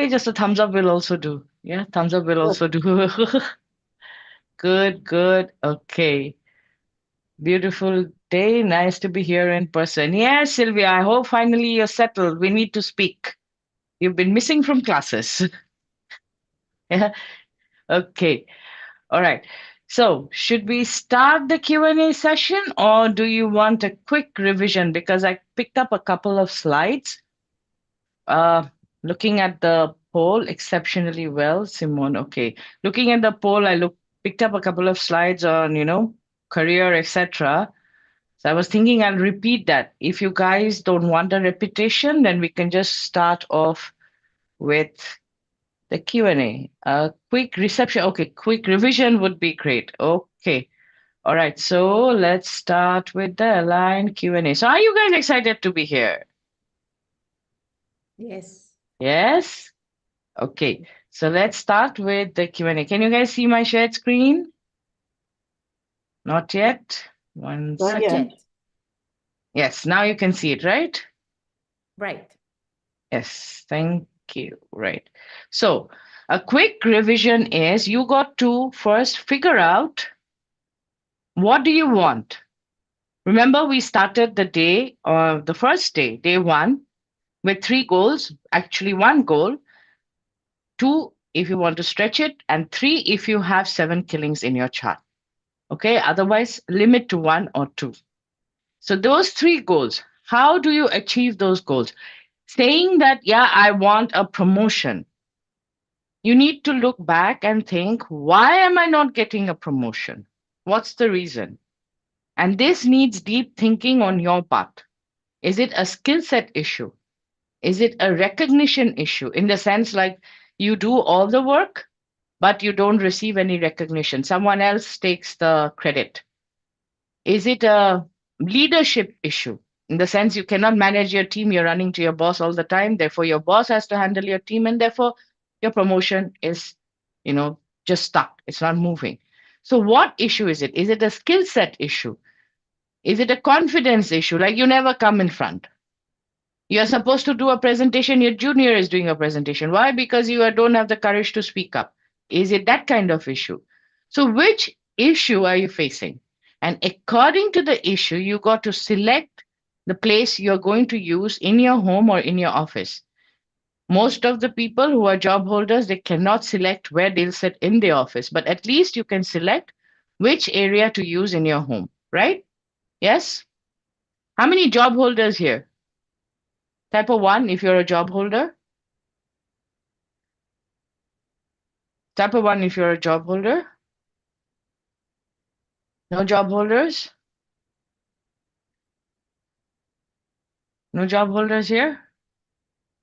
Okay, just a thumbs up will also do. Yeah, thumbs up will also do. Good, good. Okay. Beautiful day. Nice to be here in person. Yes, Sylvia, I hope finally you're settled. We need to speak. You've been missing from classes. Yeah. Okay. All right. So, should we start the Q&A session or do you want a quick revision? Because I picked up a couple of slides. Uh, Looking at the poll exceptionally well, Simone. Okay. Looking at the poll, picked up a couple of slides on, career, etc. So I was thinking I'll repeat that. If you guys don't want a repetition, then we can just start off with the Q&A. A quick reception. Okay, quick revision would be great. Okay. All right. So let's start with the aligned Q&A. So are you guys excited to be here? Yes. Yes? Okay. So let's start with the Q&A. Can you guys see my shared screen? Not yet. One Not second. yet. Yes, now you can see it, right? Right. Yes, thank you. Right. So, a quick revision is you got to first figure out what do you want. Remember, we started the day, or the first day, day one, with three goals. Actually, one goal, two, if you want to stretch it, and three, if you have seven killings in your chart. Okay. Otherwise, limit to one or two. So, those three goals, how do you achieve those goals? Saying that, yeah, I want a promotion. You need to look back and think, why am I not getting a promotion? What's the reason? And this needs deep thinking on your part. Is it a skill set issue? Is it a recognition issue in the sense like you do all the work, but you don't receive any recognition? Someone else takes the credit. Is it a leadership issue in the sense you cannot manage your team? You're running to your boss all the time. Therefore, your boss has to handle your team, and therefore, your promotion is, just stuck. It's not moving. So, what issue is it? Is it a skill set issue? Is it a confidence issue? Like you never come in front. You're supposed to do a presentation, your junior is doing a presentation. Why? Because you don't have the courage to speak up. Is it that kind of issue? So, which issue are you facing? And according to the issue, you got to select the place you're going to use in your home or in your office. Most of the people who are job holders, they cannot select where they'll sit in the office, but at least you can select which area to use in your home, right? Yes? How many job holders here? Type of one if you're a job holder. Type of one if you're a job holder. No job holders? No job holders here?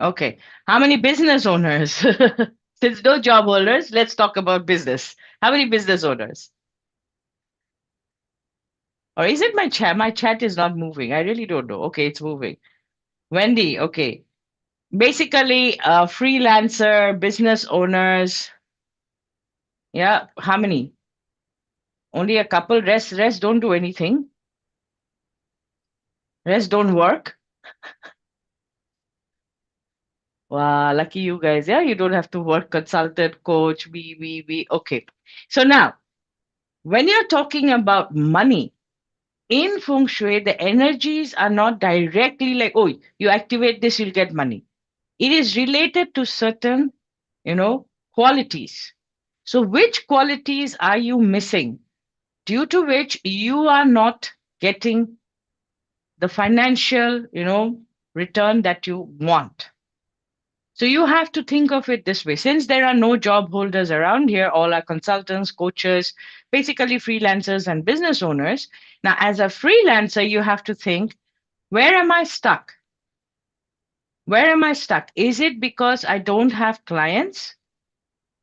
Okay. How many business owners? Since no job holders, let's talk about business. How many business owners? Or is it my chat? My chat is not moving. I really don't know. Okay, it's moving. Wendy, okay. Basically, freelancer, business owners. Yeah, how many? Only a couple. Rest don't do anything. Rest don't work. Wow, lucky you guys. Yeah, you don't have to work consultant, coach, be. Okay. So now, when you're talking about money in Feng Shui, the energies are not directly like, oh, you activate this, you'll get money. It is related to certain, qualities. So, which qualities are you missing due to which you are not getting the financial, return that you want? So you have to think of it this way. Since there are no job holders around here, all are consultants, coaches, basically freelancers and business owners. Now, as a freelancer, you have to think, where am I stuck? Where am I stuck? Is it because I don't have clients?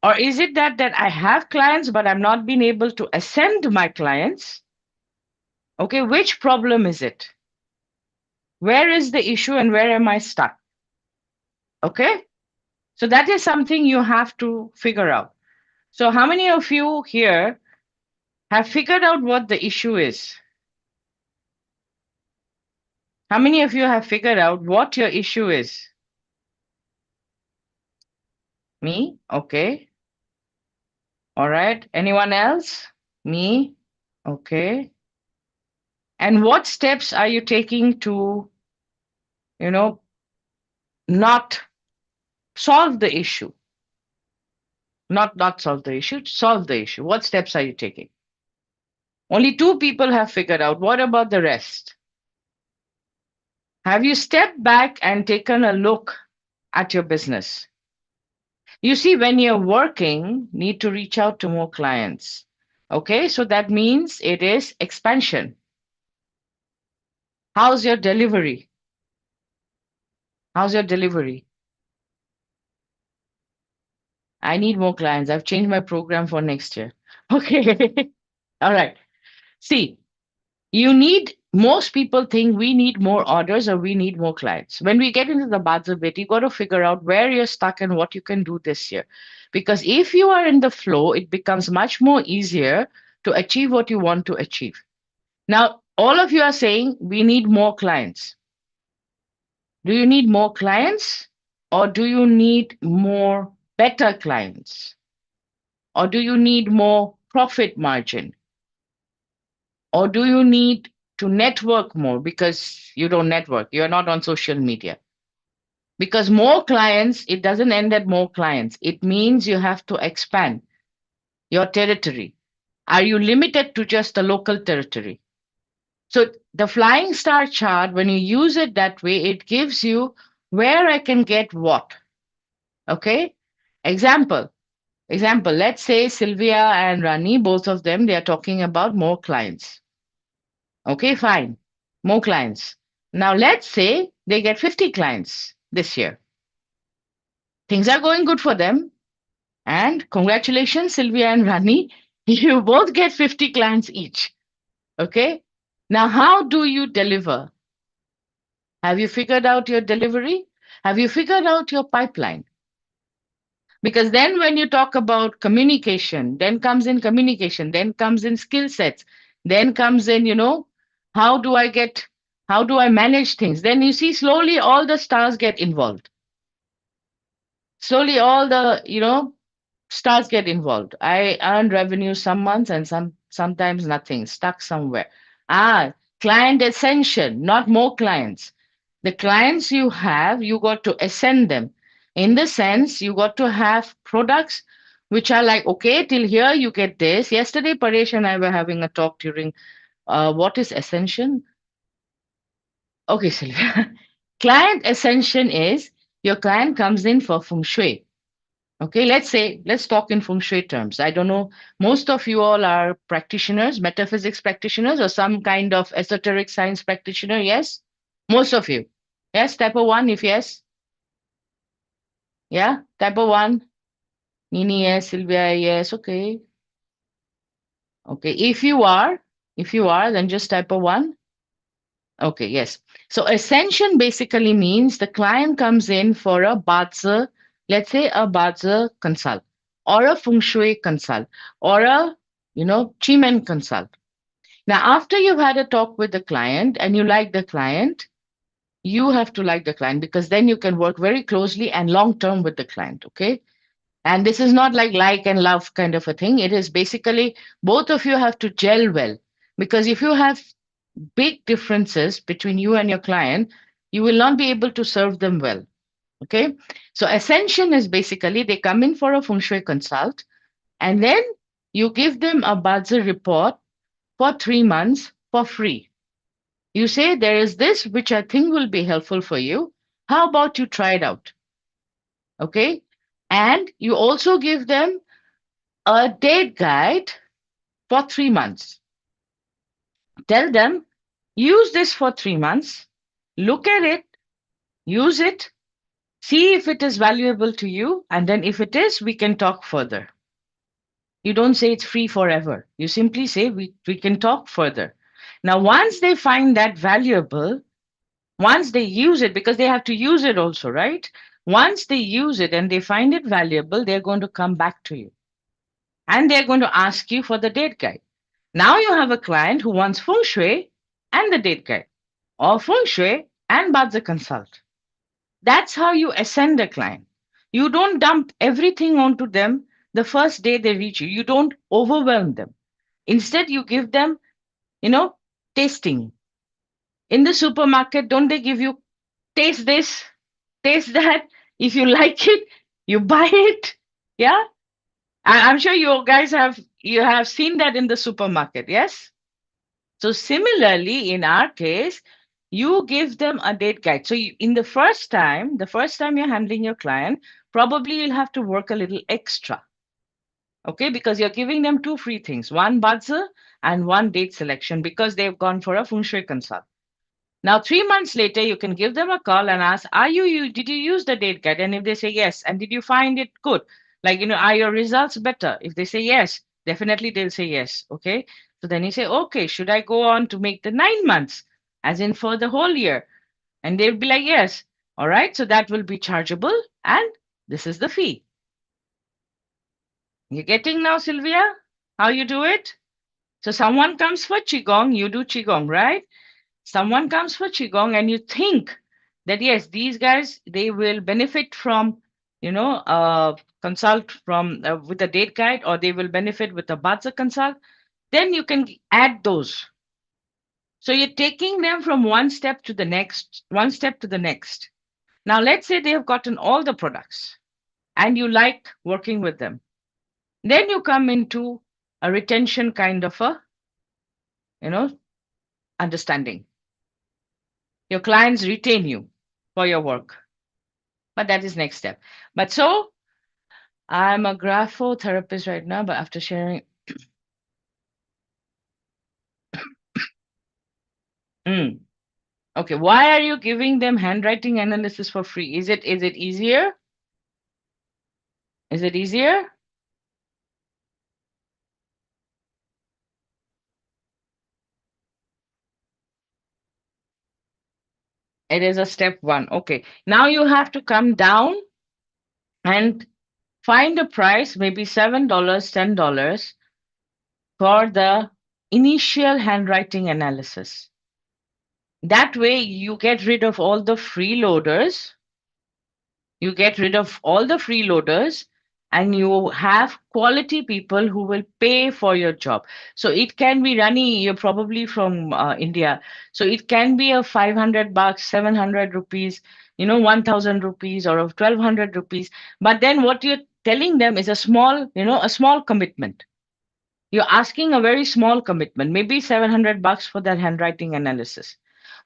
Or is it that I have clients, but I'm not being able to ascend my clients? Okay, which problem is it? Where is the issue and where am I stuck? Okay, so that is something you have to figure out. So, how many of you here have figured out what the issue is? How many of you have figured out what your issue is? Me? Okay. All right. Anyone else? Me? Okay. And what steps are you taking to, you know, not solve the issue? Not solve the issue, solve the issue. What steps are you taking? Only two people have figured out. What about the rest? Have you stepped back and taken a look at your business? You see, when you're working, need to reach out to more clients. Okay, so that means it is expansion. How's your delivery? How's your delivery? I need more clients. I've changed my program for next year. Okay. All right. See, you need, most people think we need more orders or we need more clients. When we get into the Bazi bit, you got to figure out where you're stuck and what you can do this year. Because if you are in the flow, it becomes much more easier to achieve what you want to achieve. Now, all of you are saying we need more clients. Do you need more clients or do you need more better clients? Or do you need more profit margin? Or do you need to network more because you don't network? You're not on social media. Because more clients, it doesn't end at more clients. It means you have to expand your territory. Are you limited to just a local territory? So the flying star chart, when you use it that way, it gives you where I can get what. Okay? Example. Example. Let's say Sylvia and Rani, both of them, they are talking about more clients. Okay, fine. More clients. Now let's say they get 50 clients this year. Things are going good for them. And congratulations, Sylvia and Rani. You both get 50 clients each. Okay. Now, how do you deliver? Have you figured out your delivery? Have you figured out your pipeline? Because then when you talk about communication, then comes in skill sets, then comes in, how do I get, how do I manage things? Then you see slowly all the stars get involved. Slowly all the, stars get involved. I earn revenue some months and sometimes nothing, stuck somewhere. Ah, client ascension, not more clients. The clients you have, you got to ascend them. In the sense, you got to have products which are like, okay, till here you get this. Yesterday, Paresh and I were having a talk during what is ascension? Okay, Sylvia. Client ascension is your client comes in for Feng Shui. Okay, let's talk in Feng Shui terms. I don't know, most of you all are practitioners, metaphysics practitioners, or some kind of esoteric science practitioner. Yes? Most of you. Yes, type of one, if yes. Yeah, type of one. Nini, yes, Sylvia, yes, okay. Okay, if you are, then just type of one. Okay, yes. So ascension basically means the client comes in for a Bazi, let's say a Bazi consult, or a Feng Shui consult, or a, Chimen consult. Now, after you've had a talk with the client and you like the client, you have to like the client because then you can work very closely and long term with the client. Okay. And this is not like and love kind of a thing. It is basically both of you have to gel well. Because if you have big differences between you and your client, you will not be able to serve them well. Okay. So ascension is basically they come in for a feng shui consult and then you give them a Bazi report for 3 months for free. You say there is this which I think will be helpful for you. How about you try it out? Okay. And you also give them a date guide for 3 months. Tell them, use this for 3 months, look at it, use it, see if it is valuable to you, and then if it is, we can talk further. You don't say it's free forever. You simply say we can talk further. Now, once they find that valuable, once they use it, because they have to use it also, right? Once they use it and they find it valuable, they're going to come back to you and they're going to ask you for the date guide. Now you have a client who wants feng shui and the date guide, or feng shui and Bazi consult. That's how you ascend a client. You don't dump everything onto them the first day they reach you. You don't overwhelm them. Instead, you give them, you know, tasting. In the supermarket, don't they give you taste this, taste that? If you like it, you buy it. Yeah. I'm sure you guys have seen that in the supermarket. Yes. So similarly, in our case, you give them a date guide. So in the first time you're handling your client, probably you'll have to work a little extra. Okay, because you're giving them two free things, one buzzer and one date selection because they've gone for a feng shui consult. Now, 3 months later, you can give them a call and ask, did you use the date guide? And if they say yes, and did you find it good? Like, are your results better? If they say yes, definitely they'll say yes. Okay. So then you say, okay, should I go on to make the 9 months, as in for the whole year? And they'll be like, yes. All right. So that will be chargeable. And this is the fee. You getting now, Sylvia? How you do it? So someone comes for Qigong, you do Qigong, right? Someone comes for qigong and you think that yes, these guys, they will benefit from, consult from with a date guide, or they will benefit with a baza consult, then you can add those. So you're taking them from one step to the next, one step to the next. Now let's say they have gotten all the products and you like working with them, then you come into a retention kind of a, you know understanding. Your clients retain you for your work. But that is next step. But so I'm a graphotherapist right now, but after sharing, mm, okay, why are you giving them handwriting analysis for free? Is it easier? Is it easier? It is a step one. Okay. Now you have to come down and find a price, maybe $7, $10 for the initial handwriting analysis. That way you get rid of all the freeloaders. You get rid of all the freeloaders and you have quality people who will pay for your job. So it can be Rani, you're probably from India. So it can be a 500 bucks, 700 rupees, 1000 rupees or of 1200 rupees. But then what you're telling them is a small commitment. You're asking a very small commitment, maybe 700 bucks for that handwriting analysis.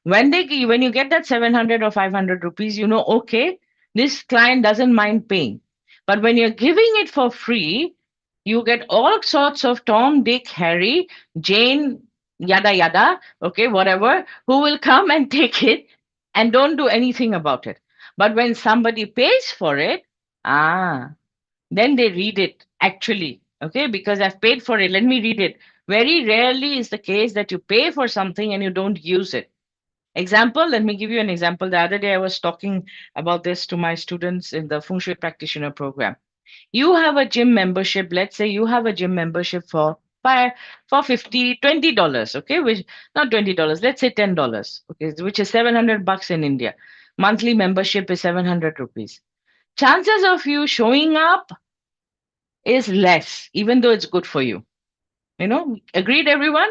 When you get that 700 or 500 rupees, okay, this client doesn't mind paying. But when you're giving it for free, you get all sorts of Tom, Dick, Harry, Jane, yada yada, okay, whatever, who will come and take it and don't do anything about it. But when somebody pays for it, then they read it actually, okay, because I've paid for it, let me read it. Very rarely is the case that you pay for something and you don't use it. Example, let me give you an example. The other day I was talking about this to my students in the Feng Shui Practitioner program. You have a gym membership. Let's say you have a gym membership for 50 $20, okay, which not $20, let's say $10, okay, which is 700 bucks in India. Monthly membership is 700 rupees. Chances of you showing up is less, even though it's good for you. Agreed, everyone?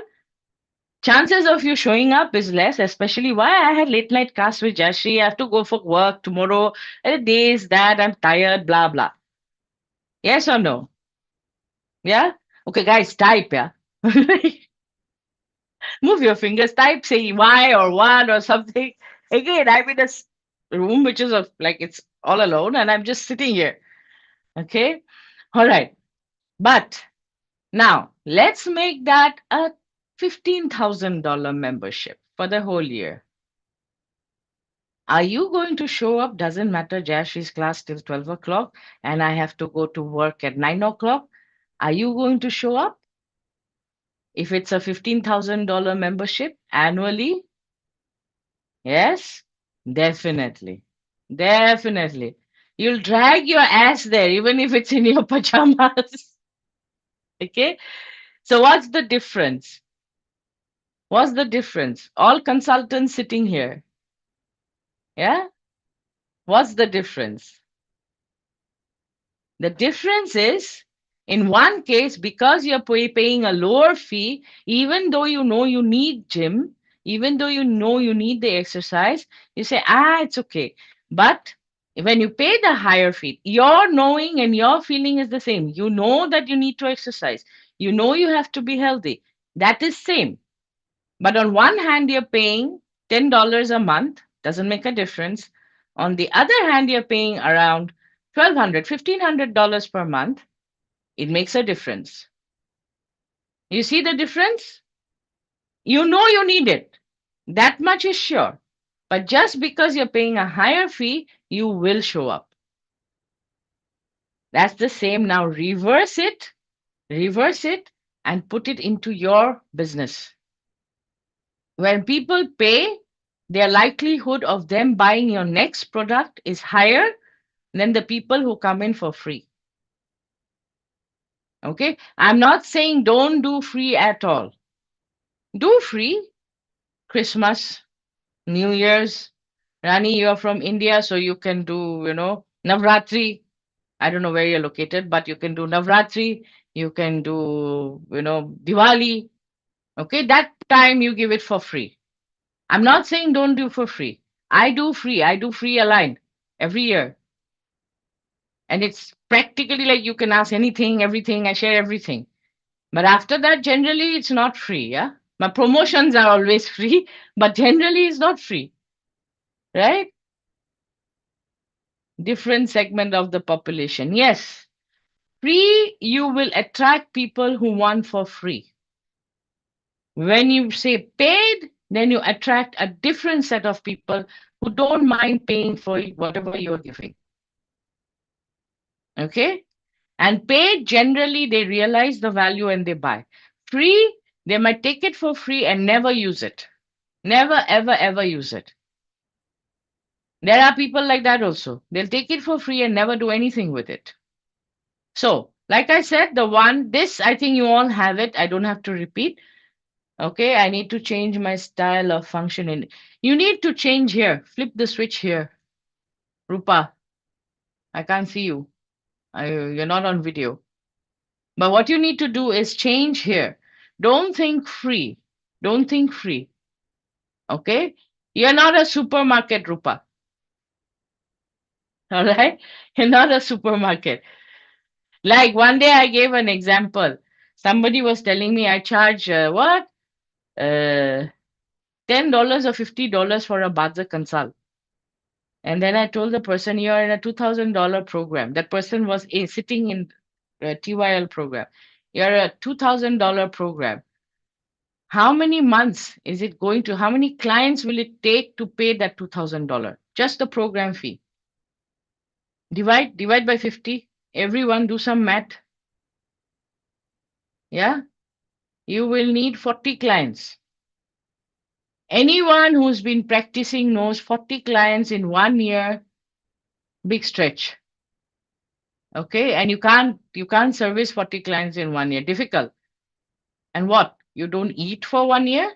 Chances of you showing up is less, especially why I had late night class with Jayashree. I have to go for work tomorrow. Days that I'm tired, blah, blah. Yes or no? Yeah? Okay, guys, type, yeah? Move your fingers, type, say why or what or something. Again, I'm in a room which is like it's all alone and I'm just sitting here. Okay? All right. But now let's make that a $15,000 membership for the whole year. Are you going to show up? Doesn't matter. Jayashree's class till 12 o'clock, and I have to go to work at 9 o'clock. Are you going to show up? If it's a $15,000 membership annually, yes, definitely. Definitely. You'll drag your ass there, even if it's in your pajamas. Okay. So, what's the difference? What's the difference? All consultants sitting here. Yeah. What's the difference? The difference is, in one case, because you're paying a lower fee, even though you know you need gym, even though you know you need the exercise, you say, it's okay. But when you pay the higher fee, your knowing and your feeling is the same. You know that you need to exercise. You know you have to be healthy. That is same. But on one hand, you're paying $10 a month, doesn't make a difference. On the other hand, you're paying around $1,200, $1,500 per month. It makes a difference. You see the difference? You know you need it. That much is sure. But just because you're paying a higher fee, you will show up. That's the same. Now reverse it, and put it into your business. When people pay, their likelihood of them buying your next product is higher than the people who come in for free. Okay? I'm not saying don't do free at all. Do free. Christmas, New Year's. Rani, you're from India, so you can do, Navratri. I don't know where you're located, but you can do Navratri. You can do, Diwali. Okay? That time you give it for free. I'm not saying don't do for free. I do free. I do free aligned every year. And it's practically like you can ask anything, everything. I share everything. But after that, generally, it's not free. Yeah. My promotions are always free, but generally, it's not free. Right? Different segment of the population. Yes. Free, you will attract people who want for free. When you say paid, then you attract a different set of people who don't mind paying for whatever you're giving. Okay? And paid, generally, they realize the value and they buy. Free, they might take it for free and never use it. Never, ever, ever use it. There are people like that also. They'll take it for free and never do anything with it. So, like I said, this, I think you all have it. I don't have to repeat. Okay, I need to change my style of functioning. You need to change here. Flip the switch here. Rupa, I can't see you. You're not on video. But what you need to do is change here. Don't think free. Don't think free. Okay? You're not a supermarket, Rupa. All right? You're not a supermarket. Like one day I gave an example. Somebody was telling me I charge what? Uh, $10 or $50 for a Bazi consult. And then I told the person, you're in a $2,000 program. That person was sitting in a TYL program. You're a $2,000 program. How many months is it going to, how many clients will it take to pay that $2,000? Just the program fee. Divide by 50. Everyone do some math. Yeah. You will need 40 clients. Anyone who's been practicing knows 40 clients in 1 year, big stretch. Okay. And you can't service 40 clients in 1 year. Difficult. And what? You don't eat for 1 year?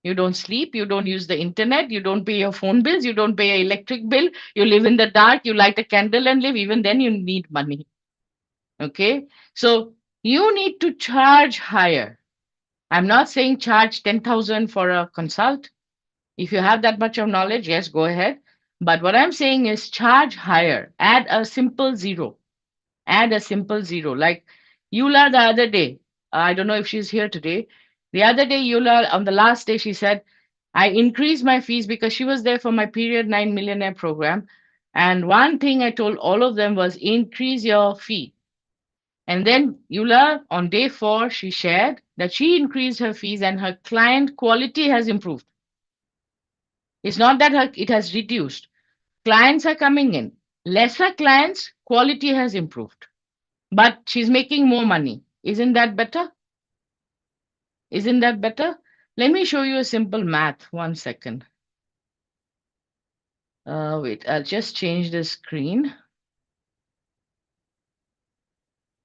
You don't sleep, you don't use the internet, you don't pay your phone bills, you don't pay your electric bill, you live in the dark, you light a candle and live, even then you need money. Okay? So you need to charge higher. I'm not saying charge 10,000 for a consult. If you have that much of knowledge, yes, go ahead. But what I'm saying is charge higher. Add a simple zero. Add a simple zero. Like Eula the other day, I don't know if she's here today. The other day, Eula, on the last day, she said, I increased my fees because she was there for my period 9 millionaire program. And one thing I told all of them was increase your fee. And then Eula, on day 4, she shared that she increased her fees and her client quality has improved. It's not that it has reduced. Clients are coming in. Lesser clients, quality has improved. But she's making more money. Isn't that better? Isn't that better? Let me show you a simple math. 1 second. Wait, I'll just change the screen.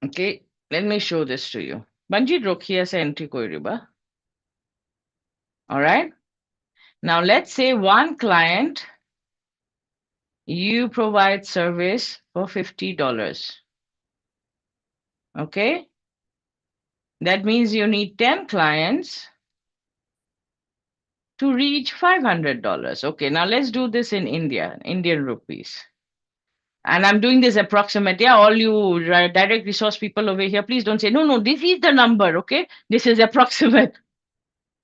Okay, let me show this to you. Banji Rokhia se entry koi riba. All right. Now let's say one client, you provide service for $50. Okay, that means you need 10 clients to reach $500. Okay, now let's do this in Indian rupees. And I'm doing this approximate. Yeah, all you direct resource people over here, please don't say, no, no, this is the number. Okay, this is approximate.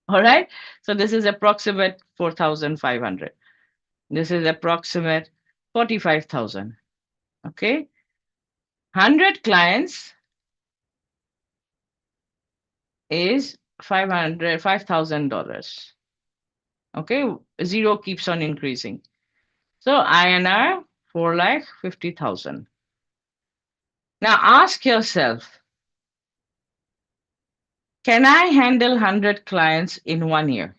All right. So this is approximate 4,500. This is approximate 45,000. Okay. 100 clients is $5,000. Okay. Zero keeps on increasing. So INR 4,50,000. Now ask yourself, can I handle 100 clients in 1 year?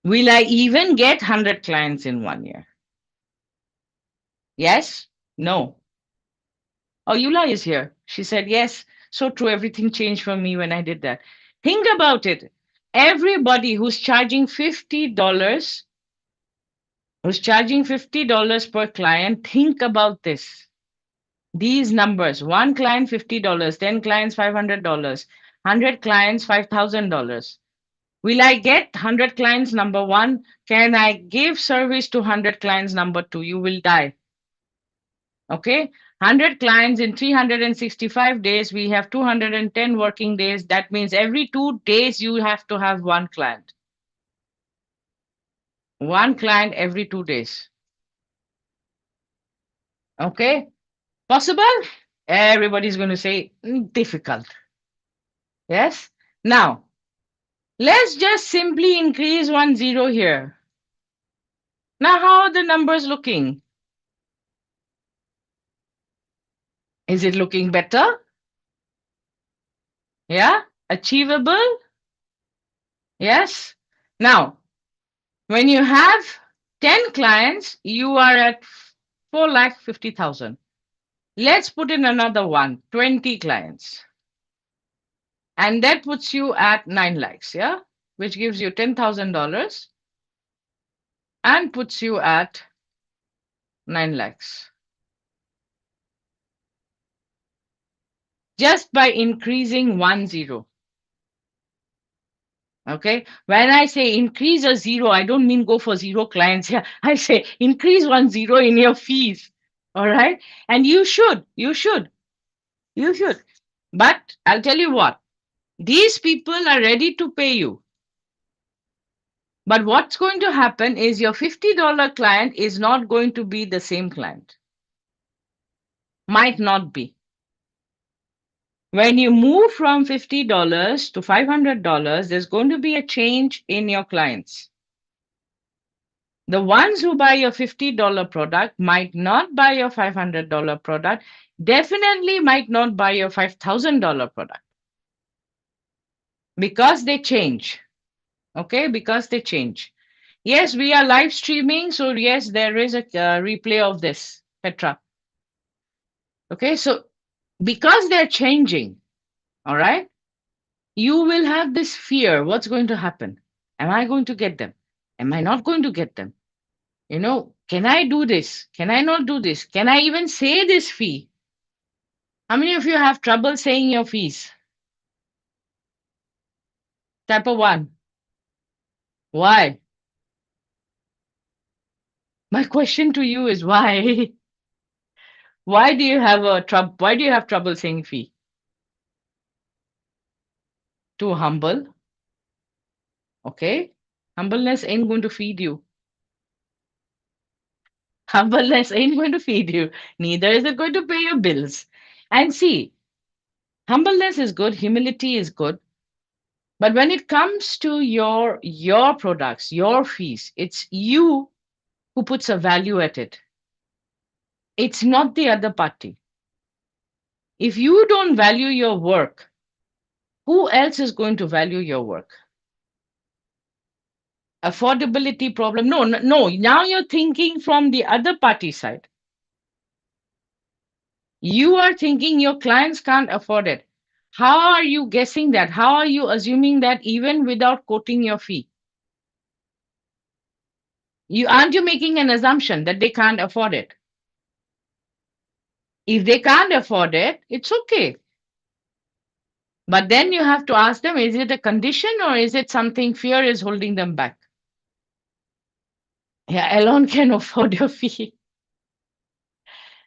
Will I even get 100 clients in 1 year? Yes? No? Oh, Eula is here. She said, yes. So true. Everything changed for me when I did that. Think about it. Everybody who's charging $50 per client, think about this. These numbers, one client $50, 10 clients $500, 100 clients $5,000. Will I get 100 clients? Number one. Can I give service to 100 clients? Number two. You will die. Okay. 100 clients in 365 days. We have 210 working days. That means every 2 days you have to have one client. One client every 2 days. Okay. Possible? Everybody's going to say difficult. Yes. Now, let's just simply increase 1 0 here. Now, how are the numbers looking? Is it looking better? Yeah. Achievable? Yes. Now, when you have 10 clients, you are at 4,50,000. Let's put in another one, 20 clients. And that puts you at 9 lakhs, yeah? Which gives you $10,000 and puts you at 9 lakhs. Just by increasing 1 0. Okay. When I say increase a zero, I don't mean go for zero clients. Yeah. I say increase 1 0 in your fees. All right. And you should. But I'll tell you what, these people are ready to pay you. But what's going to happen is your $50 client is not going to be the same client. Might not be. When you move from $50 to $500, there's going to be a change in your clients. The ones who buy your $50 product might not buy your $500 product, definitely might not buy your $5,000 product because they change. Okay, because they change. Yes, we are live streaming. So, yes, there is a replay of this, Petra. Okay, so because they're changing, all right, you will have this fear. What's going to happen? Am I going to get them? Am I not going to get them? Can I do this? Can I not do this? Can I even say this fee? How many of you have trouble saying your fees? Type of one. Why? My question to you is why? Why do you have why do you have trouble saying fee? Too humble. Okay. Humbleness ain't going to feed you. Humbleness ain't going to feed you. Neither is it going to pay your bills. And see, humbleness is good, humility is good. But when it comes to your products, your fees, it's you who puts a value at it. It's not the other party. If you don't value your work, who else is going to value your work? Affordability problem. No, no, no. Now you're thinking from the other party side. You are thinking your clients can't afford it. How are you guessing that? How are you assuming that even without quoting your fee? Aren't you making an assumption that they can't afford it? If they can't afford it, it's okay. But then you have to ask them, is it a condition or is it something fear is holding them back? Yeah, alone can afford your fee.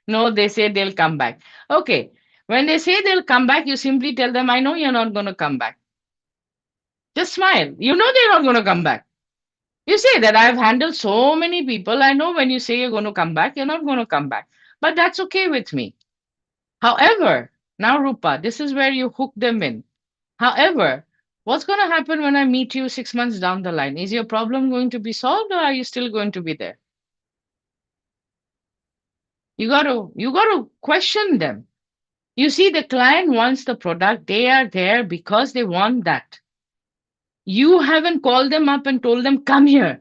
No, they say they'll come back. Okay. When they say they'll come back, you simply tell them, I know you're not going to come back. Just smile. You know they're not going to come back. You say that I've handled so many people. I know when you say you're going to come back, you're not going to come back. But that's okay with me. However, now, Rupa, this is where you hook them in. However, what's going to happen when I meet you 6 months down the line? Is your problem going to be solved or are you still going to be there? You got to question them. You see, the client wants the product. They are there because they want that. You haven't called them up and told them, come here.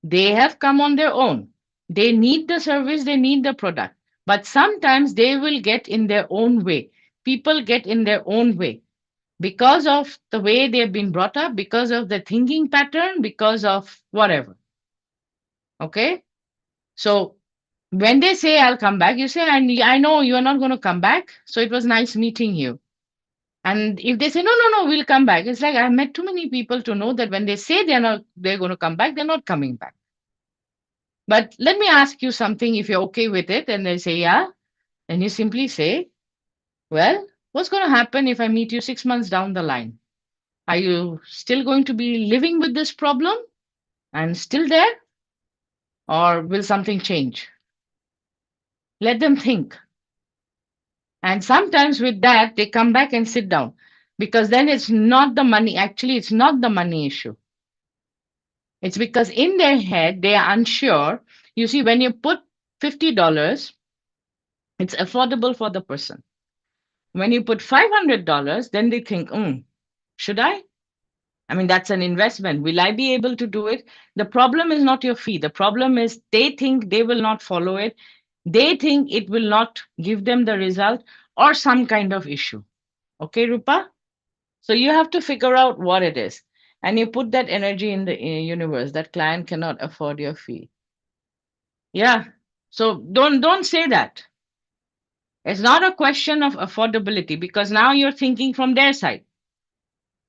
They have come on their own. They need the service, they need the product. But sometimes they will get in their own way. People get in their own way because of the way they've been brought up, because of the thinking pattern, because of whatever. Okay? So when they say, I'll come back, you say, I know you're not going to come back. So it was nice meeting you. And if they say, no, no, no, we'll come back, it's like I've met too many people to know that when they say they're going to come back, they're not coming back. But let me ask you something if you're okay with it. And they say, yeah. And you simply say, well, what's going to happen if I meet you 6 months down the line? Are you still going to be living with this problem and still there? Or will something change? Let them think. And sometimes with that, they come back and sit down because then it's not the money. Actually, it's not the money issue. It's because in their head, they are unsure. You see, when you put $50, it's affordable for the person. When you put $500, then they think, should I? I mean, that's an investment. Will I be able to do it? The problem is not your fee. The problem is they think they will not follow it. They think it will not give them the result or some kind of issue. Okay, Rupa? So you have to figure out what it is. And you put that energy in the universe. That client cannot afford your fee. Yeah. So don't say that. It's not a question of affordability because now you're thinking from their side.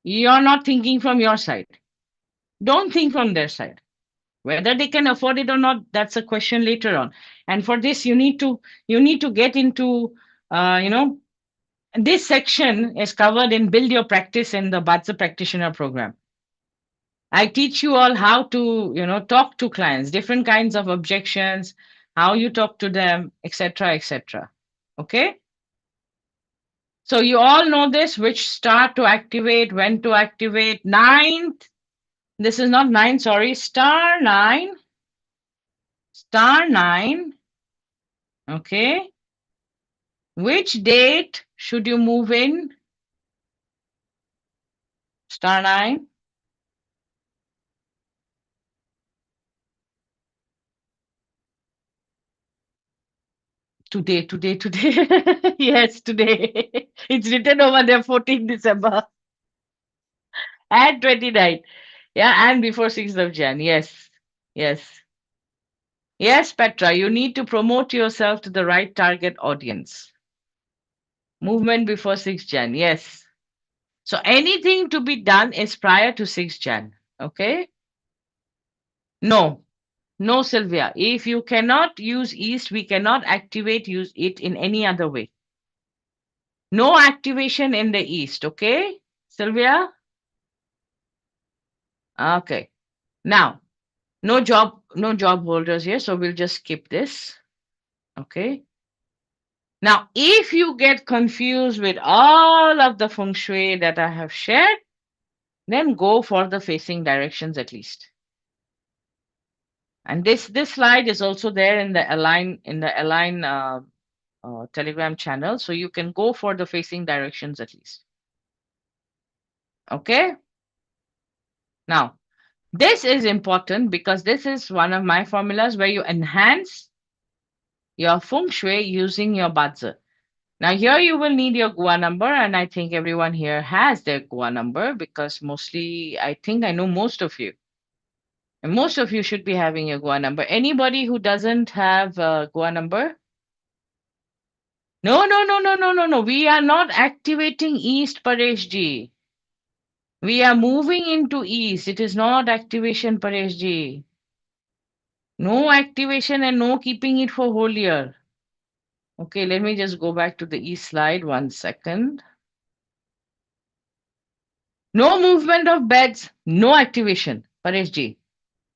You're not thinking from your side. Don't think from their side. Whether they can afford it or not, that's a question later on. And for this, you need to get into you know this section is covered in Build Your Practice in the Bazi Practitioner program. I teach you all how to talk to clients, different kinds of objections, how you talk to them, etc., etc. Okay. So you all know this, which star to activate, when to activate. Ninth, this is not nine, sorry, star nine, star nine. Okay. Which date should you move in? Star nine. Today, today, today. Yes, today. It's written over there, 14th December and 29. Yeah, and before 6th of Jan. Yes. Yes. Yes, Petra, you need to promote yourself to the right target audience. Movement before 6th Jan. Yes. So anything to be done is prior to 6th Jan. Okay? No. No, Sylvia. If you cannot use East, we cannot use it in any other way. No activation in the East. Okay, Sylvia? Okay. Now, no job holders here, so we'll just skip this. Okay. Now, if you get confused with all of the feng shui that I have shared, then go for the facing directions at least. And this slide is also there in the align Telegram channel, so you can go for the facing directions at least. Okay. Now, this is important because this is one of my formulas where you enhance your feng shui using your Bazi. Now, here you will need your Gua number, and I think everyone here has their Gua number because mostly, I think I know most of you. And most of you should be having your Gua number. Anybody who doesn't have a Gua number? No, no, no, no, no, no, no. We are not activating East, Paresh ji. We are moving into East. It is not activation, Paresh ji. No activation and no keeping it for whole year. Okay, let me just go back to the East slide 1 second. No movement of beds, no activation, Paresh ji.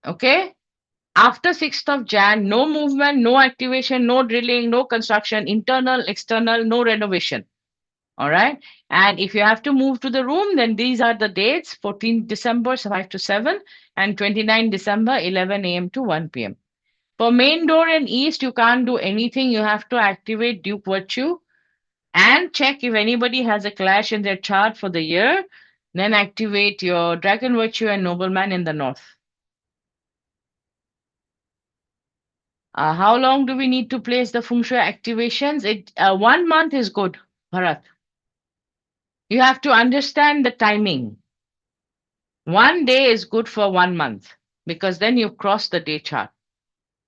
Okay? After 6th of Jan, no movement, no activation, no drilling, no construction, internal, external, no renovation. All right. And if you have to move to the room, then these are the dates: 14th December, 5 to 7, and 29th December, 11 a.m. to 1 p.m. For main door and east, you can't do anything. You have to activate Duke Virtue and check if anybody has a clash in their chart for the year. Then activate your Dragon Virtue and Nobleman in the north. How long do we need to place the Feng Shui activations? 1 month is good, Bharat. You have to understand the timing. 1 day is good for 1 month because then you've crossed the day chart.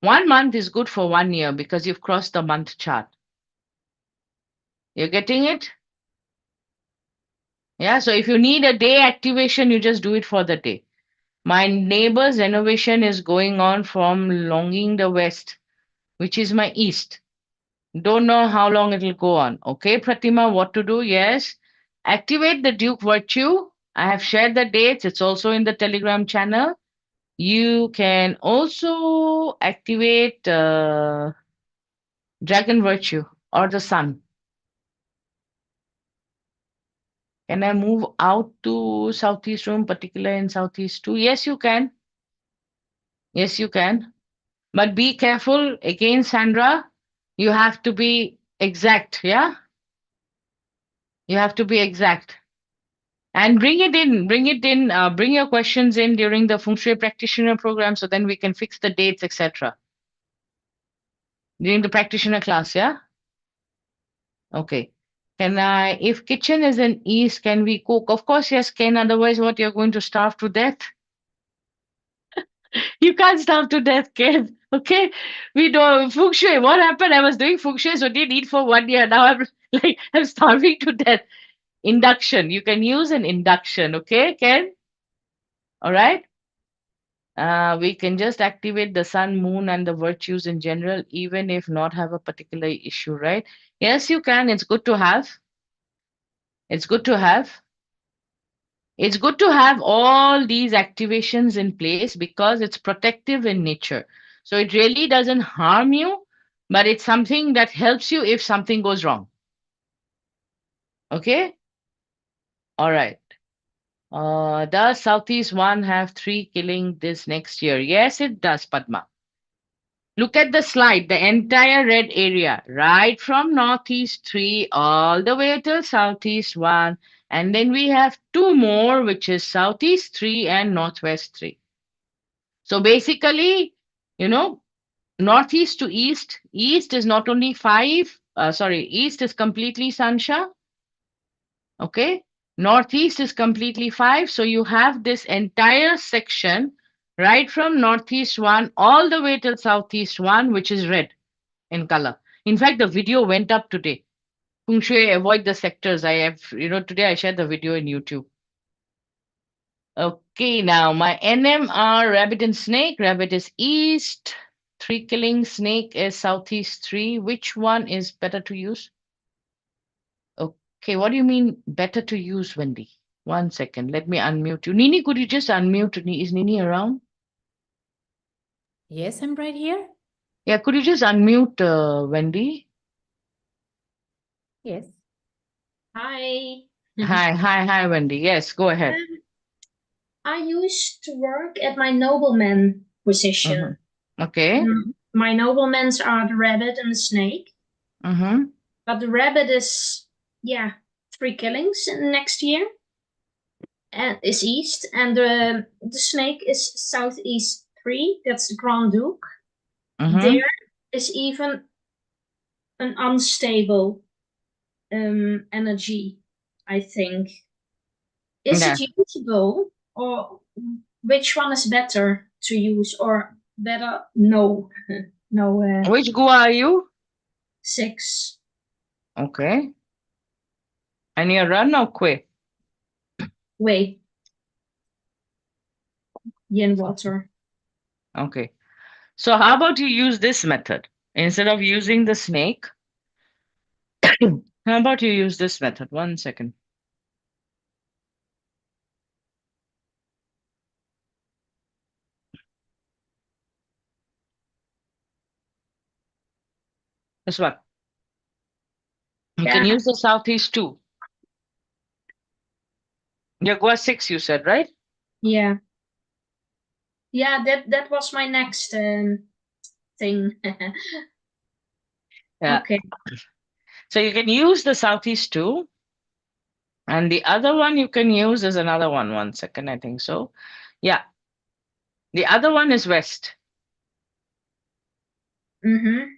1 month is good for 1 year because you've crossed the month chart. You're getting it? Yeah, so if you need a day activation, you just do it for the day. My neighbor's renovation is going on from Longing the West, which is my east. Don't know how long it will go on. Okay, Pratima, what to do? Yes. Activate the Duke Virtue. I have shared the dates. It's also in the Telegram channel. You can also activate Dragon Virtue or the Sun. Can I move out to Southeast room, particular in Southeast too? Yes, you can. Yes, you can. But be careful again, Sandra. You have to be exact. Yeah, you have to be exact. And bring it in, bring your questions in during the Feng Shui practitioner program so then we can fix the dates, etc. During the practitioner class, yeah? Okay. Can I, if kitchen is in east, can we cook? Of course, yes, can. Otherwise, what, you're going to starve to death? You can't starve to death, Ken. Okay? We do Feng Shui. What happened? I was doing Feng Shui, so didn't eat for 1 year. Now I'm like, I'm starving to death. Induction. You can use an induction, okay, Ken? All right? We can just activate the sun, moon, and the virtues in general, even if not have a particular issue, right? Yes, you can. It's good to have. It's good to have. It's good to have all these activations in place because it's protective in nature. So it really doesn't harm you, but it's something that helps you if something goes wrong. Okay? All right. Does Southeast one have three killing this next year? Yes, it does, Padma. Look at the slide, the entire red area, right from northeast 3 all the way to southeast 1. And then we have two more, which is southeast 3 and northwest 3. So basically, you know, northeast to east, east is not only 5, east is completely Sansha. Okay. Northeast is completely 5. So you have this entire section right from northeast 1 all the way till southeast 1, which is red in color. In fact, the video went up today. Feng Shui, avoid the sectors. I have, today I shared the video in YouTube. Okay, now my NMR rabbit and snake. Rabbit is east. 3 killing, snake is southeast 3. Which one is better to use? Okay, what do you mean better to use, Wendy? 1 second, let me unmute you. Nini, could you just unmute? Is Nini around? Yes, I'm right here. Yeah, could you just unmute Wendy? Yes. Hi. Hi, Wendy. Yes, go ahead. I used to work at my nobleman position. Okay. My noblemans are the rabbit and the snake. But the rabbit is, 3 killings next year. And is east. And the snake is southeast 3. That's the Grand Duke. There is even an unstable energy, I think. Is it usable, or which one is better to use, or better no? Which Gua are you? 6. Okay. And you run or quay? Wei. Yin water. Okay. So how about you use this method? Instead of using the snake, how about you use this method? 1 second. This one. You can Yeah. use the southeast too. Gua 6, you said, right? Yeah. Yeah, that was my next thing. Yeah. Okay. So you can use the southeast too. And the other one you can use is another one. 1 second, I think so. Yeah. The other one is west. Mm-hmm.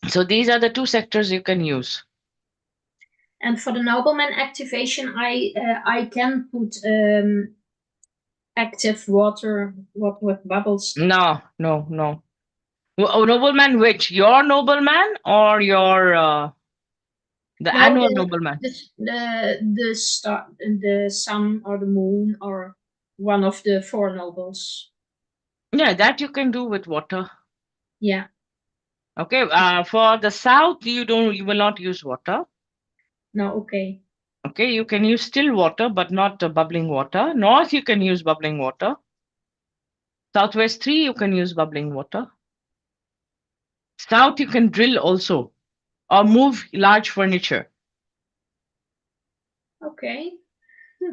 So these are the two sectors you can use. And for the nobleman activation, I can put active water, what with bubbles. No, no, no. Oh, nobleman which? Your nobleman or your the No, annual nobleman? the star, the sun or the moon or one of the four nobles. Yeah, that you can do with water. Yeah. Okay. For the south, you will not use water. No. Okay. Okay, you can use still water, but not bubbling water. North, you can use bubbling water. Southwest 3, you can use bubbling water. South, you can drill also or move large furniture. Okay. Yeah.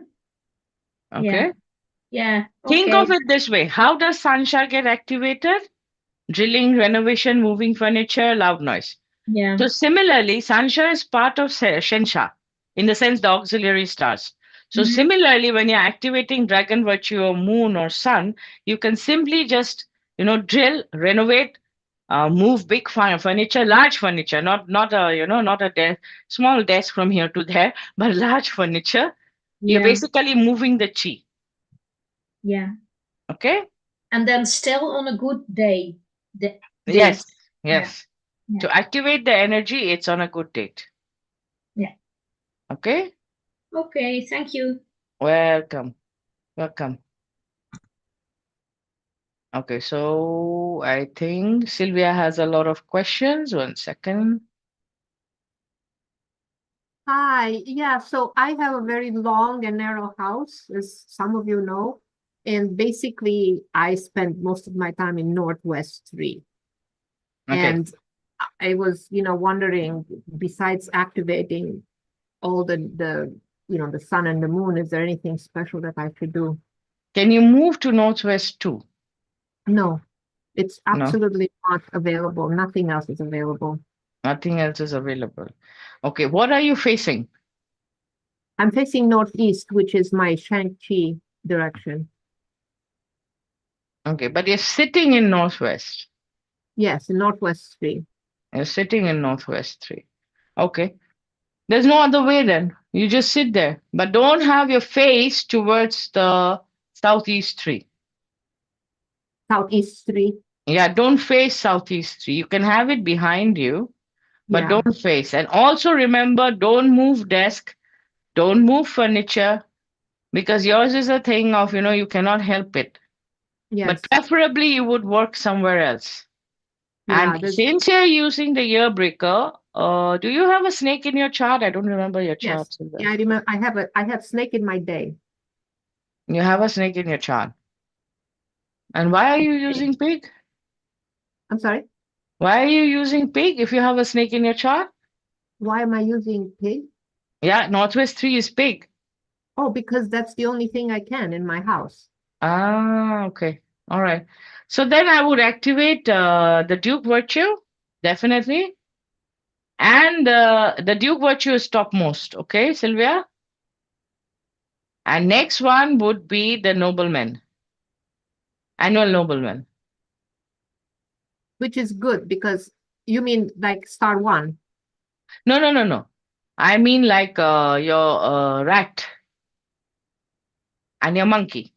Okay. Yeah. Think Okay. of it this way. How does Sansha get activated? Drilling, renovation, moving furniture, loud noise. Yeah. So similarly, Sansha is part of Shensha, in the sense the auxiliary stars. So Mm-hmm. similarly, when you're activating dragon virtue or moon or sun, you can simply just drill, renovate, move big furniture, large furniture, not a not a small desk from here to there, but large furniture. You're Yeah. basically moving the chi. Yeah. Okay. And then still on a good day. The Yes. date. Yeah. Yes. Yeah. To activate the energy, it's on a good date. Yeah. Okay. Okay. Thank you. Welcome. Welcome. Okay, so I think Sylvia has a lot of questions. 1 second. Hi, yeah, so I have a very long and narrow house, as some of you know, and basically I spend most of my time in Northwest 3. Okay. And I was, wondering, besides activating all the sun and the moon, is there anything special that I should do? Can you move to Northwest too? No, it's No, absolutely not available. Nothing else is available. nothing else is available. Okay, what are you facing? I'm facing northeast, which is my Shang-Chi direction. Okay, but you're sitting in Northwest. Yes, in Northwest 3. You're sitting in Northwest 3. Okay. There's no other way then. You just sit there, but don't have your face towards the Southeast 3. Southeast 3. Yeah, don't face Southeast 3. You can have it behind you, but Yeah. don't face. And also remember, don't move desk, don't move furniture, because yours is a thing of, you cannot help it. But Yes. preferably you would work somewhere else. And Yeah. There's since you're using the year breaker, do you have a snake in your chart? I don't remember your yes. chart. Sylvia. Yeah, I remember I have snake in my day. You have a snake in your chart. And why are you Okay. using pig? I'm sorry. Why are you using pig if you have a snake in your chart? Why am I using pig? Yeah, Northwest 3 is pig. Oh, because that's the only thing I can in my house. Ah, okay. All right. So then I would activate the Duke Virtue, definitely. And the Duke Virtue is topmost. Okay, Sylvia? And next one would be the Nobleman, Annual Nobleman. Which is good because you mean like star 1. No, no, no, no. I mean like your rat and your monkey.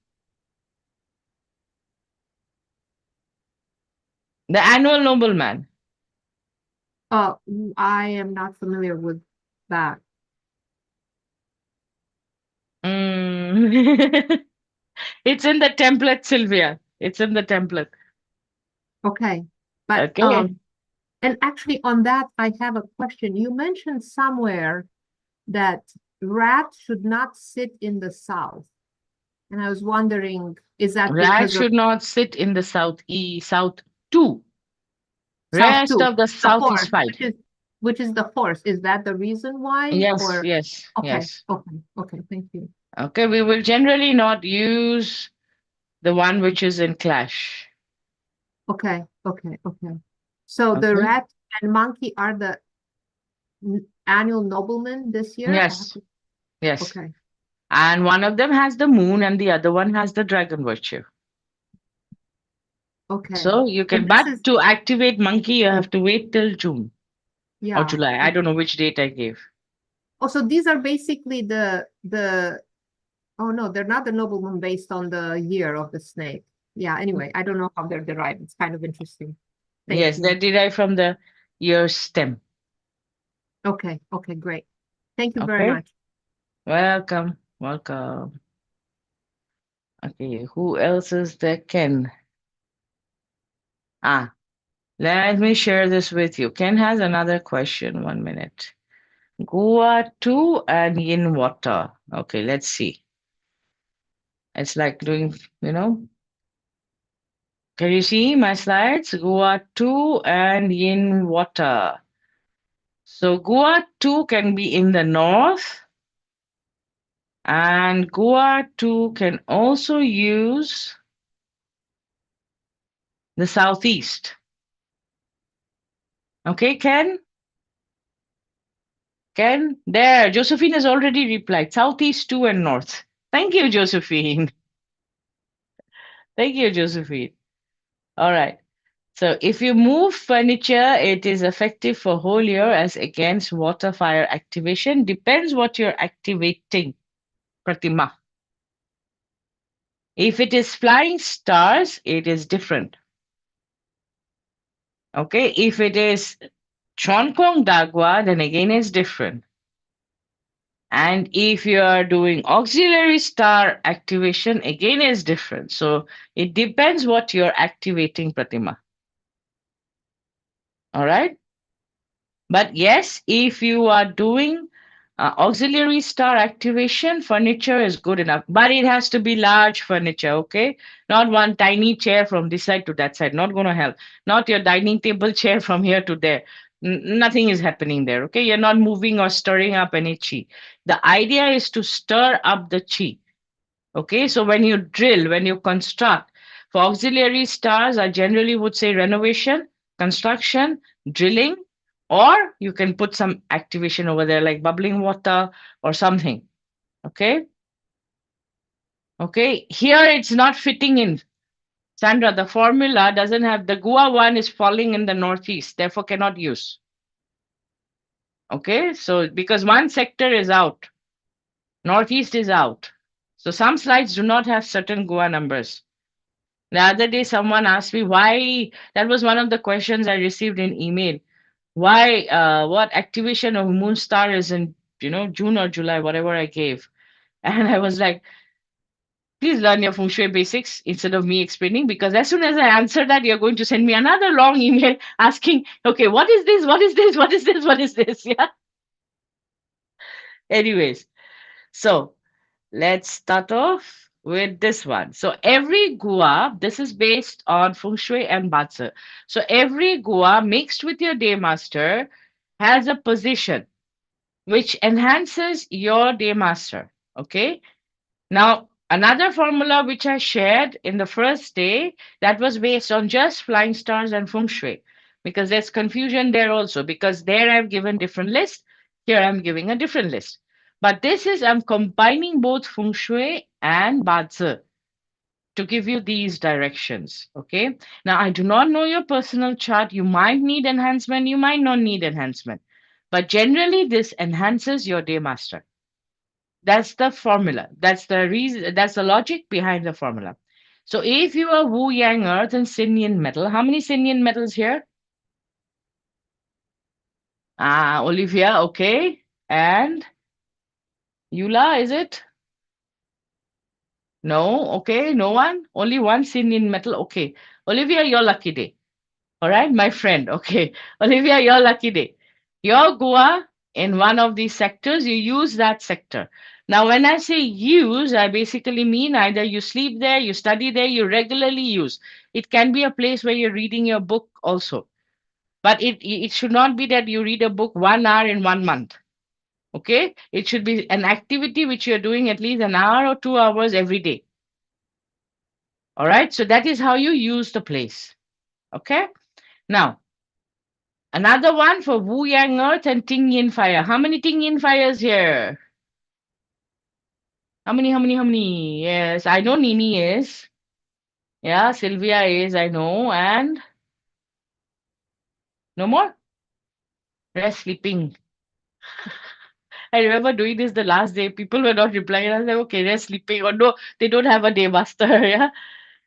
The Annual Nobleman. I am not familiar with that. It's in the template, Sylvia. It's in the template. Okay. But Okay. and actually on that I have a question. You mentioned somewhere that rats should not sit in the south. And I was wondering, is that Rats because of should not sit in the south two. south Rest too? of the The south is horse, fine. which is the horse. Is that the reason why? Yes, Or yes, okay, yes. okay, thank you. Okay, we will generally not use the one which is in clash. Okay. So the Okay. rat and monkey are the annual noblemen this year? Yes, yes. Okay, And one of them has the moon and the other one has the dragon virtue. okay. So you And can, this but is, to activate monkey, you have to wait till June or yeah. July. I don't know which date I gave. Oh, so these are basically oh no, they're not the noblemen based on the year of the snake. Yeah, anyway, I don't know how they're derived. It's kind of interesting. Thank Yes, they're you. derived from the year stem. Okay, great. Thank you very Okay. much. Welcome. Welcome. Okay. Who else is there? Ken. Ah, let me share this with you. Ken has another question. 1 minute. Goa 2 and yin water. Okay, let's see. It's like doing, can you see my slides? Goa 2 and yin water. So Goa 2 can be in the north, and Goa 2 can also use the southeast. Okay, Ken? Ken? There, Josephine has already replied. Southeast 2 and north. Thank you, Josephine. Thank you, Josephine. All right. So if you move furniture, it is effective for whole year as against water fire activation. Depends what you're activating, Pratima. If it is flying stars, it is different. Okay. If it is Chonkong Dagwa, then again it's different. And if you are doing auxiliary star activation, again is different. So it depends what you're activating, Pratima. All right. But yes, if you are doing auxiliary star activation, furniture is good enough. But it has to be large furniture, okay? Not one tiny chair from this side to that side. Not going to help. Not your dining table chair from here to there. Nothing is happening there, okay? You're not moving or stirring up any chi. The idea is to stir up the chi. Okay, so when you drill, when you construct, for auxiliary stars, I generally would say renovation, construction, drilling, or you can put some activation over there like bubbling water or something. Okay, okay, here it's not fitting in. Sandra, the formula doesn't have the Goa one is falling in the northeast, therefore cannot use. Okay, so because one sector is out, northeast is out. So some slides do not have certain Goa numbers. The other day, someone asked me why. That was one of the questions I received in email. Why? What activation of moon star is in June or July, whatever I gave, and I was like, please learn your feng shui basics instead of me explaining, because as soon as I answer that, you're going to send me another long email asking, okay, what is this? What is this? What is this? What is this? Yeah. Anyways, so let's start off with this one. So every gua, this is based on feng shui and Bazi. So every gua mixed with your day master has a position which enhances your day master. Okay. Now, another formula which I shared in the first day that was based on just flying stars and feng shui, because there's confusion there also, because there I've given different lists, here I'm giving a different list. But this is I'm combining both feng shui and bazi to give you these directions. Okay. Now I do not know your personal chart. You might need enhancement, you might not need enhancement. But generally, this enhances your day master. That's the formula. That's the reason. That's the logic behind the formula. So if you are Wu Yang Earth and Sin Yin Metal, how many Sin Yin metals here? Olivia, okay. And Eula, is it? No, okay, no one. Only one sin in metal. Okay. Olivia, your lucky day. All right, my friend. Okay. Olivia, your lucky day. Your Goa in one of these sectors, you use that sector. Now, when I say use, I basically mean either you sleep there, you study there, you regularly use. It can be a place where you're reading your book also. But it should not be that you read a book 1 hour in 1 month. Okay? It should be an activity which you're doing at least an hour or 2 hours every day. All right? So that is how you use the place. Okay? Now, another one for Wu Yang Earth and Ting Yin Fire. How many Ting Yin Fires here? How many, how many, how many? Yes, I know Nini is. Yeah, Sylvia is, I know. And no more? Rest sleeping. I remember doing this the last day. People were not replying. I was like, okay, they're sleeping. Or no, they don't have a day master. Yeah.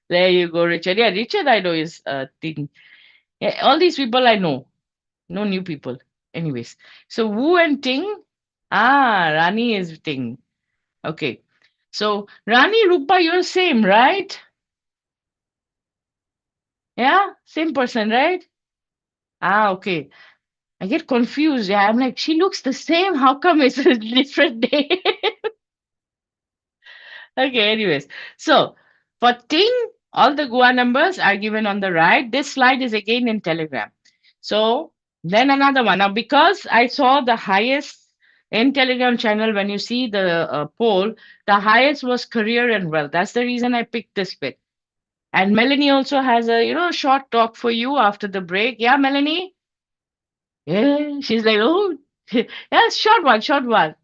There you go, Richard. Yeah, Richard I know is a thing. Yeah, all these people I know. No new people. Anyways. So Wu and Ting. Rani is Ting. Okay. So Rani, Rupa, you're same, right? Yeah, same person, right? Okay. I get confused. Yeah, I'm like, she looks the same. How come it's a different day? Okay, anyways. So for Ting, all the Goa numbers are given on the right. This slide is again in Telegram. So then another one. Now, because I saw the highest in Telegram channel, when you see the poll, the highest was career and wealth. That's the reason I picked this bit. And Melanie also has a short talk for you after the break. Yeah, Melanie? Yeah, she's like, oh, yeah, short one, short one.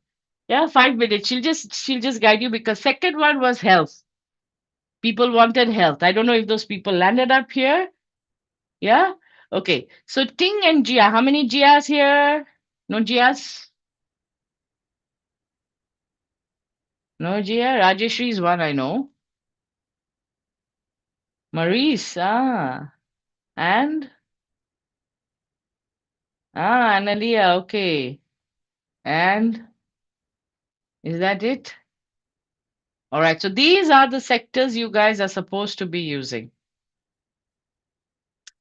Yeah, 5 minutes. She'll just guide you because second one was health. People wanted health. I don't know if those people landed up here. Yeah. Okay. So Ting and Jia. How many Jias here? No Jias? No Jia. Rajeshri is one I know. Maurice. And Analia. Okay. And is that it? All right. So these are the sectors you guys are supposed to be using.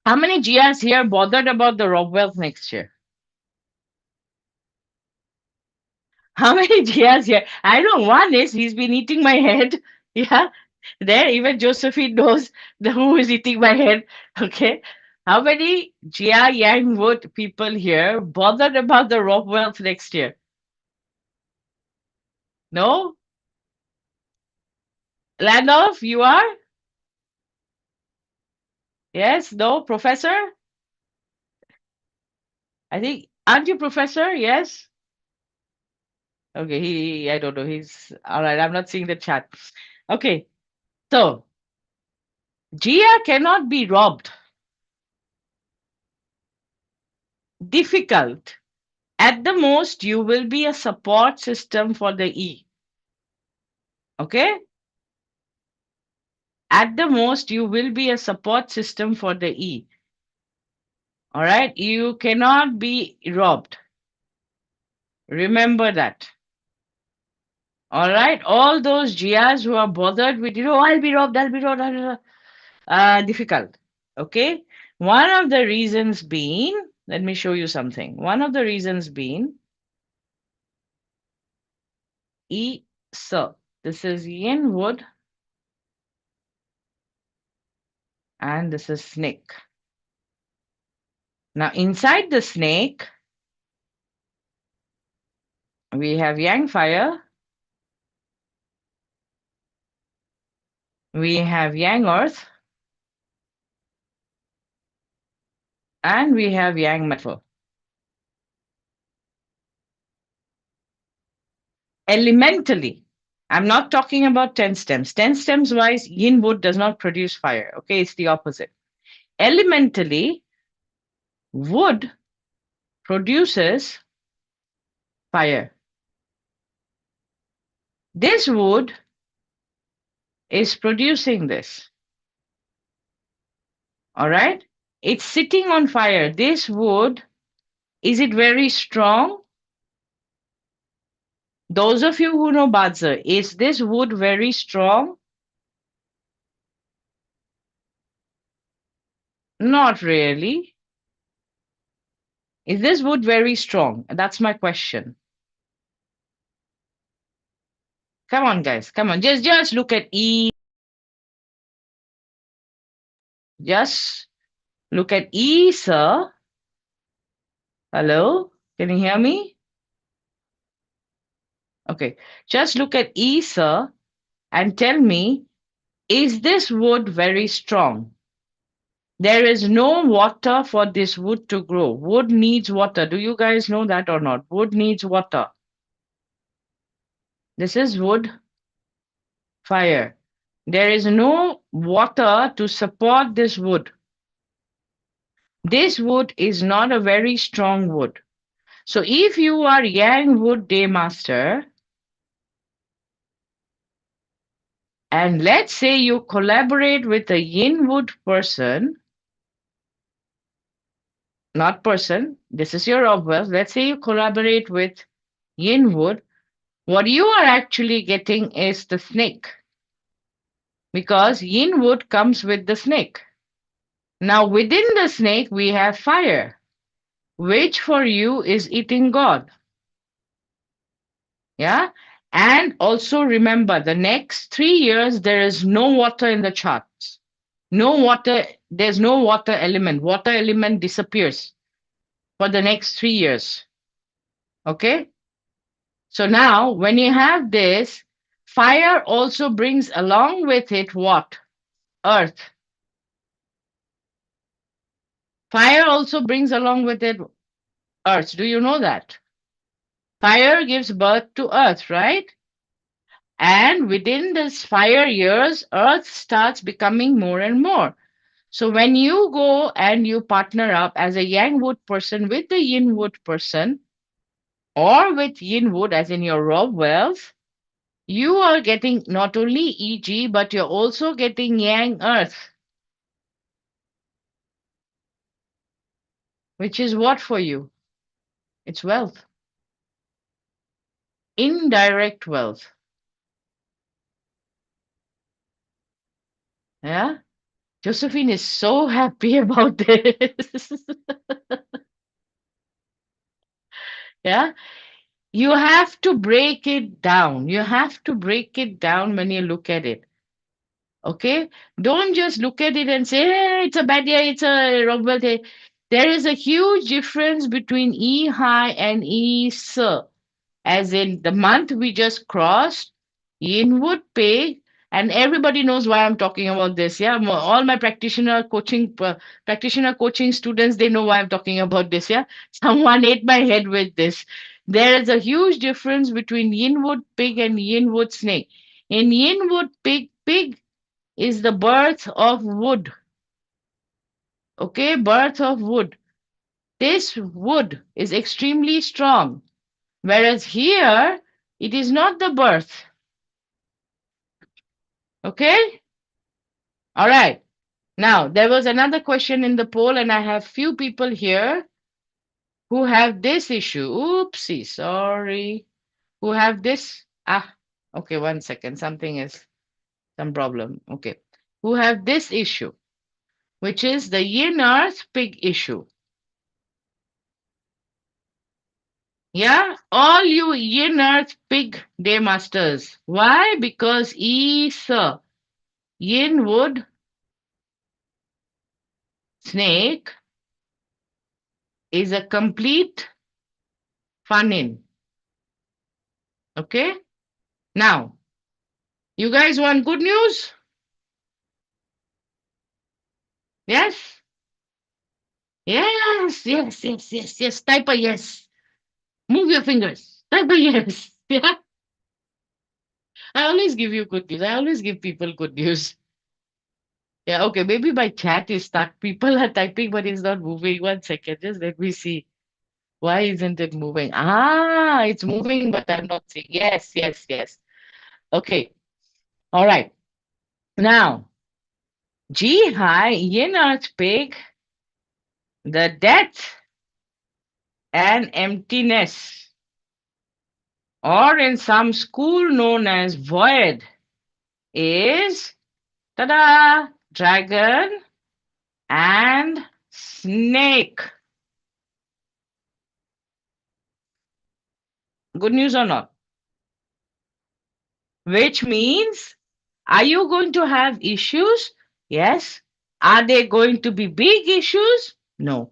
How many Jias here bothered about the Rob Wealth next year? How many Jias here? I know one is he's been eating my head. Yeah. There, even Josephine knows who is eating my head. Okay. How many Jia Yang Wood people here bothered about the Rob Wealth next year? No? Landolf, you are? Yes? No? Professor? I think, aren't you professor? Yes? Okay, I don't know. He's all right. I'm not seeing the chat. Okay. So, Jia cannot be robbed. Difficult. At the most, you will be a support system for the E. Okay? At the most, you will be a support system for the E. All right? You cannot be robbed. Remember that. All right? All those Gias who are bothered with, I'll be robbed, I'll be robbed, I'll be robbed. Difficult. Okay? One of the reasons being, let me show you something. One of the reasons being, so this is yin wood and this is snake. Now inside the snake, we have yang fire, we have yang earth, and we have yang metal. Elementally, I'm not talking about 10 stems. 10 stems wise, yin wood does not produce fire. Okay, it's the opposite. Elementally, wood produces fire. This wood is producing this. All right? It's sitting on fire. This wood Is it very strong? Those of you who know Bazi, is this wood very strong? Not really. Is this wood very strong? That's my question. Come on, guys. Come on. Just look at E. Just look at E, sir. Hello? Can you hear me? Okay. Just look at E, sir, and tell me, is this wood very strong? There is no water for this wood to grow. Wood needs water. Do you guys know that or not? Wood needs water. This is wood, fire. There is no water to support this wood. This wood is not a very strong wood. So if you are Yang Wood Day Master, and let's say you collaborate with a Yin Wood person, not person, this is your obverse. Let's say you collaborate with Yin Wood. What you are actually getting is the snake, because Yin Wood comes with the snake. Now within the snake we have fire, which for you is eating God. Yeah. And also remember, the next 3 years there is no water in the charts. No water, there's no water element. Water element disappears for the next 3 years. Okay? So now when you have this, fire also brings along with it what? Earth. Fire also brings along with it earth. Do you know that? Fire gives birth to earth, right? And within this 5 years, earth starts becoming more and more. So when you go and you partner up as a Yang Wood person with the Yin Wood person, or with Yin Wood as in your raw wealth, you are getting not only EG, but you're also getting Yang Earth, which is what for you? It's wealth. Indirect wealth. Yeah? Josephine is so happy about this. Yeah? You have to break it down. You have to break it down when you look at it. Okay? Don't just look at it and say, hey, it's a bad day, it's a wrong day. There is a huge difference between E high and E sir. As in the month we just crossed, Yinwood pay, and everybody knows why I'm talking about this. Yeah, all my practitioner coaching students, they know why I'm talking about this. Yeah, someone ate my head with this. There is a huge difference between Yinwood pig and Yinwood snake. In Yinwood pig is the birth of wood. Okay, birth of wood. This wood is extremely strong, whereas here it is not the birth. Okay? All right. Now, there was another question in the poll, and I have few people here who have this issue. Oopsie, sorry. Who have this? Okay, 1 second. Something is some problem. Okay. Who have this issue, which is the yin earth pig issue. Yeah, all you yin earth pig day masters. Why? Because Isa, yin wood, snake, is a complete fun-in. Okay? Now, you guys want good news? Yes? Yes. Type a yes. Move your fingers. Type a yes. Yeah? I always give you good news. I always give people good news. Yeah, okay. Maybe my chat is stuck. People are typing, but it's not moving. 1 second. Just let me see. Why isn't it moving? It's moving, but I'm not seeing. Yes. Okay. All right. Now, G high, yin earth pig, the death and emptiness, or in some school known as void, is ta-da, dragon and snake. Good news or not? Which means, are you going to have issues? Yes. Are they going to be big issues? No.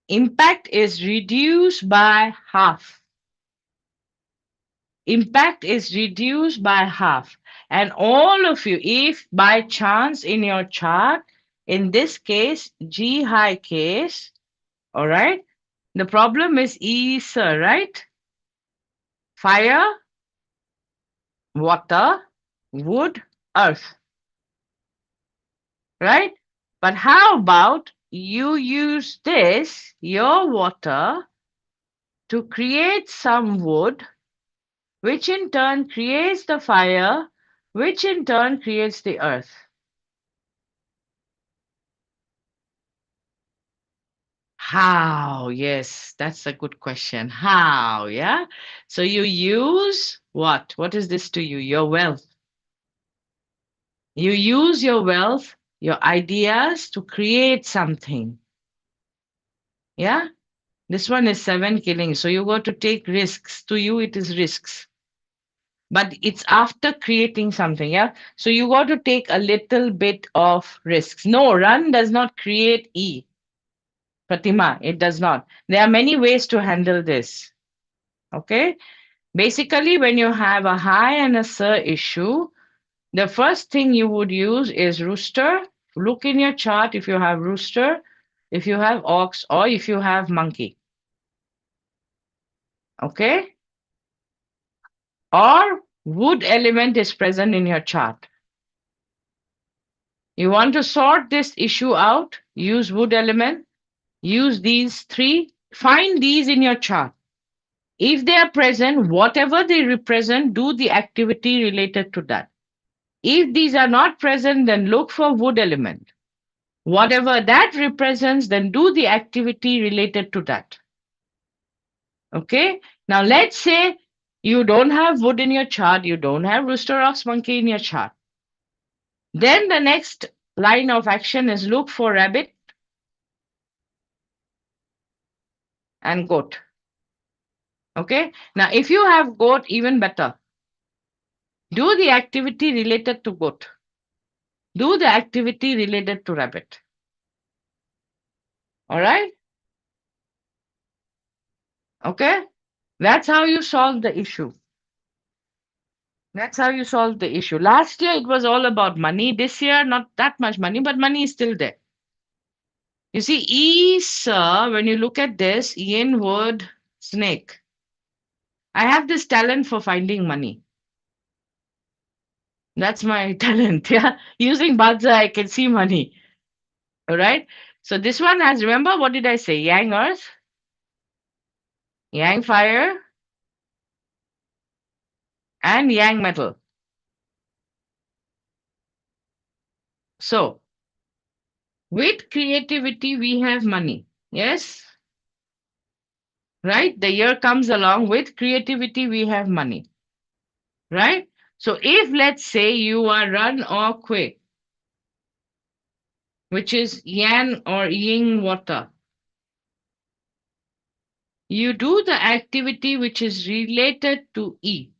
Impact is reduced by half. Impact is reduced by half. And all of you, if by chance in your chart, in this case, G high case, all right, the problem is ether, right? Fire, water, wood, earth, right? But how about you use this, your water, to create some wood, which in turn creates the fire, which in turn creates the earth? How? Yes, that's a good question. How? Yeah. So you use what? What is this to you? Your wealth. You use your wealth, your ideas to create something. Yeah. This one is 7 killing. So you got to take risks. To you, it is risks. But it's after creating something. Yeah. So you got to take a little bit of risks. No, run does not create E. Pratima, it does not. There are many ways to handle this. Okay. Basically, when you have a high and a sir issue, the first thing you would use is rooster. Look in your chart if you have rooster, if you have ox, or if you have monkey. Okay? Or wood element is present in your chart. You want to sort this issue out, use wood element, use these three, find these in your chart. If they are present, whatever they represent, do the activity related to that. If these are not present, then look for wood element. Whatever that represents, then do the activity related to that. Okay? Now let's say you don't have wood in your chart, you don't have rooster, ox, monkey in your chart. Then the next line of action is look for rabbit and goat. Okay? Now if you have goat, even better. Do the activity related to goat. Do the activity related to rabbit. All right? Okay? That's how you solve the issue. That's how you solve the issue. Last year, it was all about money. This year, not that much money, but money is still there. You see, Isa, when you look at this, yin, wood, snake. I have this talent for finding money. That's my talent. Yeah. Using Bazi, I can see money. All right. So this one has, remember, what did I say? Yang earth, yang fire, and yang metal. So with creativity, we have money. Yes. Right? The year comes along with creativity, we have money. Right? So if let's say you are run or quick, which is yang or yin water, you do the activity which is related to E.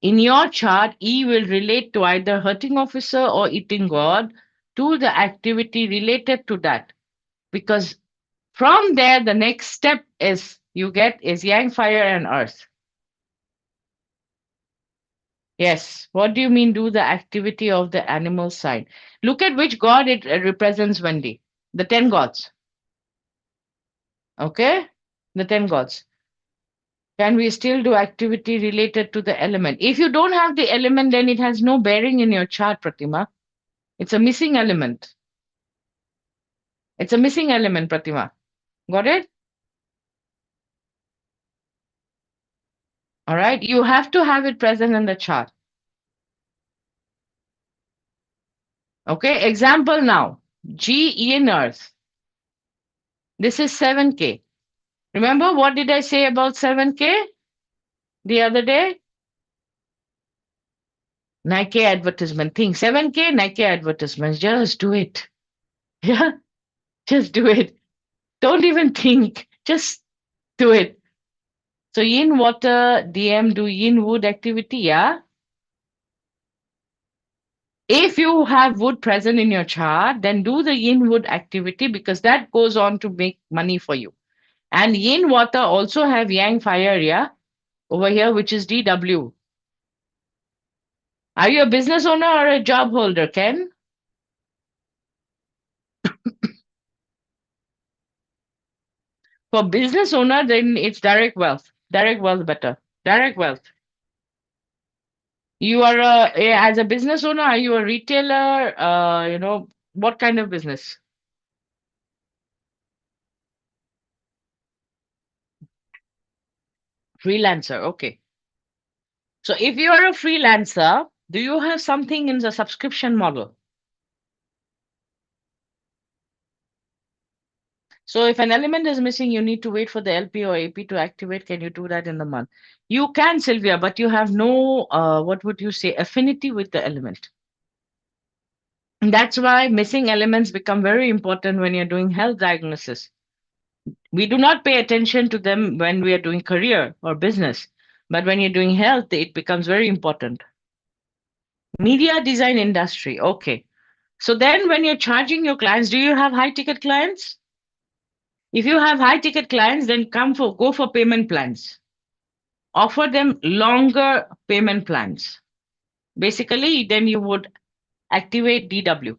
In your chart, E will relate to either hurting officer or eating God. Do the activity related to that. Because from there, the next step is you get is yang, fire, and earth. Yes. What do you mean do the activity of the animal side? Look at which god it represents, Wendy. The 10 gods. Okay? The 10 gods. Can we still do activity related to the element? If you don't have the element, then it has no bearing in your chart, Pratima. It's a missing element. It's a missing element, Pratima. Got it? All right. You have to have it present in the chart. Okay. Example now. G in earth. This is 7K. Remember what did I say about 7K the other day? Nike advertisement thing. 7K Nike advertisements. Just do it. Yeah, just do it. Don't even think. Just do it. So yin water, DM do yin wood activity, yeah. If you have wood present in your chart, then do the yin wood activity because that goes on to make money for you. And yin water also have yang fire, yeah, over here, which is DW. Are you a business owner or a job holder, Ken? For business owner, then it's direct wealth. Direct wealth better. Direct wealth. You are as a business owner, are you a retailer? What kind of business? Freelancer. Okay. So if you are a freelancer, do you have something in the subscription model? So if an element is missing, you need to wait for the LP or AP to activate. Can you do that in the month? You can, Sylvia, but you have no, what would you say, affinity with the element. And that's why missing elements become very important when you're doing health diagnosis. We do not pay attention to them when we are doing career or business, but when you're doing health, it becomes very important. Media design industry. Okay. So then when you're charging your clients, do you have high ticket clients? If you have high ticket clients, then go for payment plans. Offer them longer payment plans. Basically, then you would activate DW.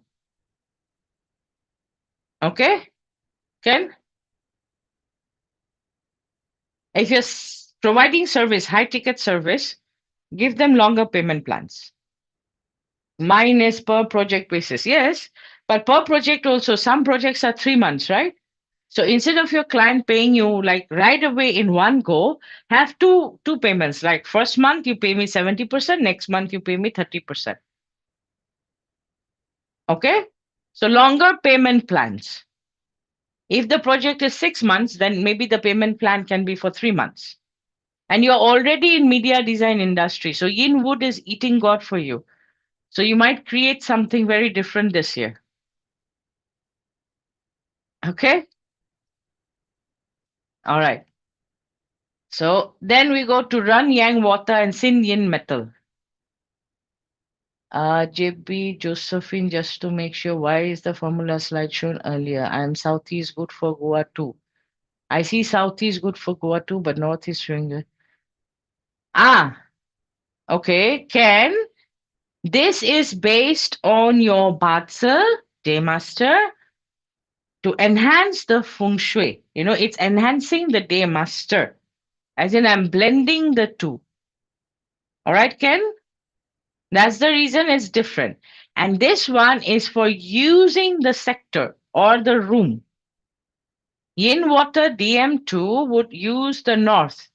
Okay? Ken? If you're providing service, high ticket service, give them longer payment plans. Mine is per project basis. Yes, but per project also, some projects are 3 months, right? So instead of your client paying you like right away in one go, have two payments. Like first month you pay me 70%, next month you pay me 30%. Okay? So longer payment plans. If the project is 6 months, then maybe the payment plan can be for 3 months. And you're already in media design industry. So Yin Wood is eating God for you. So you might create something very different this year. Okay? All right. So then we go to Run Yang Water and Sin Yin Metal. JB Josephine, just to make sure, why is the formula slide shown earlier? I'm Southeast good for Goa too. I see Southeast good for Goa too, but Northeast showing the. Okay. Ken, this is based on your Bazi Day Master to enhance the Feng Shui. It's enhancing the Day Master. As in, I'm blending the two. All right, Ken? That's the reason it's different. And this one is for using the sector or the room. Yin water DM2 would use the north.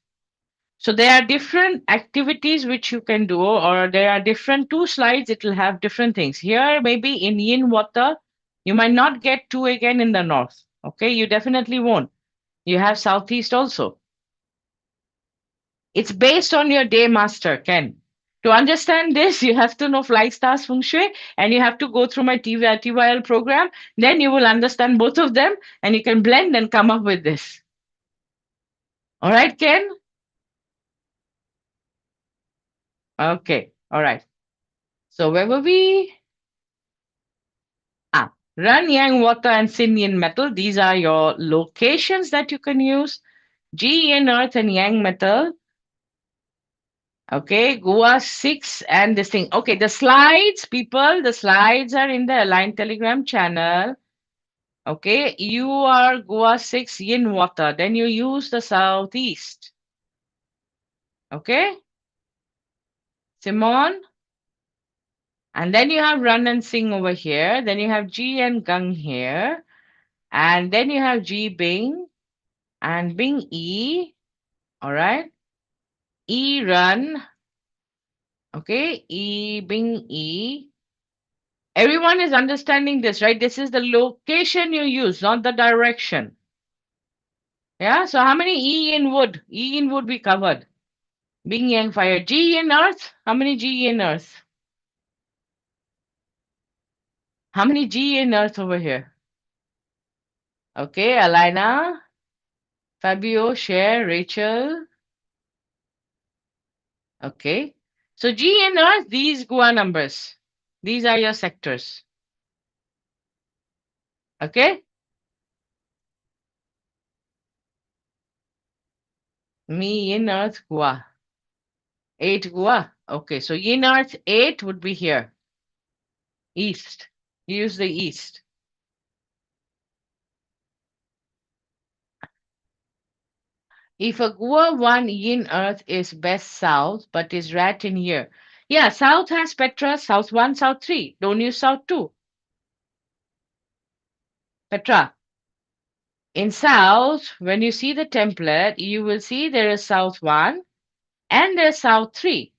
So there are different activities which you can do, or there are different 2 slides, it will have different things. Here, maybe in yin water, you might not get 2 again in the north. Okay, you definitely won't. You have southeast also. It's based on your day master, Ken. To understand this, you have to know Fly Stars Feng Shui and you have to go through my TYL program. Then you will understand both of them and you can blend and come up with this. All right, Ken? Okay, all right. So where were we? Run Yang Water and Sin Yin Metal. These are your locations that you can use. G Yin Earth and Yang Metal. Okay, Goa 6 and this thing. Okay, the slides, people, the slides are in the Align Telegram channel. Okay, you are Goa 6 Yin Water. Then you use the southeast. Okay, Simon. And then you have Run and Sing over here. Then you have G and Gung here. And then you have G Bing and Bing E. All right. E Run. Okay, E Bing E. Everyone is understanding this, right? This is the location you use, not the direction. Yeah, so how many E in wood? E in wood we covered. Being yang fire. G in earth? How many G in earth? How many G in earth over here? Okay, Alina, Fabio, Cher, Rachel. Okay. So G in earth, these Gua numbers. These are your sectors. Okay. Me in earth Gua. 8 Gua. Okay, so in earth 8 would be here. East. Use the east. If a Gua 1 yin earth is best south, but is rat in here. Yeah, south has Petra, south 1, south 3. Don't use south 2. Petra. In south, when you see the template, you will see there is south 1 and there's south 3.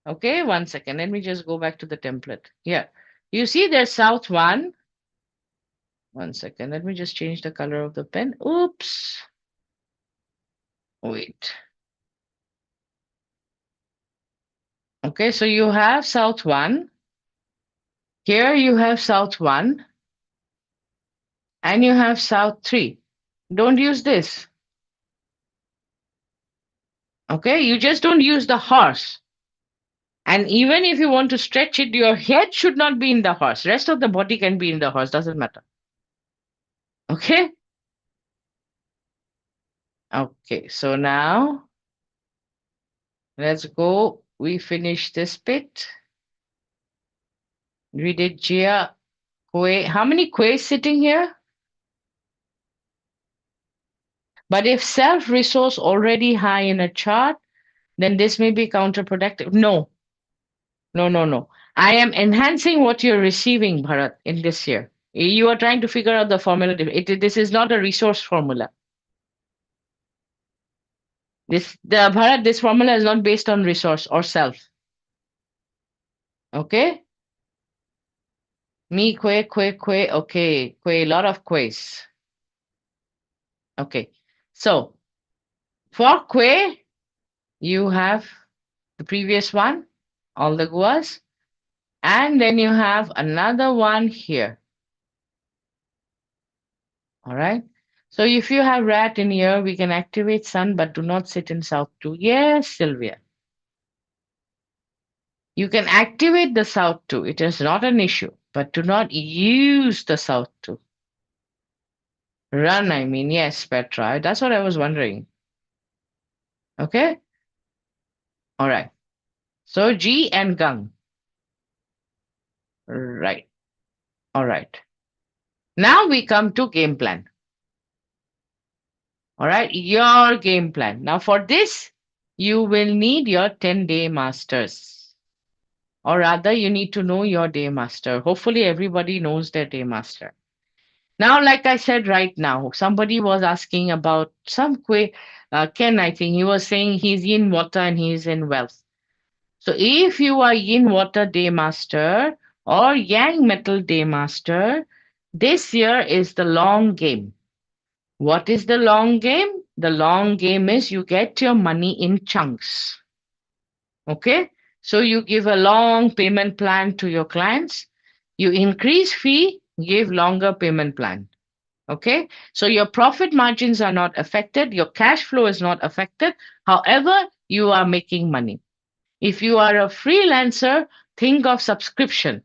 Okay, 1 second. Let me just go back to the template. Here. You see there's south 1. 1 second. Let me just change the color of the pen. Oops. Wait. Okay, so you have south 1. Here you have south 1. And you have south 3. Don't use this. Okay, you just don't use the horse. And even if you want to stretch it, your head should not be in the horse. Rest of the body can be in the horse. Doesn't matter. Okay. Okay, so now let's go. We finished this bit. We did Jia, Kue. How many Kues sitting here? But if self-resource already high in a chart, then this may be counterproductive. No, no, no, no. I am enhancing what you're receiving, Bharat, in this year. You are trying to figure out the formula. This is not a resource formula. Bharat, this formula is not based on resource or self. Okay? Me, Kue. Okay. Kue, lot of Kues. Okay. So, for Kue, you have the previous one, all the Guas. And then you have another one here. All right. So if you have rat in here, we can activate sun, but do not sit in south 2. Yes, Sylvia. You can activate the south 2. It is not an issue, but do not use the south 2. Run, I mean. Yes, Petra. That's what I was wondering. Okay. All right. So G and Gang. Right. All right. Now we come to game plan. All right. Your game plan. Now for this, you will need your 10-day masters. Or rather, you need to know your day master. Hopefully, everybody knows their day master. Now, like I said right now, somebody was asking about Ken, I think he was saying he's in water and he's in wealth. So if you are yin water day master or yang metal day master, this year is the long game. What is the long game? The long game is you get your money in chunks. Okay? So you give a long payment plan to your clients. You increase fee, give longer payment plan. Okay? So your profit margins are not affected. Your cash flow is not affected. However, you are making money. If you are a freelancer, think of subscription.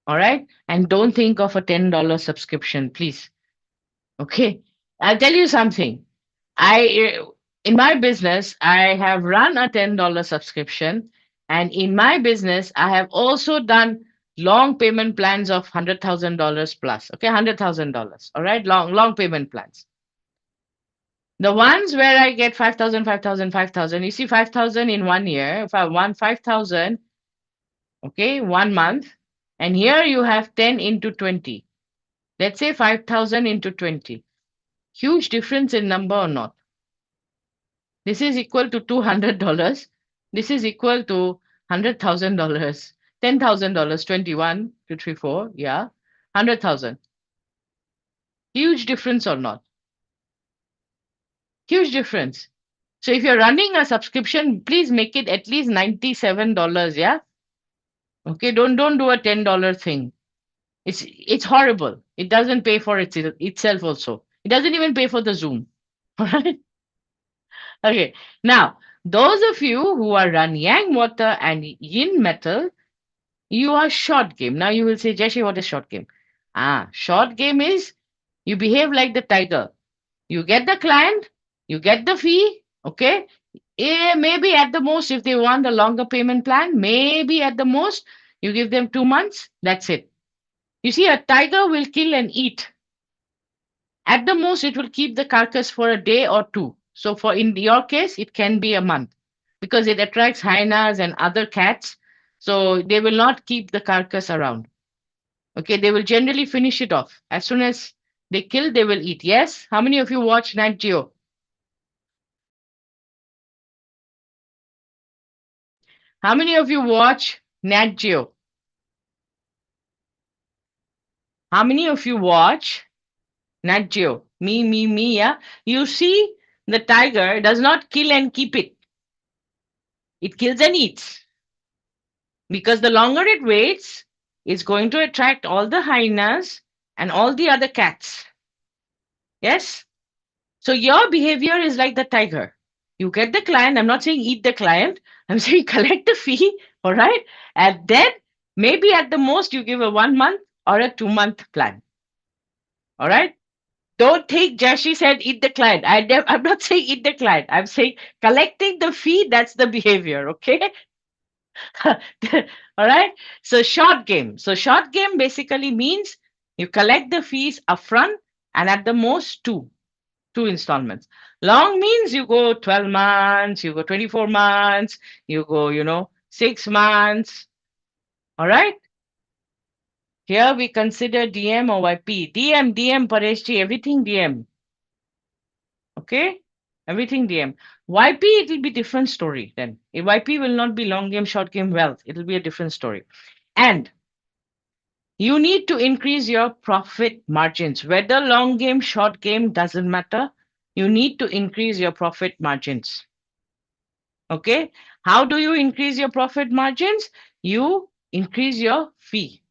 All right. And don't think of a $10 subscription, please. Okay. I'll tell you something. In my business, I have run a $10 subscription. And in my business, I have also done long payment plans of $100,000 plus. Okay. $100,000. All right. Long payment plans. The ones where I get 5,000, 5,000, 5,000. You see 5,000 in 1 year. If I want 5,000, okay, 1 month. And here you have 10 into 20. Let's say 5,000 into 20. Huge difference in number or not? This is equal to $200. This is equal to $100,000. $10,000, 21, 2, 3, 4. Yeah. 100,000. Huge difference or not? Huge difference. So if you're running a subscription, please make it at least $97. Yeah. Okay. Don't do a $10 thing. It's horrible. It doesn't pay for itself also. It doesn't even pay for the Zoom. All right. Okay. Now, those of you who are run Yang water and Yin metal, you are short game. Now you will say, Jayashree, what is short game? Short game is you behave like the tiger. You get the client, you get the fee, okay? Maybe at the most, if they want a longer payment plan, maybe at the most, you give them 2 months, that's it. You see, a tiger will kill and eat. At the most, it will keep the carcass for a day or two. So for in your case, it can be a month because it attracts hyenas and other cats. So they will not keep the carcass around. Okay, they will generally finish it off. As soon as they kill, they will eat. Yes? How many of you watch Nat Geo? How many of you watch Nat Geo? How many of you watch Nat Geo? Me, yeah. You see, the tiger does not kill and keep it. It kills and eats. Because the longer it waits, it's going to attract all the hyenas and all the other cats. Yes? So your behavior is like the tiger. You get the client. I'm not saying eat the client. I'm saying collect the fee. All right. And then maybe at the most you give a 1 month or a 2 month plan. All right. Don't think Jayashree said eat the client. I'm not saying eat the client. I'm saying collecting the fee. That's the behavior. Okay. All right. So short game. So short game basically means you collect the fees upfront and at the most two installments. Long means you go 12 months, you go 24 months, you go, 6 months. All right. Here we consider DM or YP. DM, Pareshji, everything DM. Okay. Everything DM. YP, it will be different story then. YP will not be long game, short game wealth. It will be a different story. And you need to increase your profit margins. Whether long game, short game, doesn't matter. You need to increase your profit margins. Okay. How do you increase your profit margins? You increase your fee.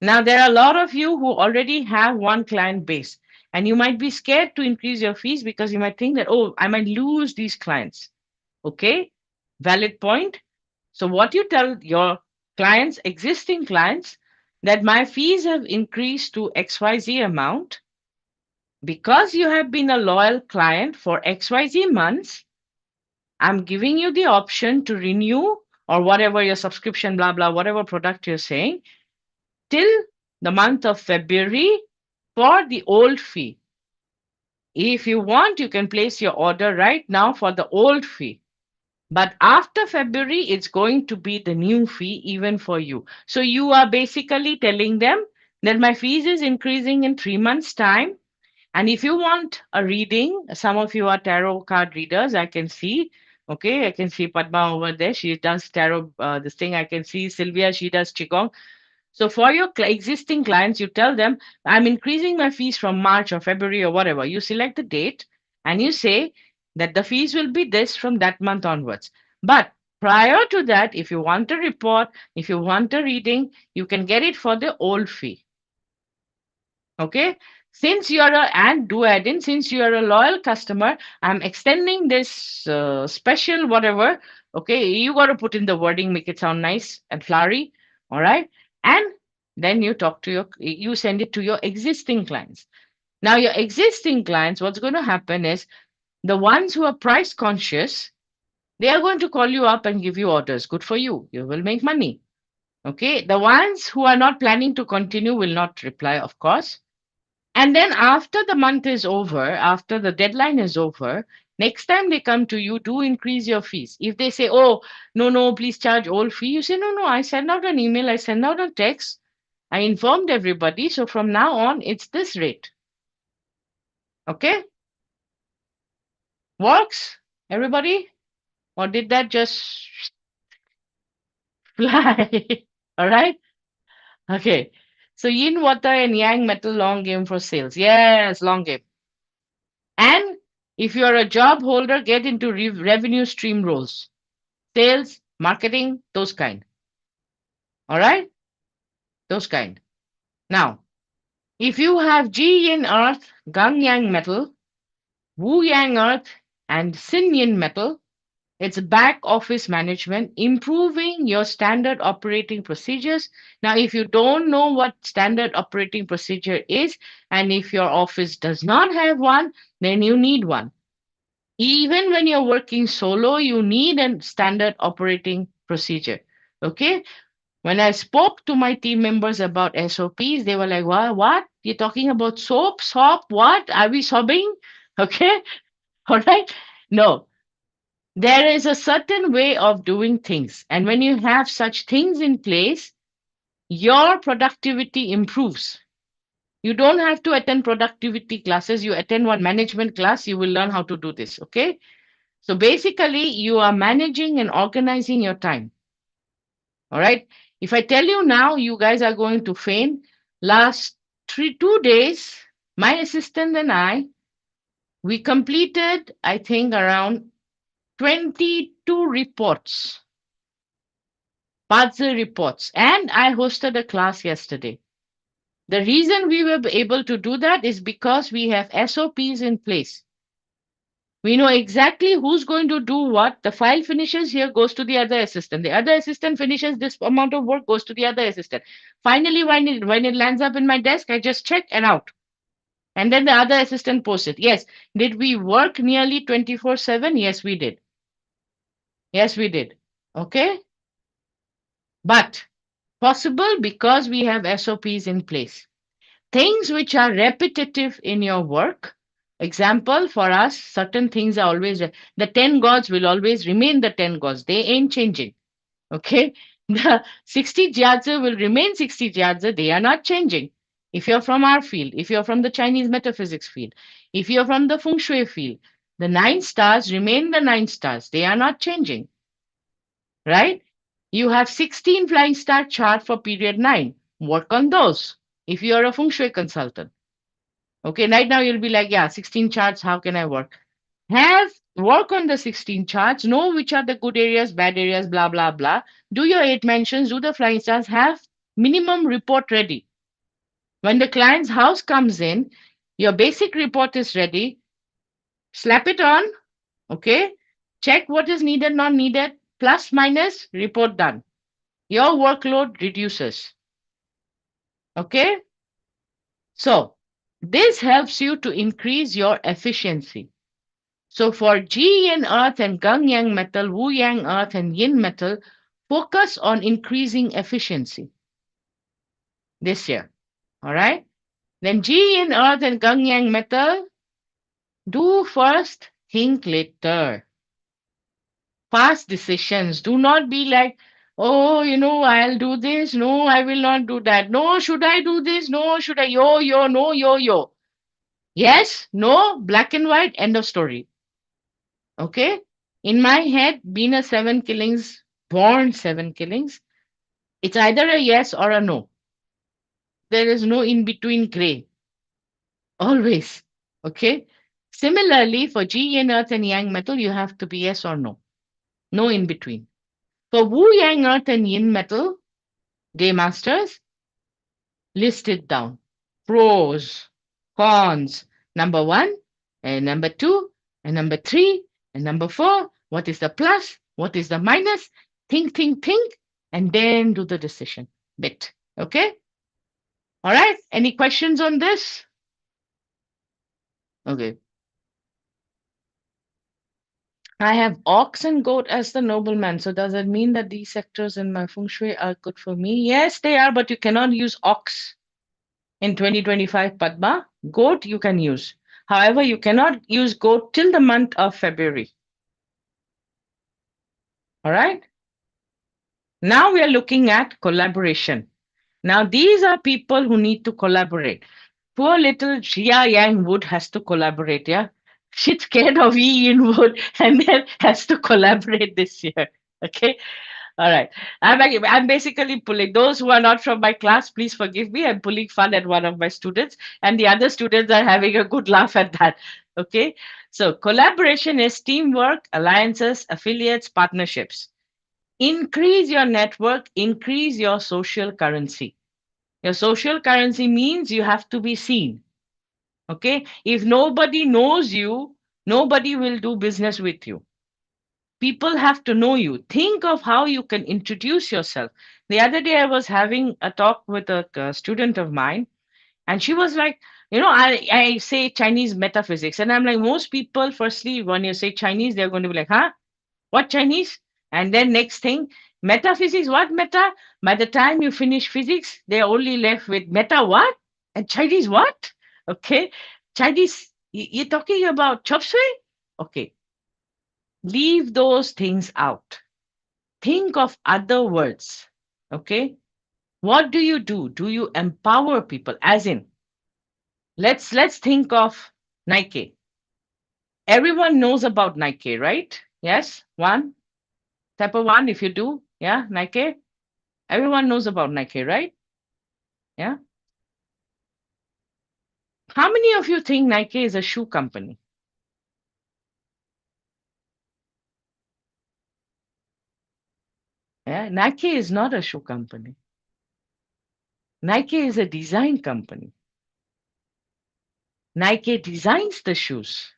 Now, there are a lot of you who already have one client base, and you might be scared to increase your fees because you might think that, oh, I might lose these clients. Okay. Valid point. So, what you tell your clients, existing clients, that my fees have increased to XYZ amount because you have been a loyal client for XYZ months. I'm giving you the option to renew or whatever your subscription, blah, blah, whatever product you're saying, till the month of February for the old fee. If you want, you can place your order right now for the old fee. But after February, it's going to be the new fee even for you. So you are basically telling them that my fees is increasing in 3 months' time. And if you want a reading, some of you are tarot card readers, I can see. Okay, I can see Padma over there. She does tarot, this thing. I can see Sylvia, she does Qigong. So for your existing clients, you tell them, I'm increasing my fees from March or February or whatever. You select the date and you say that the fees will be this from that month onwards. But prior to that, if you want a report, if you want a reading, you can get it for the old fee. Okay. Since you are since you are a loyal customer, I'm extending this special whatever. Okay. You got to put in the wording, make it sound nice and flowery. All right. And then you send it to your existing clients. Now, your existing clients, what's going to happen is the ones who are price conscious, they are going to call you up and give you orders. Good for you. You will make money. Okay. The ones who are not planning to continue will not reply, of course. And then after the month is over, after the deadline is over, next time they come to you, do increase your fees. If they say, oh, no, please charge old fee, you say, no, I send out an email, I send out a text, I informed everybody. So from now on, it's this rate. Okay? Works? Everybody? Or did that just fly? All right? Okay. So yin water and yang metal long game for sales. Yes, long game. And If you're a job holder, get into revenue stream roles, sales, marketing, those kind. All right? Those kind. Now, if you have Ji Yin earth, Gang Yang metal, Wu Yang earth, and Sin Yin metal, it's back office management, improving your standard operating procedures. Now, if you don't know what standard operating procedure is, and if your office does not have one, then you need one. Even when you're working solo, you need a standard operating procedure. Okay? When I spoke to my team members about SOPs, they were like, what? You're talking about soap? What? Are we sobbing? Okay? All right? No, there is a certain way of doing things. And when you have such things in place, your productivity improves. You don't have to attend productivity classes. You attend one management class, you will learn how to do this. Okay. So basically, you are managing and organizing your time. All right. If I tell you now, you guys are going to faint. Last 2 days, my assistant and I, we completed, I think, around 22 reports, Bazi reports, and I hosted a class yesterday. The reason we were able to do that is because we have SOPs in place. We know exactly who's going to do what. The file finishes here, goes to the other assistant. The other assistant finishes this amount of work, goes to the other assistant. Finally, when it lands up in my desk, I just check and out. And then the other assistant posts it. Yes. Did we work nearly 24/7? Yes, we did. Yes, we did. Okay. But possible because we have SOPs in place. Things which are repetitive in your work. Example, for us, certain things are always, the 10 gods will always remain the 10 gods. They ain't changing. Okay. The 60 jyatsa will remain 60 jyatsa. They are not changing. If you're from our field, if you're from the Chinese metaphysics field, if you're from the Feng Shui field, the 9 stars remain the 9 stars. They are not changing. Right? You have 16 flying star chart for period 9. Work on those if you're a Feng Shui consultant. Okay, right now you'll be like, yeah, 16 charts, how can I work? Work on the 16 charts, know which are the good areas, bad areas, blah, blah, blah. Do your 8 mentions, do the flying stars, have minimum report ready. When the client's house comes in, your basic report is ready. Slap it on, okay? Check what is needed, not needed, plus, minus, report done. Your workload reduces. Okay? So, this helps you to increase your efficiency. So, for Ji Yin earth and Gang Yang metal, Wu Yang earth and Yin metal, focus on increasing efficiency this year. All right? Then Ji Yin earth and Gang Yang metal, do first, think later. Fast decisions. Do not be like, oh, I'll do this. No, I will not do that. No, should I do this? No, should I? Yo, no, yo. Yes, no, black and white, end of story. Okay? In my head, being a 7 killings, born 7 killings, it's either a yes or a no. There is no in between gray. Always. Okay? Similarly, for Ji Yin earth and Yang metal, you have to be yes or no. No in between. For Wu Yang earth and Yin metal, day masters, list it down. Pros, cons, number 1, and number 2, and number 3, and number 4. What is the plus? What is the minus? Think, and then do the decision bit. Okay? All right. Any questions on this? Okay. I have ox and goat as the nobleman. So does it mean that these sectors in my feng shui are good for me? Yes, they are, but you cannot use ox in 2025 Padma. Goat you can use. However, you cannot use goat till the month of February. All right. Now we are looking at collaboration. Now these are people who need to collaborate. Poor little Jia Yang Wood has to collaborate, yeah? She's scared of Yi Yin Wood and then has to collaborate this year. Okay. All right. I'm basically pulling those who are not from my class, please forgive me. I'm pulling fun at one of my students, and the other students are having a good laugh at that. Okay. So collaboration is teamwork, alliances, affiliates, partnerships. Increase your network, increase your social currency. Your social currency means you have to be seen. Okay. If nobody knows you, nobody will do business with you. People have to know you. Think of how you can introduce yourself. The other day, I was having a talk with a student of mine, and she was like, I say Chinese metaphysics. And I'm like, most people, firstly, when you say Chinese, they're going to be like, huh? What Chinese? And then next thing, metaphysics, what meta? By the time you finish physics, they're only left with meta what? And Chinese what? Okay. Chinese, you're talking about chop suey? Okay. Leave those things out. Think of other words. Okay. What do you do? Do you empower people? As in, let's think of Nike. Everyone knows about Nike, right? Yes. One. Type of one, if you do. Yeah, Nike. Everyone knows about Nike, right? Yeah. How many of you think Nike is a shoe company? Yeah, Nike is not a shoe company. Nike is a design company. Nike designs the shoes.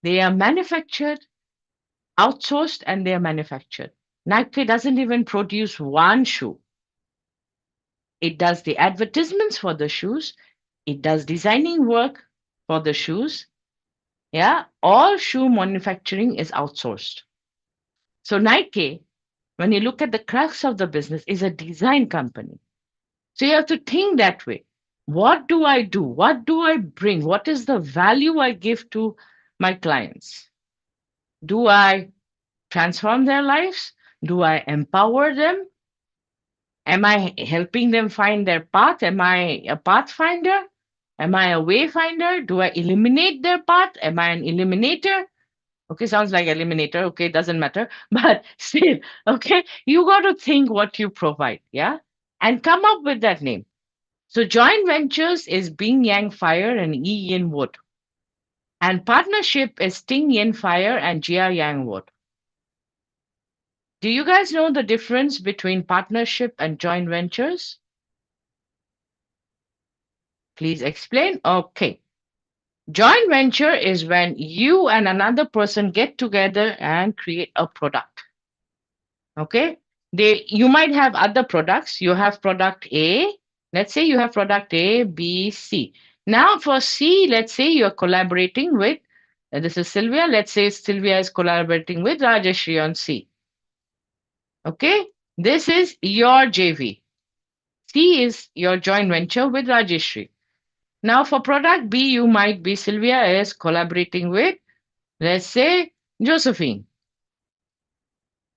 They are manufactured, outsourced, and they are manufactured. Nike doesn't even produce one shoe. It does the advertisements for the shoes. It does designing work for the shoes. Yeah, all shoe manufacturing is outsourced. So Nike, when you look at the crux of the business, is a design company. So you have to think that way. What do I do? What do I bring? What is the value I give to my clients? Do I transform their lives? Do I empower them? Am I helping them find their path? Am I a pathfinder? Am I a wayfinder? Do I eliminate their path? Am I an eliminator? Okay, sounds like eliminator. Okay, doesn't matter. But still, okay, you got to think what you provide. Yeah. And come up with that name. So joint ventures is Bing Yang Fire and Yi Yin Wood. And partnership is Ting Yin Fire and Jia Yang Wood. Do you guys know the difference between partnership and joint ventures? Please explain. Okay. Joint venture is when you and another person get together and create a product. Okay. You might have other products. You have product A. Let's say you have product A, B, C. Now for C, let's say you're collaborating with, this is Sylvia. Let's say Sylvia is collaborating with Rajeshri on C. Okay. This is your JV. C is your joint venture with Rajeshri. Now for product B, you might be Sylvia is collaborating with, let's say, Josephine.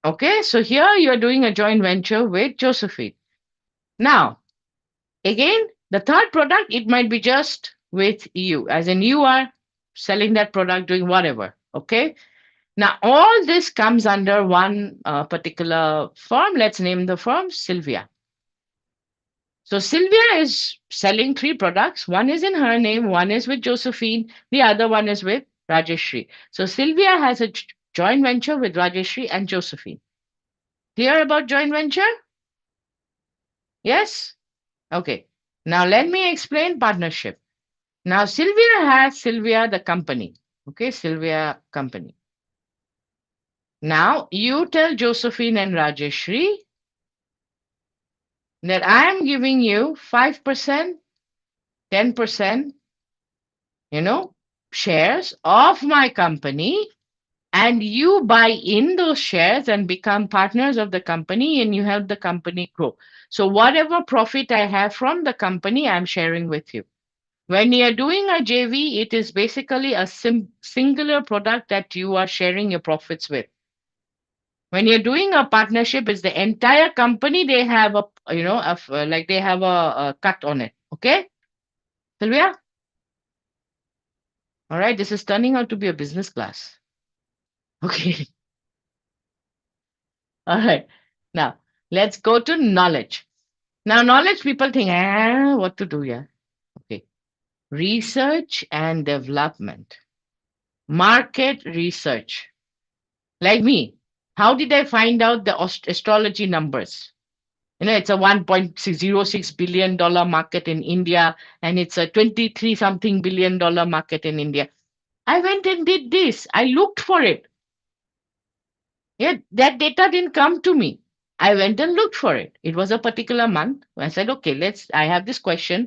Okay, so here you are doing a joint venture with Josephine. Now, again, the third product, it might be just with you, as in you are selling that product, doing whatever. Okay, now all this comes under one particular firm. Let's name the firm Sylvia. So Sylvia is selling three products. One is in her name, one is with Josephine, the other one is with Rajeshri. So Sylvia has a joint venture with Rajeshri and Josephine. Clear about joint venture? Yes? Okay. Now let me explain partnership. Now Sylvia has Sylvia the company. Okay, Sylvia company. Now you tell Josephine and Rajeshri that I am giving you 5%, 10%, shares of my company, and you buy in those shares and become partners of the company and you help the company grow. So whatever profit I have from the company, I'm sharing with you. When you're doing a JV, it is basically a singular product that you are sharing your profits with. When you're doing a partnership, it's the entire company. They have like they have a cut on it. Okay, Sylvia. All right, this is turning out to be a business class. Okay. All right. Now let's go to knowledge. Now, knowledge, people think, what to do here? Okay. Research and development. Market research. Like me, how did I find out the astrology numbers? It's a $1.06 billion market in India, and it's a 23 something billion-dollar market in India. I went and did this. I looked for it. Yeah, that data didn't come to me. I went and looked for it. It was a particular month. I said, okay, I have this question.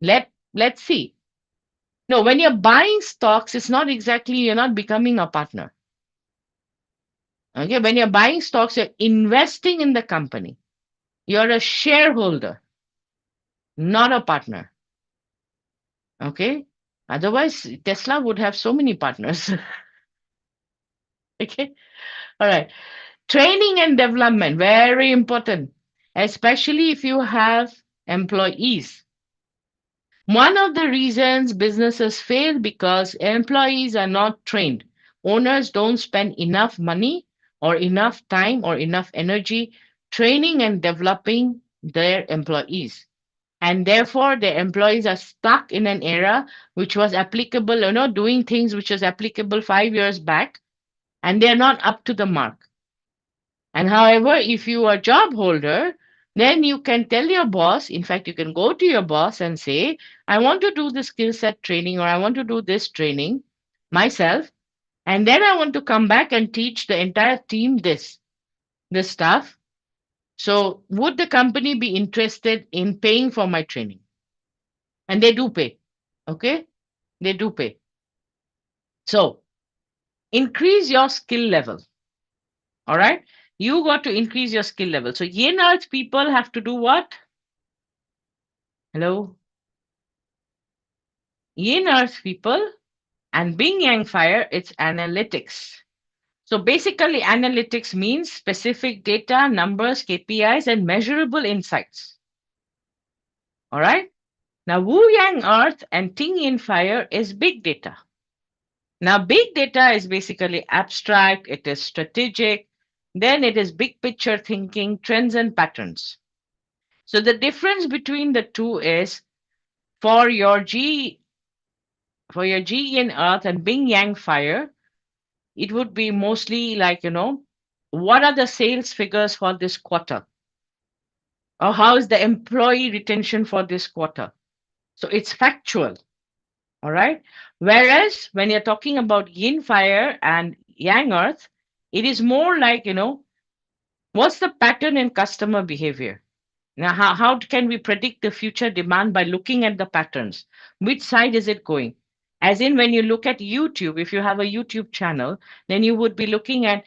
Let's see. No, when you're buying stocks, it's not exactly, you're not becoming a partner. Okay, when you're buying stocks, you're investing in the company. You're a shareholder, not a partner. Okay. Otherwise, Tesla would have so many partners. Okay. All right. Training and development, very important, especially if you have employees. One of the reasons businesses fail because employees are not trained. Owners don't spend enough money or enough time or enough energy training and developing their employees. And therefore, the employees are stuck in an era which was applicable, doing things which was applicable 5 years back, and they're not up to the mark. And however, if you are a job holder, then you can tell your boss, in fact, you can go to your boss and say, I want to do the skill set training or I want to do this training myself. And then I want to come back and teach the entire team this stuff. So would the company be interested in paying for my training? And they do pay. Okay. They do pay. So increase your skill level. All right. You got to increase your skill level. So yin earth people have to do what? Hello. Yin earth people and being yang fire, it's analytics. So basically, analytics means specific data, numbers, KPIs, and measurable insights. All right. Now, Wu Yang Earth and Ting Yin Fire is big data. Now, big data is basically abstract, it is strategic, then it is big picture thinking, trends and patterns. So the difference between the two is for your G Yin Earth and Bing Yang Fire, it would be mostly like, what are the sales figures for this quarter? Or how is the employee retention for this quarter? So it's factual. All right. Whereas when you're talking about yin fire and yang earth, it is more like, what's the pattern in customer behavior? Now, how can we predict the future demand by looking at the patterns? Which side is it going? As in, when you look at YouTube, if you have a YouTube channel, then you would be looking at,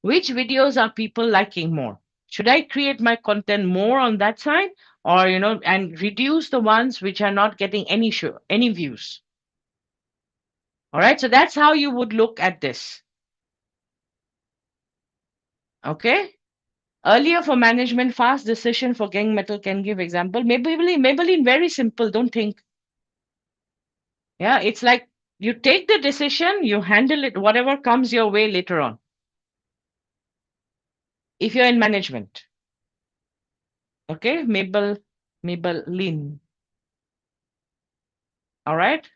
which videos are people liking more? Should I create my content more on that side or, and reduce the ones which are not getting any views? All right. So that's how you would look at this. Okay. Earlier for management, fast decision for gang metal can give example. Maybelline, very simple. Don't think. Yeah, it's like you take the decision, you handle it, whatever comes your way later on. If you're in management. Okay, Maybelline. All right.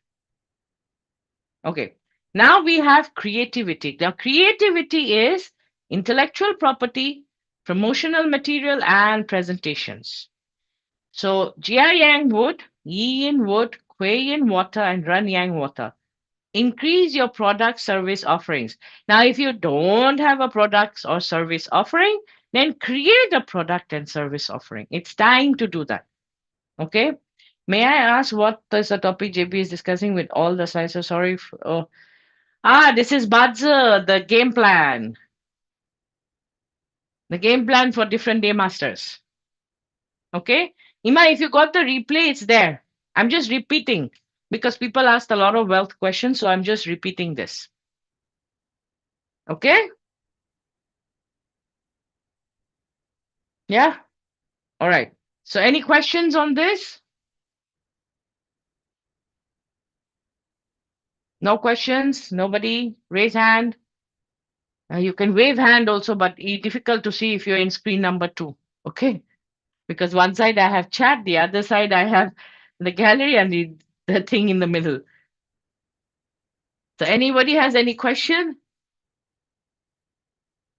Okay. Now we have creativity. Now, creativity is intellectual property, promotional material, and presentations. So Jia Yang wood, Yi Yin wood, Kuei Yin water, and Run Yang water. Increase your product service offerings. Now, if you don't have a product or service offering, then create a product and service offering. It's time to do that. Okay. May I ask what is the topic JB is discussing with all the sides? So sorry. This is Bazi, the game plan. The game plan for different day masters. Okay. Ima, if you got the replay, it's there. I'm just repeating because people asked a lot of wealth questions. So I'm just repeating this. Okay. Yeah. All right. So any questions on this? No questions? Nobody? Raise hand. You can wave hand also, but it's difficult to see if you're in screen number 2. Okay. Because one side I have chat, the other side I have the gallery and the thing in the middle. So anybody has any question?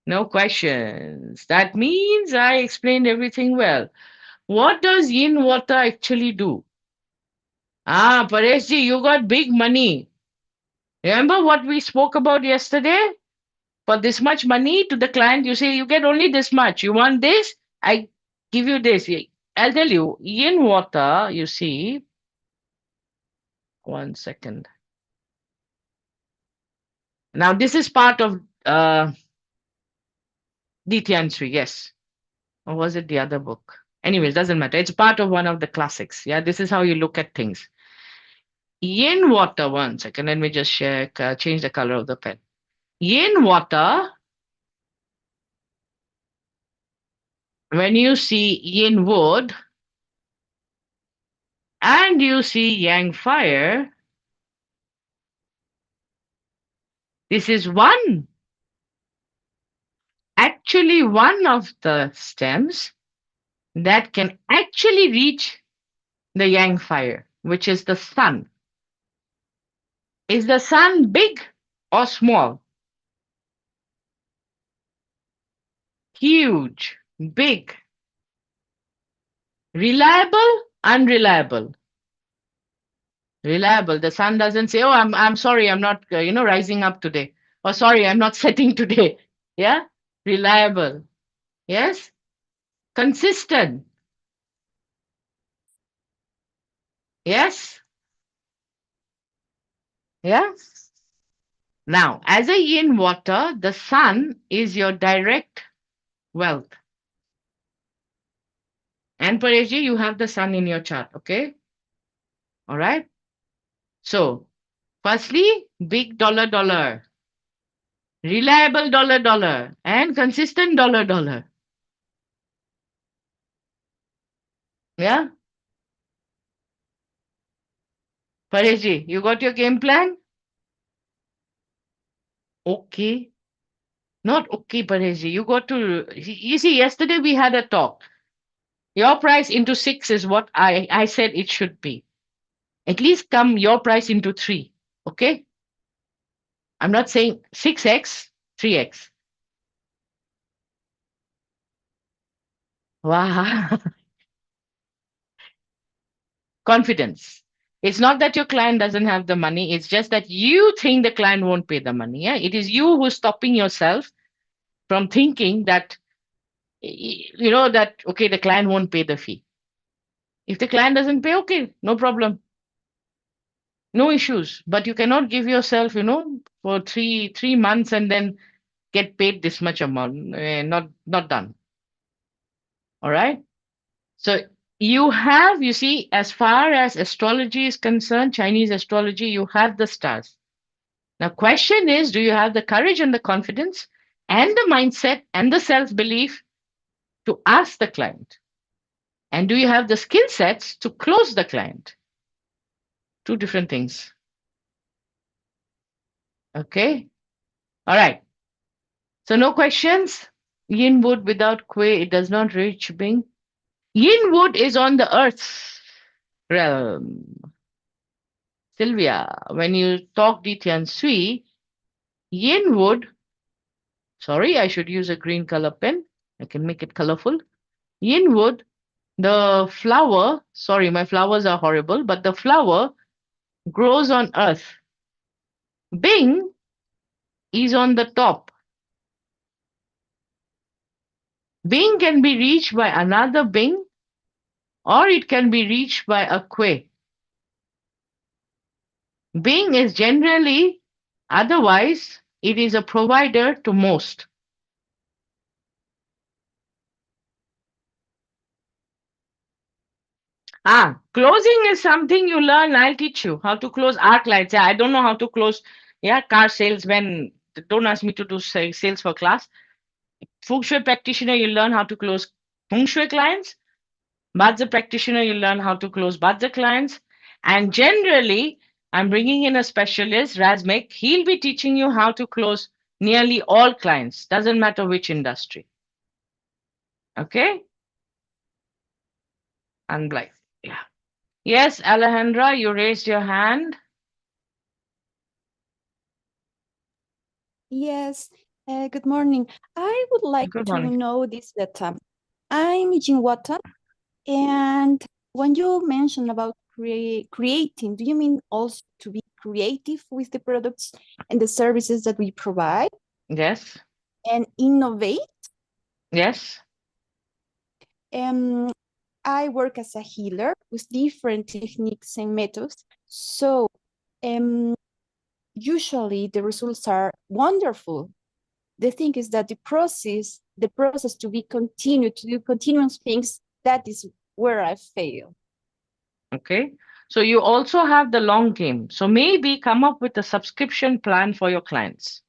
No questions. That means I explained everything well. What does yin water actually do? Ah, Pareshji, you got big money. Remember what we spoke about yesterday? For this much money to the client, you say you get only this much. You want this? I give you this. I'll tell you, yin water, you see, 1 second. Now, this is part of Dityansri, yes. Or was it the other book? Anyways, doesn't matter. It's part of one of the classics. Yeah, this is how you look at things. Yin water, 1 second. Let me just share, change the color of the pen. Yin water, when you see yin wood and you see yang fire, this is actually one of the stems that can actually reach the yang fire, which is the sun. Is the sun big or small? Huge, big, reliable, unreliable. Reliable. The sun doesn't say, "Oh, I'm sorry, I'm not, rising up today," or "Sorry, I'm not setting today." Yeah, reliable. Yes, consistent. Yes, yeah. Now, as a yin water, the sun is your direct wealth. And Pareshji, you have the sun in your chart, okay? All right. So, firstly, big dollar dollar, reliable dollar dollar, and consistent dollar dollar. Yeah. Pareshji, you got your game plan? Okay. Not okay, Pareshji. You got to, you see, yesterday we had a talk. Your price into 6 is what I said it should be. At least come your price into 3. Okay? I'm not saying 6x, 3x. Wow. Confidence. It's not that your client doesn't have the money. It's just that you think the client won't pay the money. Yeah. It is you who's stopping yourself from thinking that, okay, the client won't pay the fee. If the client doesn't pay, okay, no problem. No issues. But you cannot give yourself, for three months and then get paid this much amount. Not done. All right. So you see, as far as astrology is concerned, Chinese astrology, you have the stars. Now, question is, do you have the courage and the confidence and the mindset and the self-belief to ask the client? And do you have the skill sets to close the client? Two different things. Okay. All right. So no questions. Yin wood without Kuei, it does not reach Bing. Yin wood is on the earth realm. Sylvia, when you talk Dityan Sui, yin wood, sorry, I should use a green color pen. I can make it colorful. Yin wood, the flower, sorry, my flowers are horrible, but the flower grows on earth. Bing is on the top. Bing can be reached by another Bing or it can be reached by a Kuei. Bing is generally, otherwise, it is a provider to most. Closing is something you learn. I'll teach you how to close arc lights. Yeah, I don't know how to close, car sales. When don't ask me to do sales for class. Feng Shui practitioner, you learn how to close Feng Shui clients. Bazi practitioner, you learn how to close Bazi clients. And generally, I'm bringing in a specialist, Razmik. He'll be teaching you how to close nearly all clients. Doesn't matter which industry. Okay? And like, yeah. Yes, Alejandra, you raised your hand. Yes, good morning. I would like Good to morning. know this that I'm Jinwata, and when you mention about creating, do you mean also to be creative with the products and the services that we provide Yes. and innovate? Yes. Um, I work as a healer with different techniques and methods, so um, usually the results are wonderful. The thing is that the process to be continued, to do continuous things, that is where I fail. Okay. So you also have the long game. So maybe come up with a subscription plan for your clients.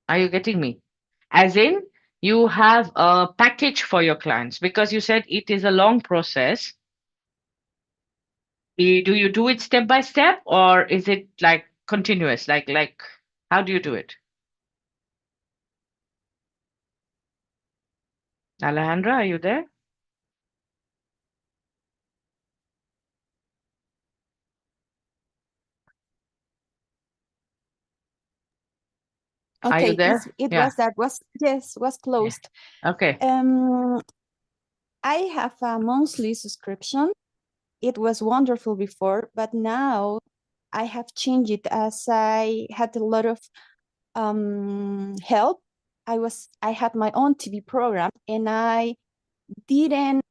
Are you getting me? As in, you have a package for your clients because you said it is a long process. Do you do it step by step or is it like continuous? Like how do you do it? Alejandra, are you there? Are you Okay, there? it Yeah. was that was yes was Yeah. closed. Okay. Um, I have a monthly subscription. It was wonderful before, but now I have changed it as I had a lot of help. I had my own TV program, and I didn't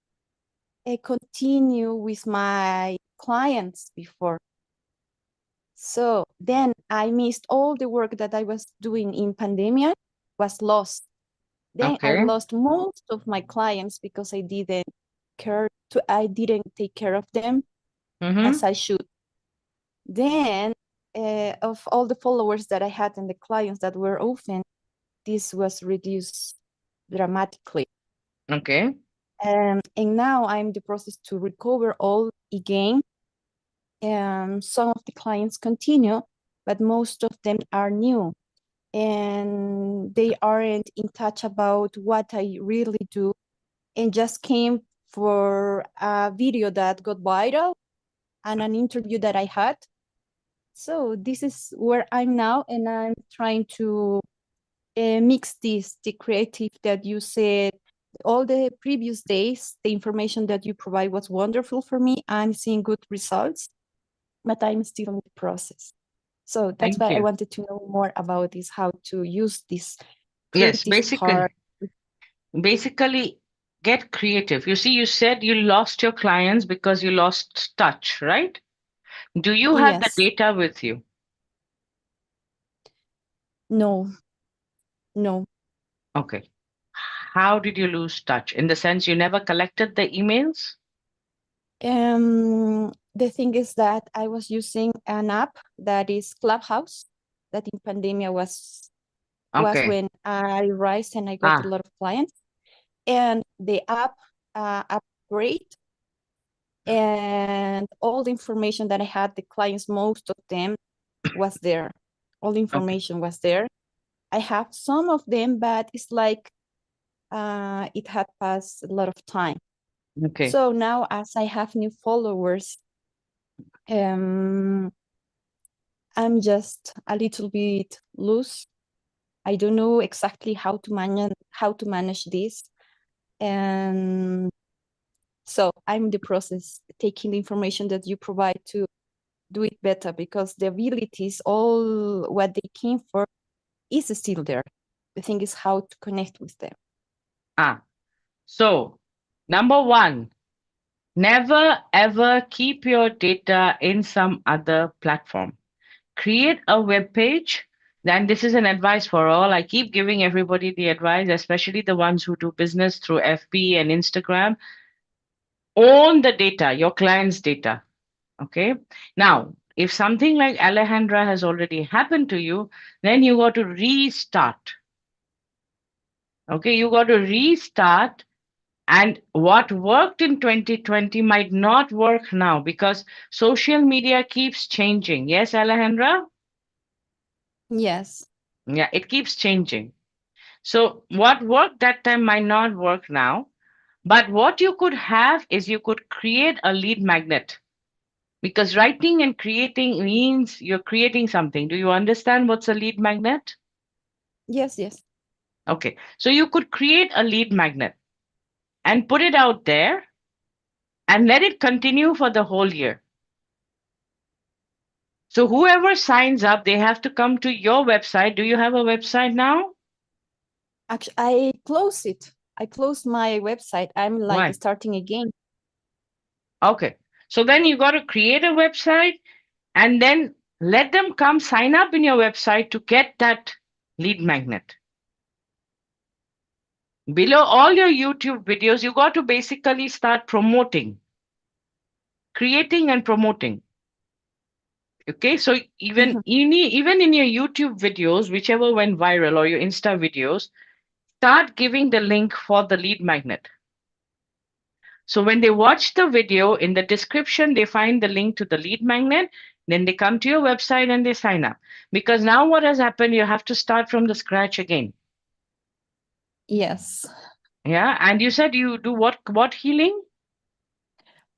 continue with my clients before. So then I missed all the work that I was doing in pandemic was lost. Then I Okay. lost most of my clients because I didn't take care of them Mm-hmm. as I should. Then of all the followers that I had and the clients that were open, this was reduced dramatically. Okay. And now I'm in the process to recover all again. Some of the clients continue, but most of them are new and they aren't in touch about what I really do and just came for a video that got viral and an interview that I had. So this is where I'm now, and I'm trying to mix the creative that you said. All the previous days, the information that you provide was wonderful for me. I'm seeing good results, but I'm still in the process. So that's Thank why I you. wanted to know more about this, how to use this Yes, creative part. basically get creative. You see, you said you lost your clients because you lost touch, right? Do you have the Yes, data with you? no, no. Okay. How did you lose touch? In the sense you never collected the emails? The thing is that I was using an app that is Clubhouse, that in pandemia was Okay. when I rise and I got a Ah, lot of clients. And the app upgrade and all the information that I had, the clients, most of them was there. All the okay. information was there. I have some of them, but it's like it had passed a lot of time. Okay. So now, as I have new followers, um, I'm just a little bit loose. I don't know exactly how to manage this, and so I'm in the process taking the information that you provide to do it better because the abilities, all what they came for, is still there. The thing is how to connect with them. Ah, so number one, never ever keep your data in some other platform. Create a web page. Then this is an advice for all. I keep giving everybody the advice, especially the ones who do business through FB and Instagram. Own the data, your client's data. Okay. Now, if something like Alejandra has already happened to you, then you got to restart. Okay. You got to restart. And what worked in 2020 might not work now because social media keeps changing. Yes, Alejandra? Yes. Yeah, it keeps changing. So, what worked that time might not work now. But what you could have is you could create a lead magnet. Because writing and creating means you're creating something. Do you understand what's a lead magnet? Yes, yes. Okay. So you could create a lead magnet and put it out there and let it continue for the whole year. So whoever signs up, they have to come to your website. Do you have a website now? Actually, I closed it. I closed my website. I'm like Why? starting again. Okay. So then you got to create a website and then let them come sign up in your website to get that lead magnet. Below all your YouTube videos, you got to basically start promoting, creating and promoting. Okay, so even even in your YouTube videos, whichever went viral or your Insta videos, start giving the link for the lead magnet. So when they watch the video, in the description, they find the link to the lead magnet. Then they come to your website and they sign up. Because now what has happened, you have to start from the scratch again. Yes. Yeah. And you said you do what healing?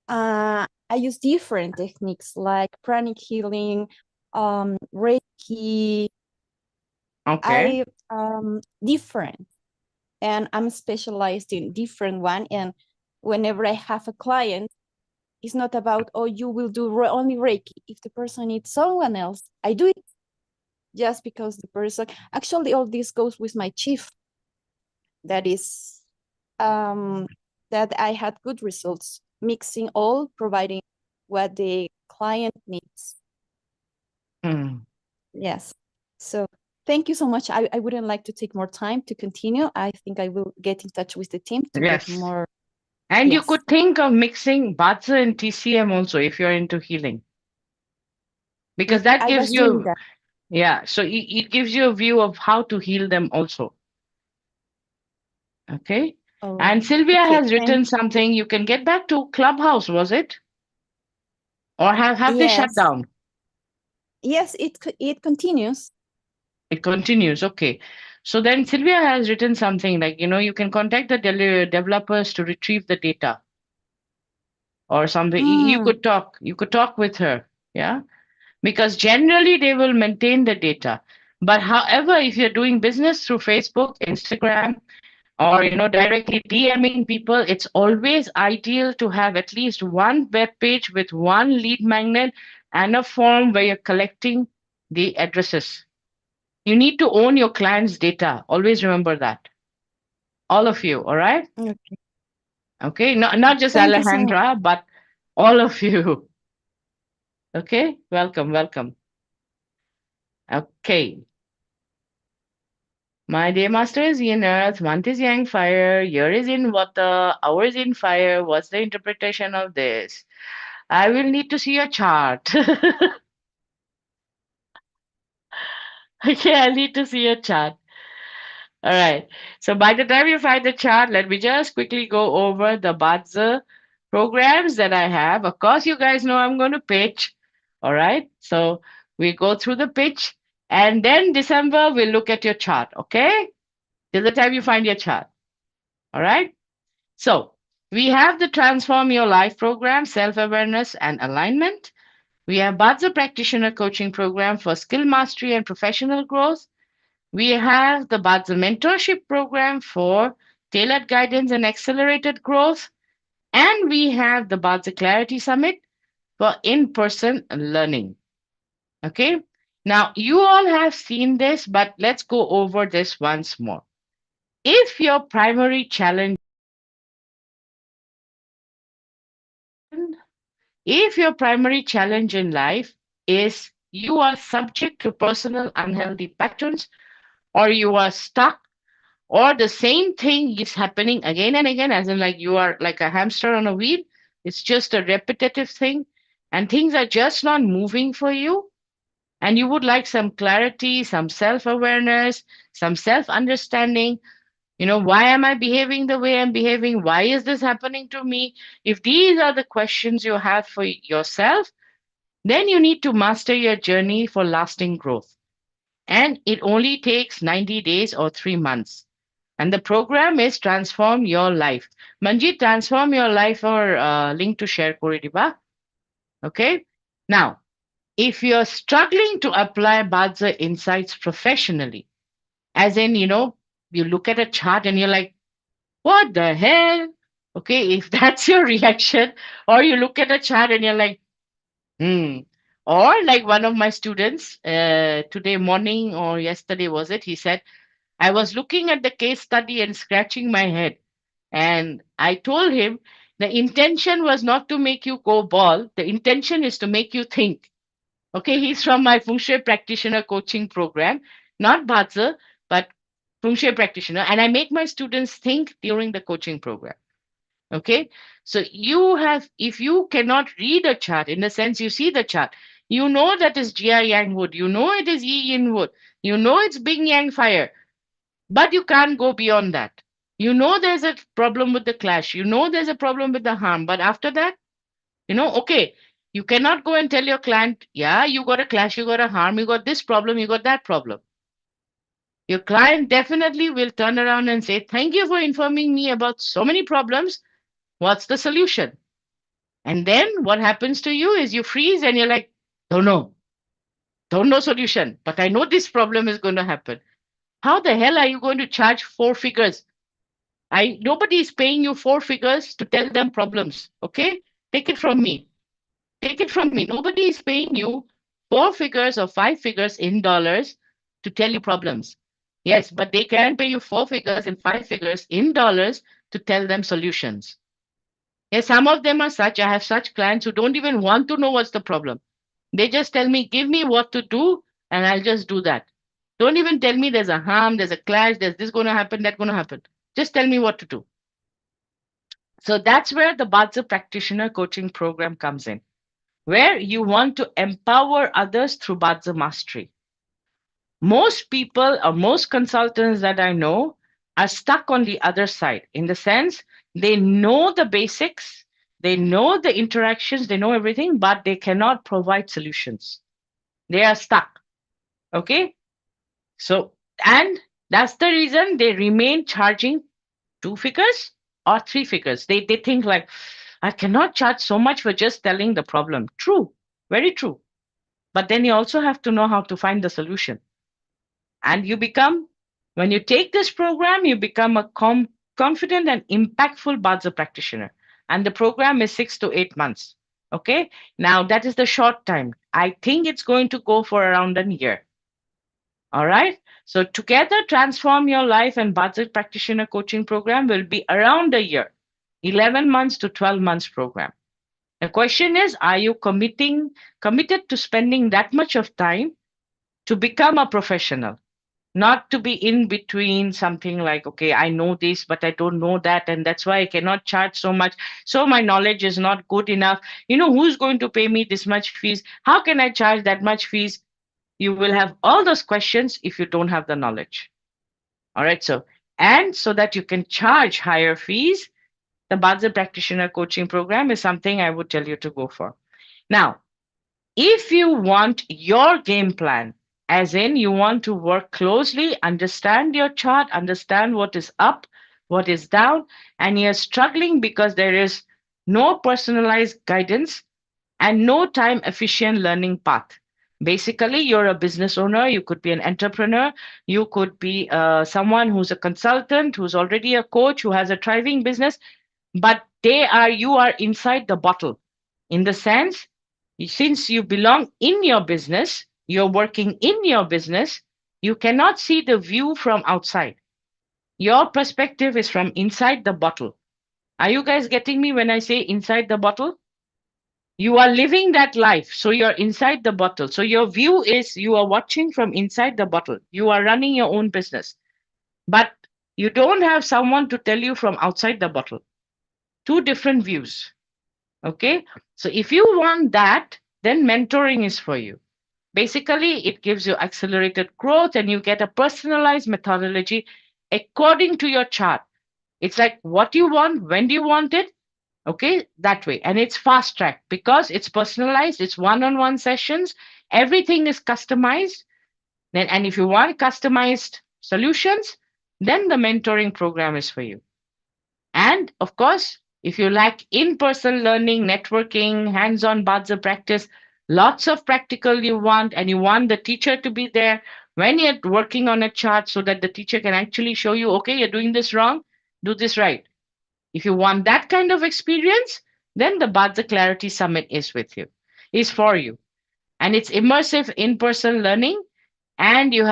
I use different techniques like pranic healing, Reiki. Okay. Different, and I'm specialized in different one. And whenever I have a client, it's not about, oh, you will do only Reiki. If the person needs someone else, I do it just because the person, actually all this goes with my chief. That is, that I had good results, mixing all, providing what the client needs. Yes. So thank you so much. I wouldn't like to take more time to continue. I think I will get in touch with the team to get Yes. more. And you Yes. could think of mixing Bazi and TCM also if you're into healing. Because that I gives was doing you, that. yeah, so it gives you a view of how to heal them also. Okay. Oh, And Sylvia okay. has written something. You can get back to Clubhouse, was it? Or have they shut Yes. down? Yes, it continues. It continues. Okay. So then Sylvia has written something like, you can contact the developers to retrieve the data or something. You could talk. You could talk with her. Yeah. Because generally they will maintain the data. But however, if you're doing business through Facebook, Instagram, or directly DMing people, it's always ideal to have at least one web page with one lead magnet and a form where you're collecting the addresses. You need to own your client's data. Always remember that. All of you, all right? Okay. Okay, not just Thank you so much. Alejandra, but all of you. Okay, welcome, welcome. Okay. My day master is in earth, month is yang fire, year is in water, hour is in fire. What's the interpretation of this? I will need to see a chart. Okay, I need to see a chart. All right. So by the time you find the chart, let me just quickly go over the Bazi programs that I have. Of course, you guys know I'm going to pitch. All right. So we go through the pitch and then December we'll look at your chart. Okay. Till the time you find your chart. All right. So we have the Transform Your Life program, self-awareness and alignment. We have Bazi Practitioner Coaching Program for skill mastery and professional growth. We have the Bazi Mentorship Program for tailored guidance and accelerated growth. And we have the Bazi Clarity Summit for in-person learning. Okay. Now, you all have seen this, but let's go over this once more. If your primary challenge If your primary challenge in life is you are subject to personal unhealthy patterns, or you are stuck, or the same thing is happening again and again, as in like you are like a hamster on a wheel, it's just a repetitive thing, and things are just not moving for you, and you would like some clarity, some self awareness, some self understanding. Why am I behaving the way I'm behaving? Why is this happening to me? If these are the questions you have for yourself, then you need to master your journey for lasting growth. And it only takes 90 days or 3 months. And the program is Transform Your Life. Manjit, Transform Your Life or link to share Koridiba. Okay. Now, if you're struggling to apply Bazi insights professionally, as in, you look at a chart and you're like, what the hell? Okay, if that's your reaction, or you look at a chart and you're like, hmm. Or like one of my students today morning or yesterday was it, he said, I was looking at the case study and scratching my head. And I told him the intention was not to make you go ball. The intention is to make you think. Okay, he's from my Feng Shui practitioner coaching program, not Bazi, but Feng Shui practitioner. And I make my students think during the coaching program. Okay, so if you cannot read a chart, in the sense you see the chart, you know that is Jia Yang wood, you know it is Yi Yin wood, you know it's Bing Yang fire, but you can't go beyond that. You know there's a problem with the clash, you know there's a problem with the harm, but after that, okay, you cannot go and tell your client, yeah, you got a clash, you got a harm, you got this problem, you got that problem. Your client definitely will turn around and say, thank you for informing me about so many problems. What's the solution? And then what happens to you is you freeze and you're like, don't know, don't know solution, but I know this problem is going to happen. How the hell are you going to charge 4 figures? Nobody is paying you 4 figures to tell them problems. Okay, take it from me. Take it from me. Nobody is paying you 4 figures or 5 figures in dollars to tell you problems. Yes, but they can pay you 4 figures and 5 figures in dollars to tell them solutions. Yes, some of them are such. I have such clients who don't even want to know what's the problem. They just tell me, give me what to do, and I'll just do that. Don't even tell me there's a harm, there's a clash, there's this going to happen, that going to happen. Just tell me what to do. So that's where the Bazi Practitioner Coaching Program comes in, where you want to empower others through Bazi Mastery. Most people or most consultants that I know are stuck on the other side, in the sense they know the basics, they know the interactions, they know everything, but they cannot provide solutions. They are stuck. Okay. So, and that's the reason they remain charging 2 figures or 3 figures. They think like, I cannot charge so much for just telling the problem. True, very true. But then you also have to know how to find the solution. And when you take this program, you become a confident and impactful Bazi practitioner. And the program is 6 to 8 months. Okay. Now that is the short time. I think it's going to go for around a year. All right. So together, Transform Your Life and Bazi Practitioner Coaching Program will be around a year, 11 months to 12 months program. The question is, are you committed to spending that much of time to become a professional? Not to be in between something like, okay, I know this, but I don't know that. And that's why I cannot charge so much. So my knowledge is not good enough. Who's going to pay me this much fees? How can I charge that much fees? You will have all those questions if you don't have the knowledge. All right. So that you can charge higher fees, the Bazi Practitioner Coaching Program is something I would tell you to go for. Now, if you want your game plan, as in you want to work closely, understand your chart, understand what is up, what is down, and you're struggling because there is no personalized guidance and no time efficient learning path. Basically, you're a business owner, you could be an entrepreneur, you could be someone who's a consultant, who's already a coach, who has a thriving business, but you are inside the bottle, in the sense, since you belong in your business, you're working in your business, you cannot see the view from outside. Your perspective is from inside the bottle. Are you guys getting me when I say inside the bottle? You are living that life. So you're inside the bottle. So your view is you are watching from inside the bottle. You are running your own business. But you don't have someone to tell you from outside the bottle. Two different views. Okay. So if you want that, then mentoring is for you. Basically, it gives you accelerated growth and you get a personalized methodology according to your chart. It's like what you want, when do you want it? Okay, that way. And it's fast track because it's personalized, it's one-on-one sessions, everything is customized. And if you want customized solutions, then the mentoring program is for you. And of course, if you like in-person learning, networking, hands-on Bazi practice, Lots of practical you want, and you want the teacher to be there when you're working on a chart so that the teacher can actually show you, okay, you're doing this wrong, do this right. If you want that kind of experience, then the Badza Clarity Summit is with you, is for you. And it's immersive in-person learning, and you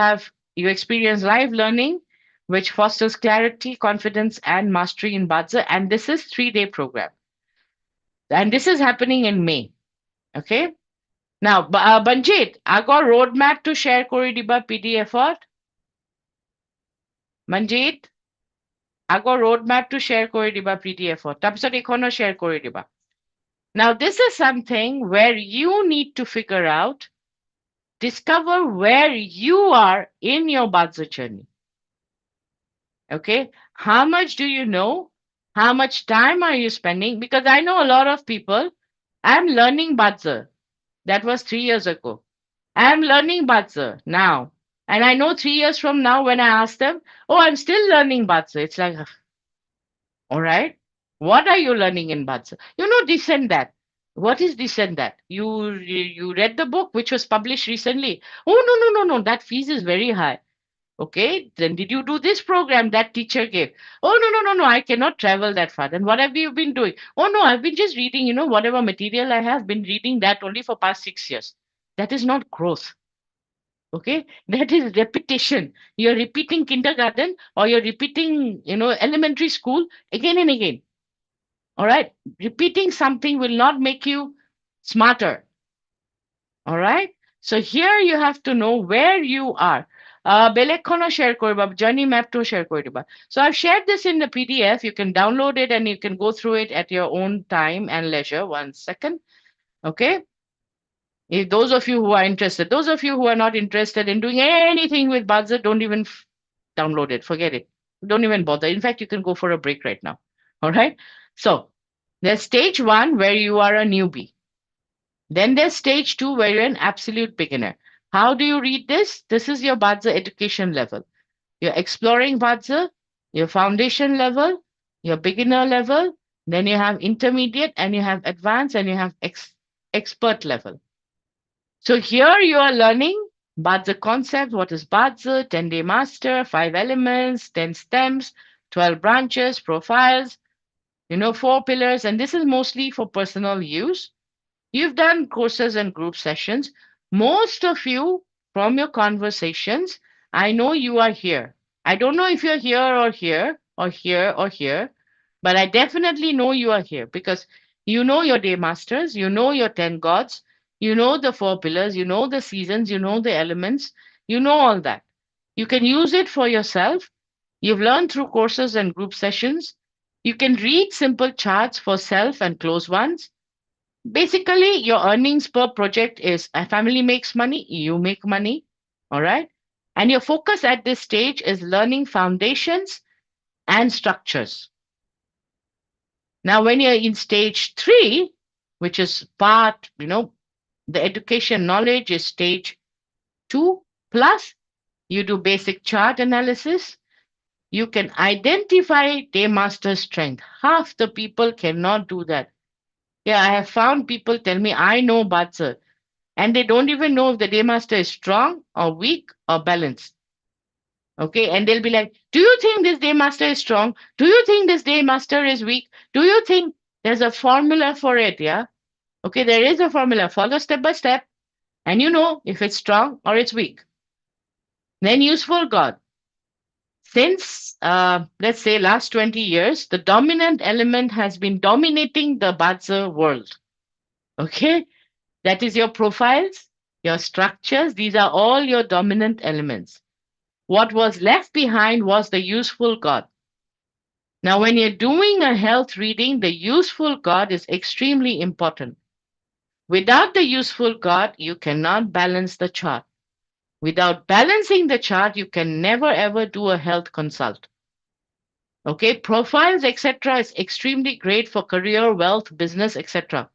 experience live learning, which fosters clarity, confidence, and mastery in Badza. And this is 3-day program. And this is happening in May. Okay. Now, Banjit, I got roadmap to share Kori Diba PDF. Manjit, I got roadmap to share Kori Diba PDF. Tapsot econo share Kori Diba. Now, this is something where you need to figure out, discover where you are in your Badza journey. Okay. How much do you know? How much time are you spending? Because I know a lot of people, I'm learning Badza. That was 3 years ago. I'm learning Badza now. And I know 3 years from now, when I ask them, oh, I'm still learning Badza. It's like, all right, what are you learning in Badza? You know, this and that. What is this and that? You read the book which was published recently. Oh, no. That fees is very high. Okay, then did you do this program that teacher gave? Oh, no, I cannot travel that far. Then what have you been doing? Oh, no, I've been just reading, whatever material I have been reading that only for past 6 years. That is not growth. Okay, that is repetition. You're repeating kindergarten, or you're repeating, elementary school again and again. All right, repeating something will not make you smarter. All right, so here you have to know where you are. Belekhono share koriba, journey map to share koriba. So I've shared this in the PDF. You can download it and you can go through it at your own time and leisure. 1 second. Okay. If those of you who are interested, those of you who are not interested in doing anything with Badza, don't even download it. Forget it. Don't even bother. In fact, you can go for a break right now. All right. So there's stage 1 where you are a newbie. Then there's stage 2 where you're an absolute beginner. How do you read this? This is your Badza education level. You're exploring Badza, your foundation level, your beginner level, then you have intermediate, and you have advanced, and you have expert level. So here you are learning Badza concept. What is Badza? 10-day master, 5 elements, 10 stems, 12 branches, profiles, 4 pillars. And this is mostly for personal use. You've done courses and group sessions. Most of you, from your conversations, I know you are here. I don't know if you're here or here or here or here, but I definitely know you are here because you know your day masters, you know your 10 gods, you know the 4 pillars, you know the seasons, you know the elements, you know all that. You can use it for yourself. You've learned through courses and group sessions. You can read simple charts for self and close ones. Basically, your earnings per project is a family makes money, you make money. All right. And your focus at this stage is learning foundations and structures. Now, when you're in stage 3, which is part, the education knowledge is stage 2 plus, you do basic chart analysis. You can identify day master strength. Half the people cannot do that. Yeah, I have found people tell me, I know Badza, and they don't even know if the day master is strong or weak or balanced. Okay, and they'll be like, do you think this day master is strong? Do you think this day master is weak? Do you think there's a formula for it? Yeah. Okay, there is a formula. Follow step by step, and you know if it's strong or it's weak. Then useful God. Since, let's say, last 20 years, the dominant element has been dominating the Badza world. Okay, that is your profiles, your structures. These are all your dominant elements. What was left behind was the useful God. Now, when you're doing a health reading, the useful God is extremely important. Without the useful God, you cannot balance the chart. Without balancing the chart, you can never ever do a health consult. Okay, profiles, etc. is extremely great for career, wealth, business, etc.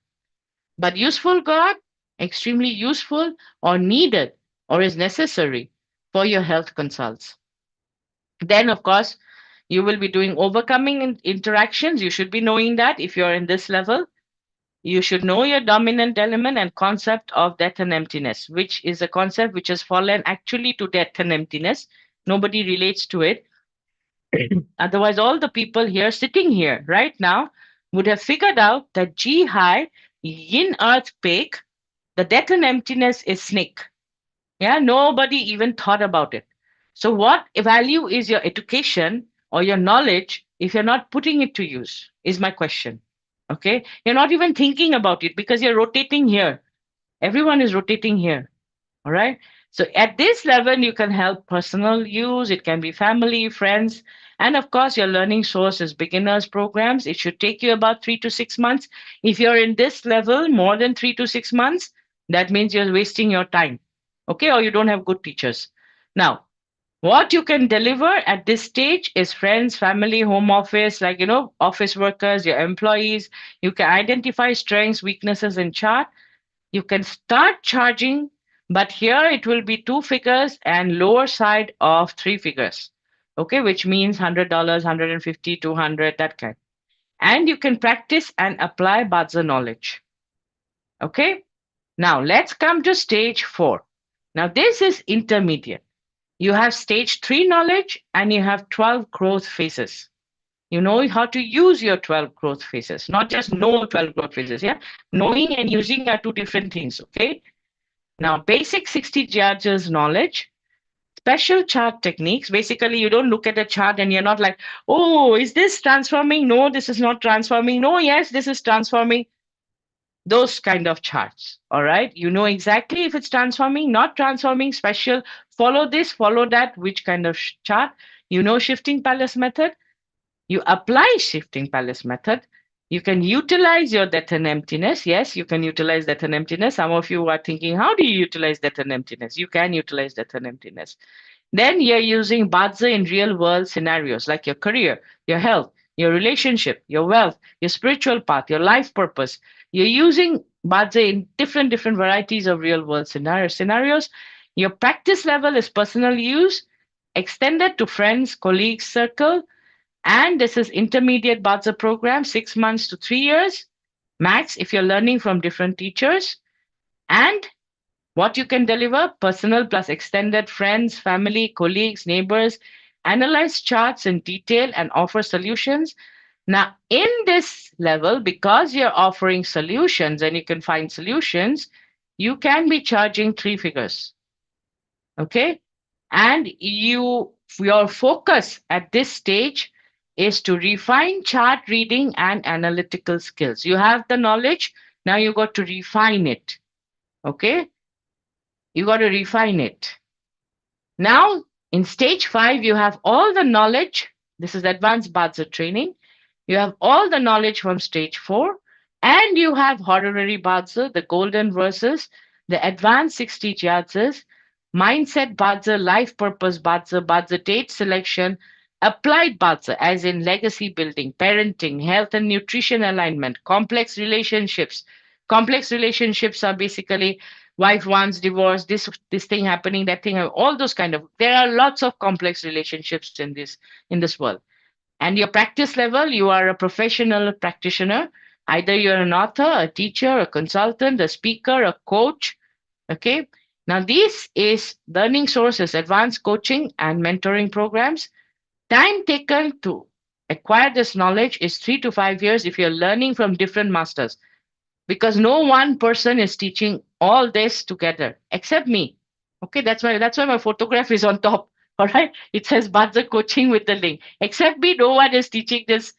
But useful God, extremely useful or needed or is necessary for your health consults. Then, of course, you will be doing overcoming interactions. You should be knowing that if you're in this level. You should know your dominant element and concept of death and emptiness, which is a concept which has fallen actually to death and emptiness. Nobody relates to it. Otherwise, all the people here sitting here right now would have figured out that G high, yin earth pig, the death and emptiness is snake. Yeah, nobody even thought about it. So, what value is your education or your knowledge if you're not putting it to use? Is my question. Okay, you're not even thinking about it because you're rotating here. Everyone is rotating here. All right. So at this level, you can help personal use. It can be family, friends, and of course, your learning source is beginners programs. It should take you about 3 to 6 months. If you're in this level more than 3 to 6 months, that means you're wasting your time. Okay, or you don't have good teachers. Now, what you can deliver at this stage is friends, family, home office, like office workers, your employees. You can identify strengths, weaknesses, and chart. You can start charging, but here it will be 2 figures and lower side of 3 figures. Okay, which means $100, 150, 200, that kind. And you can practice and apply Bazi knowledge. Okay, now let's come to stage 4. Now, this is intermediate. You have stage 3 knowledge and you have 12 growth phases. You know how to use your 12 growth phases, not just know 12 growth phases. Yeah, knowing and using are two different things. Okay, now, basic 60 judges knowledge, special chart techniques. Basically, you don't look at a chart and you're not like, oh, is this transforming? No, this is not transforming. No, yes, this is transforming. Those kind of charts. All right. You know exactly if it's transforming, not transforming, special, follow this, follow that, which kind of chart. You know, shifting palace method. You apply shifting palace method. You can utilize your death and emptiness. Yes, you can utilize death and emptiness. Some of you are thinking, how do you utilize death and emptiness? You can utilize death and emptiness. Then you're using Bazi in real world scenarios like your career, your health, your relationship, your wealth, your spiritual path, your life purpose. You're using Bazi in different varieties of real world scenarios. Your practice level is personal use, extended to friends, colleagues, circle, and this is intermediate Bazi program, 6 months to 3 years max if you're learning from different teachers. And what you can deliver personal plus extended friends, family, colleagues, neighbors, analyze charts in detail and offer solutions. Now, in this level, because you're offering solutions and you can find solutions, you can be charging 3 figures. Okay. And your focus at this stage is to refine chart reading and analytical skills. You have the knowledge, now you got to refine it. Okay, you got to refine it. Now in stage 5 you have all the knowledge. This is advanced Bazi training. You have all the knowledge from stage 4, and you have honorary Bazi, the golden verses, the advanced 60 jazes, mindset Bazi, life purpose Bazi, Bazi date selection, applied Bazi, as in legacy building, parenting, health and nutrition alignment, complex relationships. Complex relationships are basically wife wants divorce, this thing happening, that thing, all those kind of. There are lots of complex relationships in this world. And your practice level, you are a professional practitioner. Either you're an author, a teacher, a consultant, a speaker, a coach. Okay. Now, this is learning sources, advanced coaching and mentoring programs. Time taken to acquire this knowledge is 3 to 5 years if you're learning from different masters, because no one person is teaching all this together except me. Okay, that's why my photograph is on top. All right, it says Bazi coaching with the link. Except me, no one is teaching this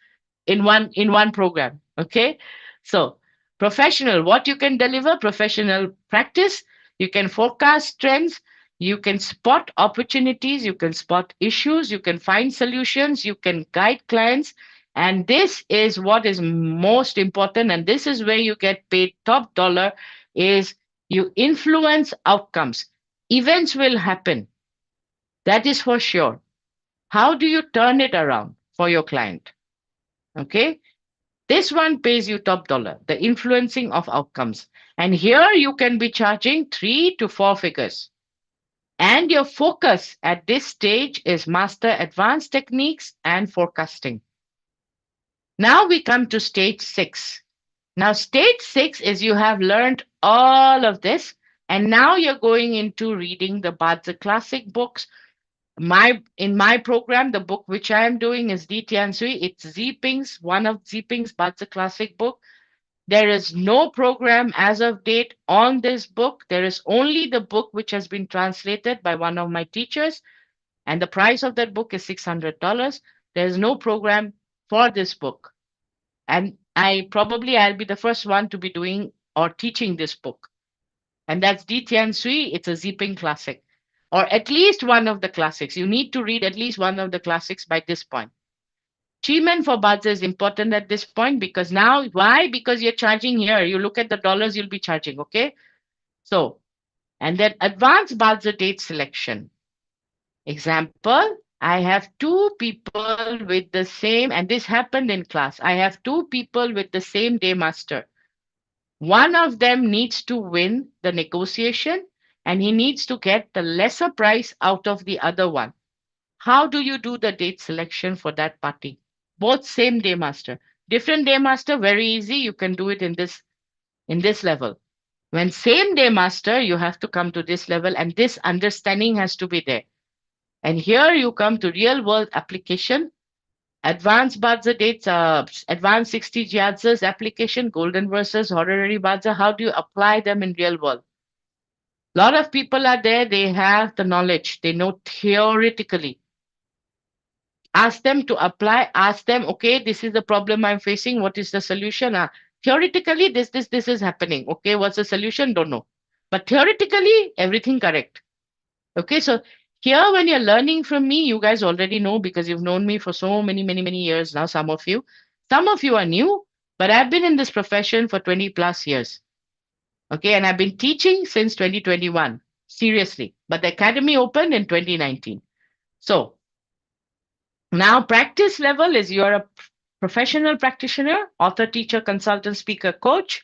in one program. Okay, so professional, what you can deliver, professional practice. You can forecast trends. You can spot opportunities. You can spot issues. You can find solutions. You can guide clients. And this is what is most important, and this is where you get paid top dollar, is you influence outcomes. Events will happen. That is for sure. How do you turn it around for your client? Okay. This one pays you top dollar, the influencing of outcomes. And here you can be charging 3 to 4 figures. And your focus at this stage is master advanced techniques and forecasting. Now we come to stage 6. Now, stage 6 is you have learned all of this, and now you're going into reading the Bazi classic books. In my program, the book which I am doing is Di Tian Sui. It's Ziping's, one of Ziping's Bazi classic book. There is no program as of date on this book. There is only the book which has been translated by one of my teachers, and the price of that book is $600. There is no program for this book. And I'll be the first one to be doing or teaching this book. And that's Di Tian Sui. It's a Ziping classic, or at least one of the classics. You need to read at least one of the classics by this point. Achievement for Bazi is important at this point because now, why? Because you're charging here. You look at the dollars you'll be charging, okay? So, and then advanced Bazi date selection. Example, I have two people with the same, and this happened in class. I have two people with the same day master. One of them needs to win the negotiation and he needs to get the lesser price out of the other one. How do you do the date selection for that party? Both same day master. Different day master, very easy. You can do it in this level. When same day master, you have to come to this level and this understanding has to be there. And here you come to real world application. Advanced Bazi dates, advanced 60 Jiazes application, golden verses, honorary Bazi. How do you apply them in real world? A lot of people are there, they have the knowledge, they know theoretically. Ask them to apply, ask them, okay, this is the problem I'm facing, what is the solution? Theoretically, this is happening. Okay, what's the solution? Don't know. But theoretically, everything correct. Okay, so here when you're learning from me, you guys already know because you've known me for so many, many, many years now, some of you. Some of you are new, but I've been in this profession for 20 plus years. Okay, and I've been teaching since 2021, seriously. But the academy opened in 2019. So now practice level is you're a professional practitioner, author, teacher, consultant, speaker, coach.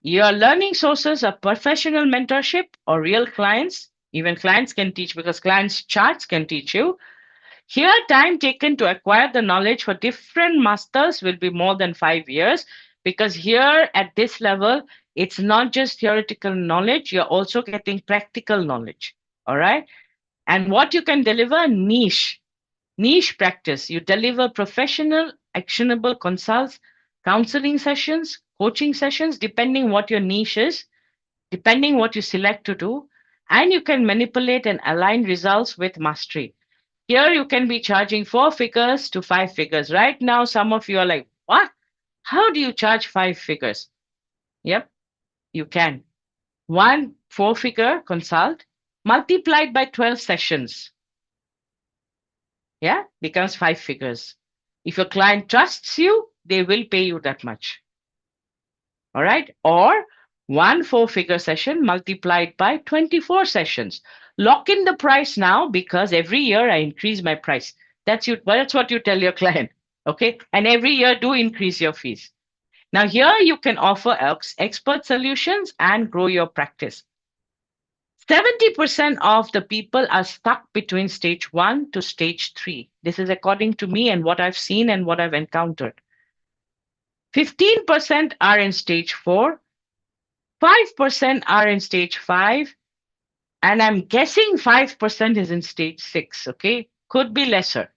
Your learning sources are professional mentorship or real clients. Even clients can teach because clients' charts can teach you. Here, time taken to acquire the knowledge for different masters will be more than 5 years because here at this level, it's not just theoretical knowledge, you're also getting practical knowledge. All right. And what you can deliver, niche practice. You deliver professional, actionable consults, counseling sessions, coaching sessions, depending what your niche is, depending what you select to do, and you can manipulate and align results with mastery. Here you can be charging 4 figures to 5 figures. Right now, some of you are like, what? How do you charge 5 figures? Yep, you can. One 4-figure consult multiplied by 12 sessions. Yeah, becomes 5 figures. If your client trusts you, they will pay you that much. All right. Or one 4-figure session multiplied by 24 sessions. Lock in the price now because every year I increase my price. That's what you tell your client. Okay. And every year do increase your fees. Now here you can offer expert solutions and grow your practice. 70% of the people are stuck between stage 1 to stage 3. This is according to me and what I've seen and what I've encountered. 15% are in stage 4. 5% are in stage 5. And I'm guessing 5% is in stage 6. Okay. Could be lesser.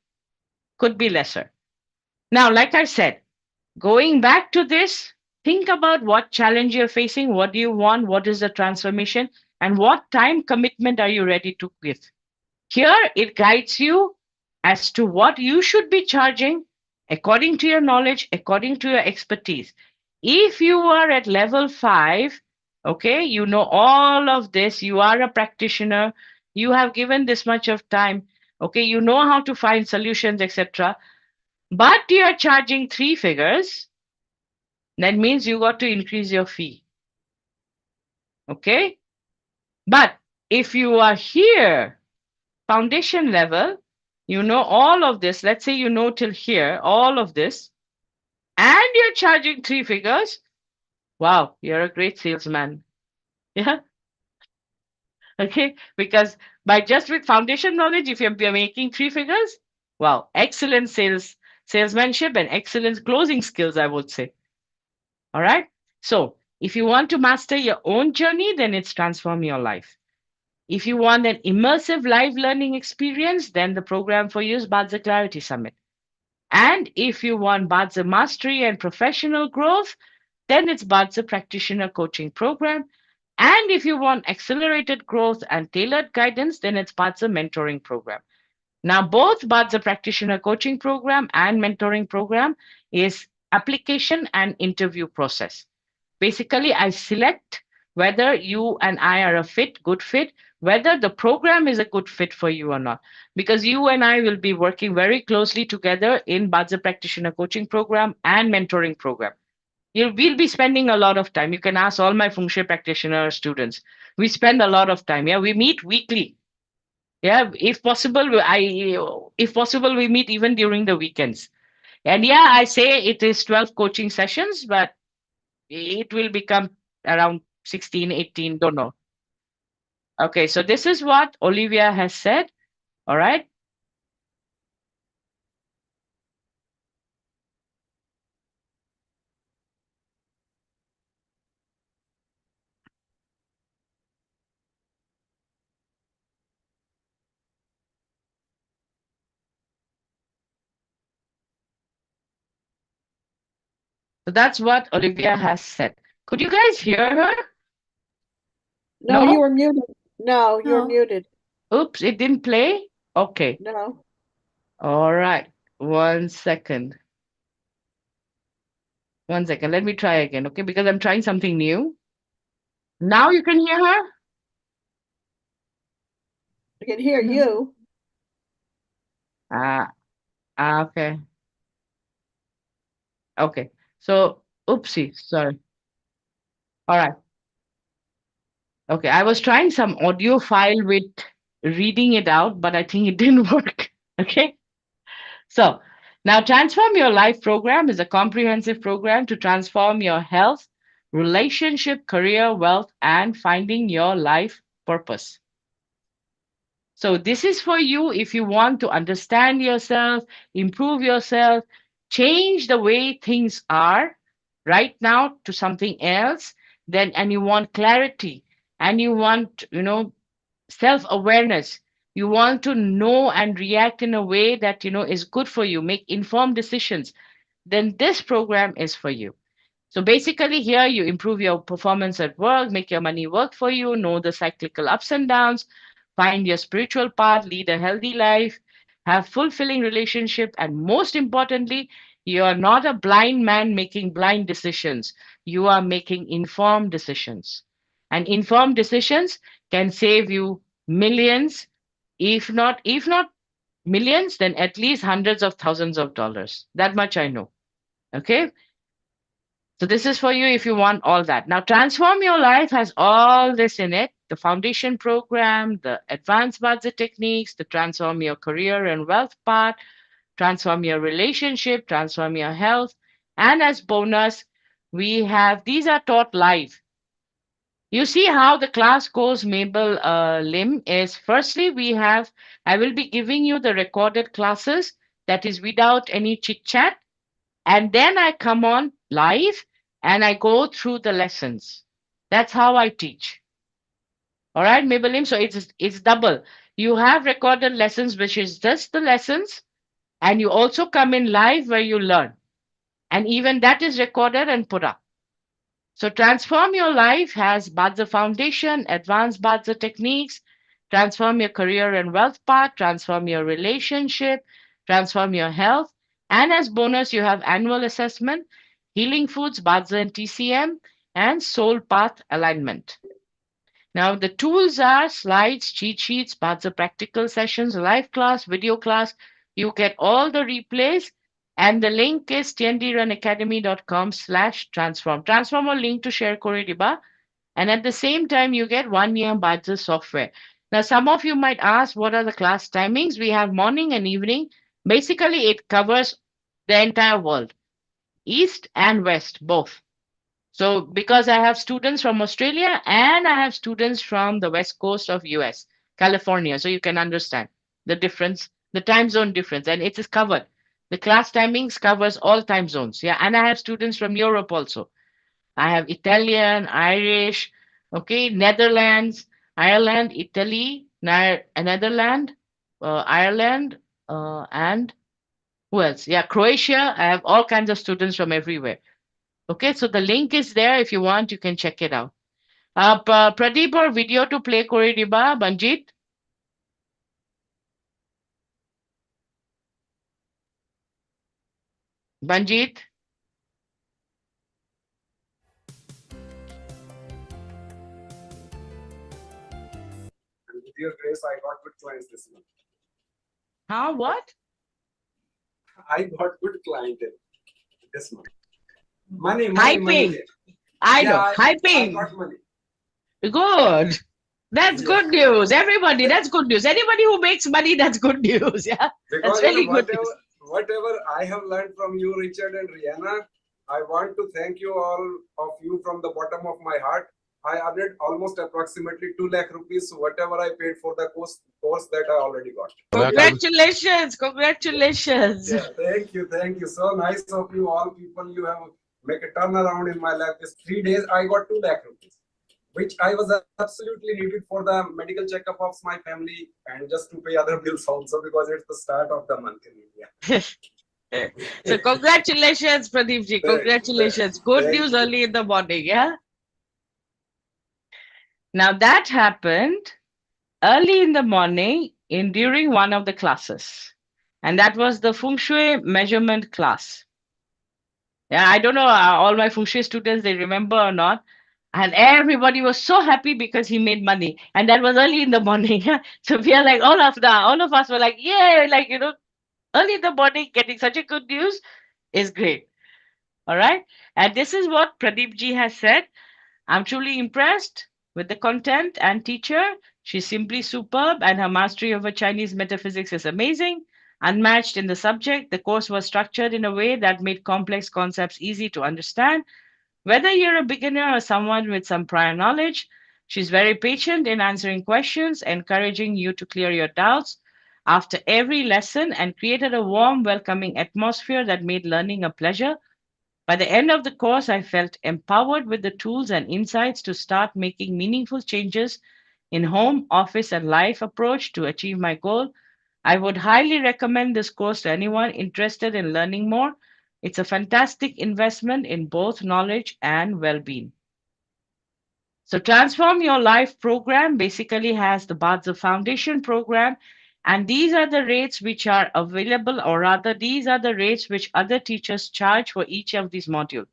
Could be lesser. Now, like I said, going back to this, think about what challenge you're facing. What do you want? What is the transformation? And what time commitment are you ready to give? Here, it guides you as to what you should be charging according to your knowledge, according to your expertise. If you are at level 5, okay, you know all of this, you are a practitioner, you have given this much of time, okay, you know how to find solutions, etc. But you are charging 3 figures, that means you got to increase your fee. Okay? But if you are here, foundation level, you know all of this. Let's say you know till here, all of this, and you're charging 3 figures. Wow, you're a great salesman. Yeah. Okay. Because by just with foundation knowledge, if you're making 3 figures, wow, excellent salesmanship and excellent closing skills, I would say. All right. So if you want to master your own journey, then it's Transform Your Life. If you want an immersive live learning experience, then the program for you is Bazi Clarity Summit. And if you want Bazi mastery and professional growth, then it's Bazi Practitioner Coaching Program. And if you want accelerated growth and tailored guidance, then it's Bazi Mentoring Program. Now, both Bazi Practitioner Coaching Program and Mentoring Program is application and interview process. Basically, I select whether you and I are a good fit, whether the program is a good fit for you or not. Because you and I will be working very closely together in Bazi Practitioner Coaching Program and Mentoring Program. We'll be spending a lot of time. You can ask all my Feng Shui practitioner students. We spend a lot of time. Yeah, we meet weekly. Yeah, if possible, we meet even during the weekends. And yeah, I say it is 12 coaching sessions, but it will become around 16, 18, don't know. Okay, so this is what Olivia has said. All right. So that's what Olivia has said. Could you guys hear her? No, you No? were muted. No, you're No. muted. Oops, it didn't play. Okay. No. All right. 1 second. 1 second. Let me try again. Okay. Because I'm trying something new. Now you can hear her? I can hear No. you. Okay. Okay. So, oopsie. Sorry. All right. Okay. I was trying some audio file with reading it out, but I think it didn't work. Okay. So, now Transform Your Life program is a comprehensive program to transform your health, relationship, career, wealth, and finding your life purpose. So, this is for you if you want to understand yourself, improve yourself, change the way things are right now to something else, then, and you want clarity and you want, self awareness. You want to know and react in a way that, is good for you, make informed decisions, then this program is for you. So basically, here you improve your performance at work, make your money work for you, know the cyclical ups and downs, find your spiritual path, lead a healthy life, have fulfilling relationship, and most importantly, you are not a blind man making blind decisions. You are making informed decisions. And informed decisions can save you millions, if not millions, then at least hundreds of thousands of dollars. That much I know. Okay. So this is for you if you want all that. Now, Transform Your Life has all this in it: the foundation program, the advanced budget techniques, the transform your career and wealth part, transform your relationship, transform your health. And as bonus, we have these are taught live. You see how the class goes, Mabel Lim, is firstly, I will be giving you the recorded classes that is without any chit chat. And then I come on live and I go through the lessons. That's how I teach. All right, Maybelline. So it's double. You have recorded lessons, which is just the lessons, and you also come in live where you learn. And even that is recorded and put up. So Transform Your Life has Badza Foundation, Advanced Badza Techniques, Transform Your Career and Wealth Path, Transform Your Relationship, Transform Your Health, and as bonus, you have Annual Assessment, Healing Foods, Badza and TCM, and Soul Path Alignment. Now, the tools are slides, cheat sheets, Badza practical sessions, live class, video class. You get all the replays. And the link is tndrancademy.com/transform. Transform a link to share Kore Diba. And at the same time, you get 1 year Badza software. Now, some of you might ask, what are the class timings? We have morning and evening. Basically, it covers the entire world, East and West, both. So because I have students from Australia and I have students from the west coast of US, California, so you can understand the difference, the time zone difference, and it is covered. The class timings covers all time zones. Yeah, and I have students from Europe also. I have Italian, Irish, okay, Netherlands, Ireland, Italy, Netherlands, Ireland, and who else? Yeah, Croatia. I have all kinds of students from everywhere. Okay, so the link is there. If you want, you can check it out. Pradeep or video to play Kore Diba, Banjit? Banjit? And with your grace, I got good clients this month. How? What? I got good clientele this month. Money, money, money. Hyping. I know. I Hyping. got money. Good. That's Yeah. good news. Everybody, that's good news. Anybody who makes money, that's good news. Yeah. Because That's really good news. whatever I have learned from you, Richard and Rihanna, I want to thank you all of you from the bottom of my heart. I earned almost approximately 2 lakh rupees, whatever I paid for the course that I already got. Congratulations. Congratulations. Yeah, thank you, thank you. So nice of you all people. You have make a turnaround in my life. This 3 days I got 2 lakh rupees, which I was absolutely needed for the medical checkup of my family and just to pay other bills also because it's the start of the month in India. So congratulations, Pradeep ji. Congratulations. Good Thank news you. early in the morning. Yeah. Now that happened early in the morning in during one of the classes. And that was the Feng Shui measurement class. Yeah, I don't know all my Feng Shui students, they remember or not. And everybody was so happy because he made money. And that was early in the morning. So we are like, all of us were like, yeah, like, early in the morning, getting such a good news is great. All right. And this is what Pradeep ji has said. I'm truly impressed with the content and teacher. She's simply superb, and her mastery over Chinese metaphysics is amazing. Unmatched in the subject, the course was structured in a way that made complex concepts easy to understand. Whether you're a beginner or someone with some prior knowledge, she's very patient in answering questions, encouraging you to clear your doubts after every lesson, and created a warm, welcoming atmosphere that made learning a pleasure. By the end of the course, I felt empowered with the tools and insights to start making meaningful changes in home, office, and life approach to achieve my goal. I would highly recommend this course to anyone interested in learning more. It's a fantastic investment in both knowledge and well being. So, Transform Your Life program basically has the Bazi Foundation program, and these are the rates which are available, or rather, these are the rates which other teachers charge for each of these modules.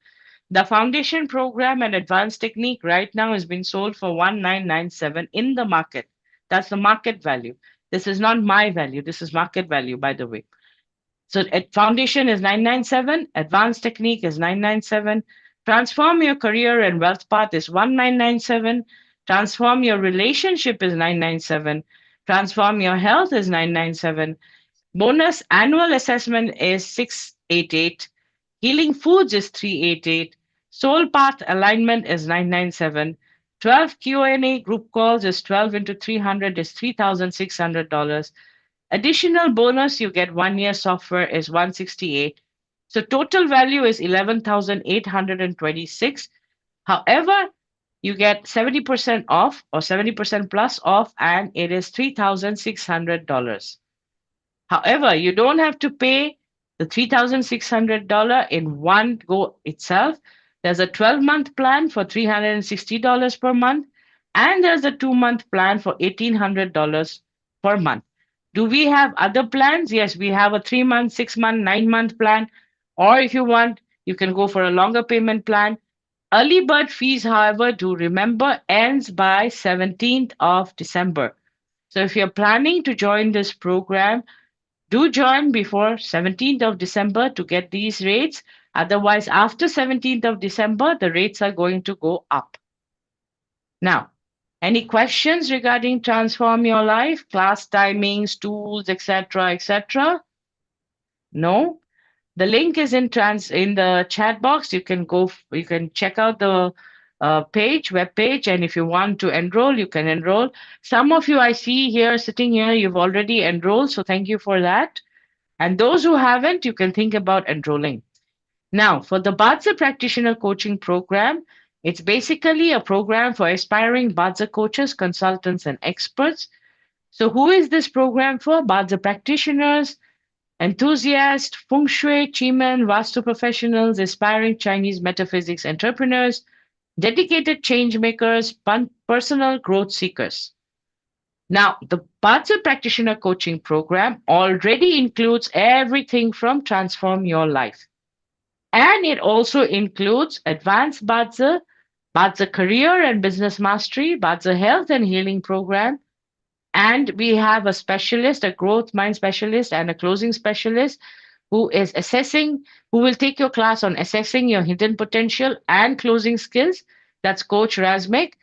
The foundation program and advanced technique right now is being sold for 1997 in the market. That's the market value. This is not my value. This is market value, by the way. So foundation is 997, advanced technique is 997, transform your career and wealth path is 1997, transform your relationship is 997, transform your health is 997, bonus annual assessment is 688, healing foods is 388, soul path alignment is 997, 12 Q&A group calls is 12 into 300 is $3,600. Additional bonus you get 1 year software is 168. So total value is 11,826. However, you get 70% off or 70% plus off, and it is $3,600. However, you don't have to pay the $3,600 in one go itself. There's a 12-month plan for $360 per month, and there's a 2-month plan for $1,800 per month. Do we have other plans? Yes, we have a 3-month, 6-month, 9-month plan. Or if you want, you can go for a longer payment plan. Early bird fees, however, do remember, ends by 17th of December. So if you're planning to join this program, do join before 17th of December to get these rates. Otherwise, after 17th of December, the rates are going to go up. Now, any questions regarding Transform Your Life, class timings, tools, etc., etc.? No? The link is in the chat box. You can you can check out the web page, and if you want to enroll, you can enroll. Some of you I see here, sitting here, you've already enrolled, so thank you for that. And those who haven't, you can think about enrolling. Now, for the Bazi Practitioner Coaching Program, it's basically a program for aspiring Bazi coaches, consultants, and experts. So, who is this program for? Bazi practitioners, enthusiasts, Feng Shui, Chimen, Vastu professionals, aspiring Chinese metaphysics entrepreneurs, dedicated change makers, personal growth seekers. Now, the Bazi Practitioner Coaching Program already includes everything from Transform Your Life. And it also includes Advanced Bazi, Bazi Career and Business Mastery, Bazi Health and Healing Program, and we have a specialist, a growth mind specialist, and a closing specialist who is assessing, who will take your class on assessing your hidden potential and closing skills. That's Coach Razmik.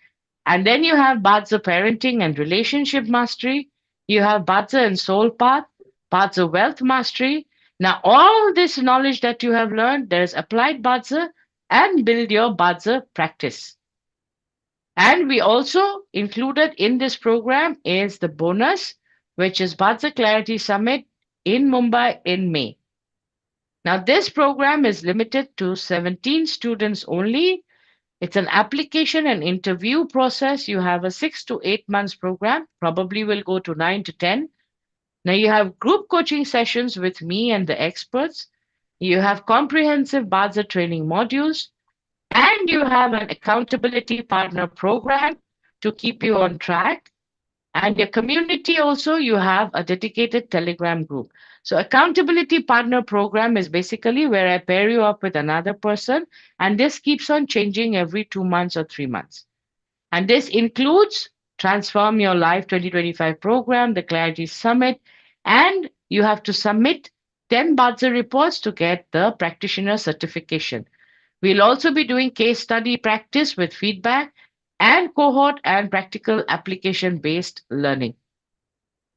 And then you have Badza Parenting and Relationship Mastery. You have Badza and Soul Path, Badza Wealth Mastery. Now, all this knowledge that you have learned, there's Applied Badza and Build Your Badza Practice. And we also included in this program is the bonus, which is Badza Clarity Summit in Mumbai in May. Now, this program is limited to 17 students only. It's an application and interview process. You have a 6 to 8 months program, probably will go to 9 to 10. Now, you have group coaching sessions with me and the experts. You have comprehensive Badza training modules. And you have an accountability partner program to keep you on track. And your community also, you have a dedicated Telegram group. So accountability partner program is basically where I pair you up with another person, and this keeps on changing every 2 months or 3 months. And this includes Transform Your Life 2025 program, the Clarity Summit, and you have to submit 10 Badza reports to get the practitioner certification. We'll also be doing case study practice with feedback and cohort and practical application based learning.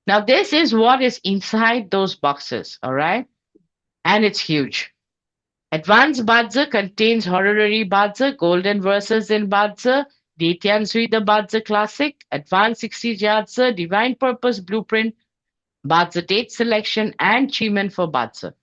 Now, this is what is inside those boxes, all right? And it's huge. Advanced Badza contains Honorary Badza, Golden Verses in Badza, Dityan Sui the Badza Classic, Advanced 60 Jatsa, Divine Purpose Blueprint, Badza Date Selection, and Chiman for Badza.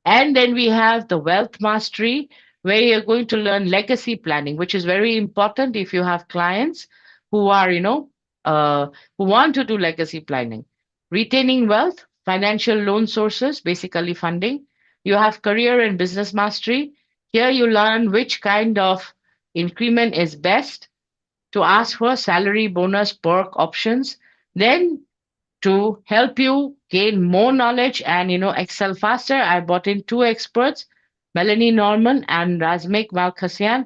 And then we have the Wealth Mastery, where you're going to learn legacy planning, which is very important if you have clients who are, who want to do legacy planning. Retaining wealth, financial loan sources, basically funding. You have career and business mastery. Here you learn which kind of increment is best to ask for salary, bonus, perk options. Then to help you gain more knowledge and excel faster, I brought in two experts, Melanie Norman and Razmik Malkasian.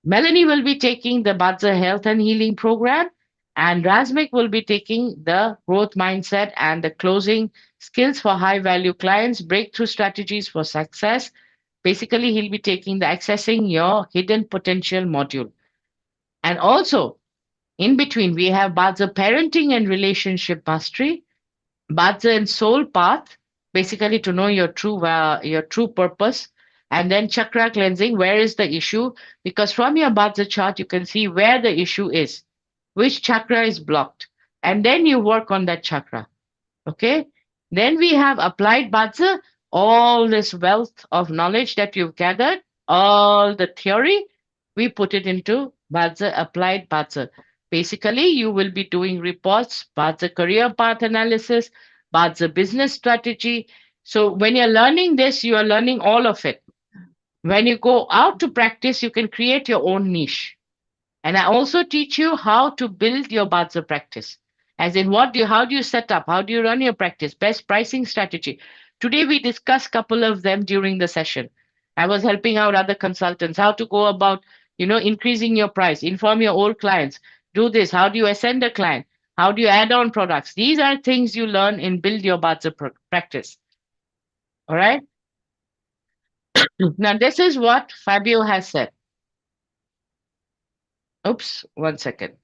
Melanie will be taking the Badza Health and Healing program, and Razmik will be taking the growth mindset and the closing skills for high value clients, breakthrough strategies for success. Basically, he'll be taking the accessing your hidden potential module. And also, in between, we have Badza Parenting and Relationship Mastery, Badza and Soul Path, basically to know your true purpose, and then chakra cleansing. Where is the issue? Because from your Badza chart, you can see where the issue is, which chakra is blocked, and then you work on that chakra. Okay. Then we have applied Badza, all this wealth of knowledge that you've gathered, all the theory, we put it into Badza, applied Badza. Basically, you will be doing reports, Badza career path analysis, Badza business strategy. So when you're learning this, you are learning all of it. When you go out to practice, you can create your own niche. And I also teach you how to build your Badza practice. As in, how do you set up? How do you run your practice? Best pricing strategy. Today, we discussed a couple of them during the session. I was helping out other consultants, how to go about, increasing your price, inform your old clients, do this. How do you ascend a client? How do you add on products? These are things you learn in Build Your Badza practice. All right. Now, this is what Fabio has said. Oops, 1 second.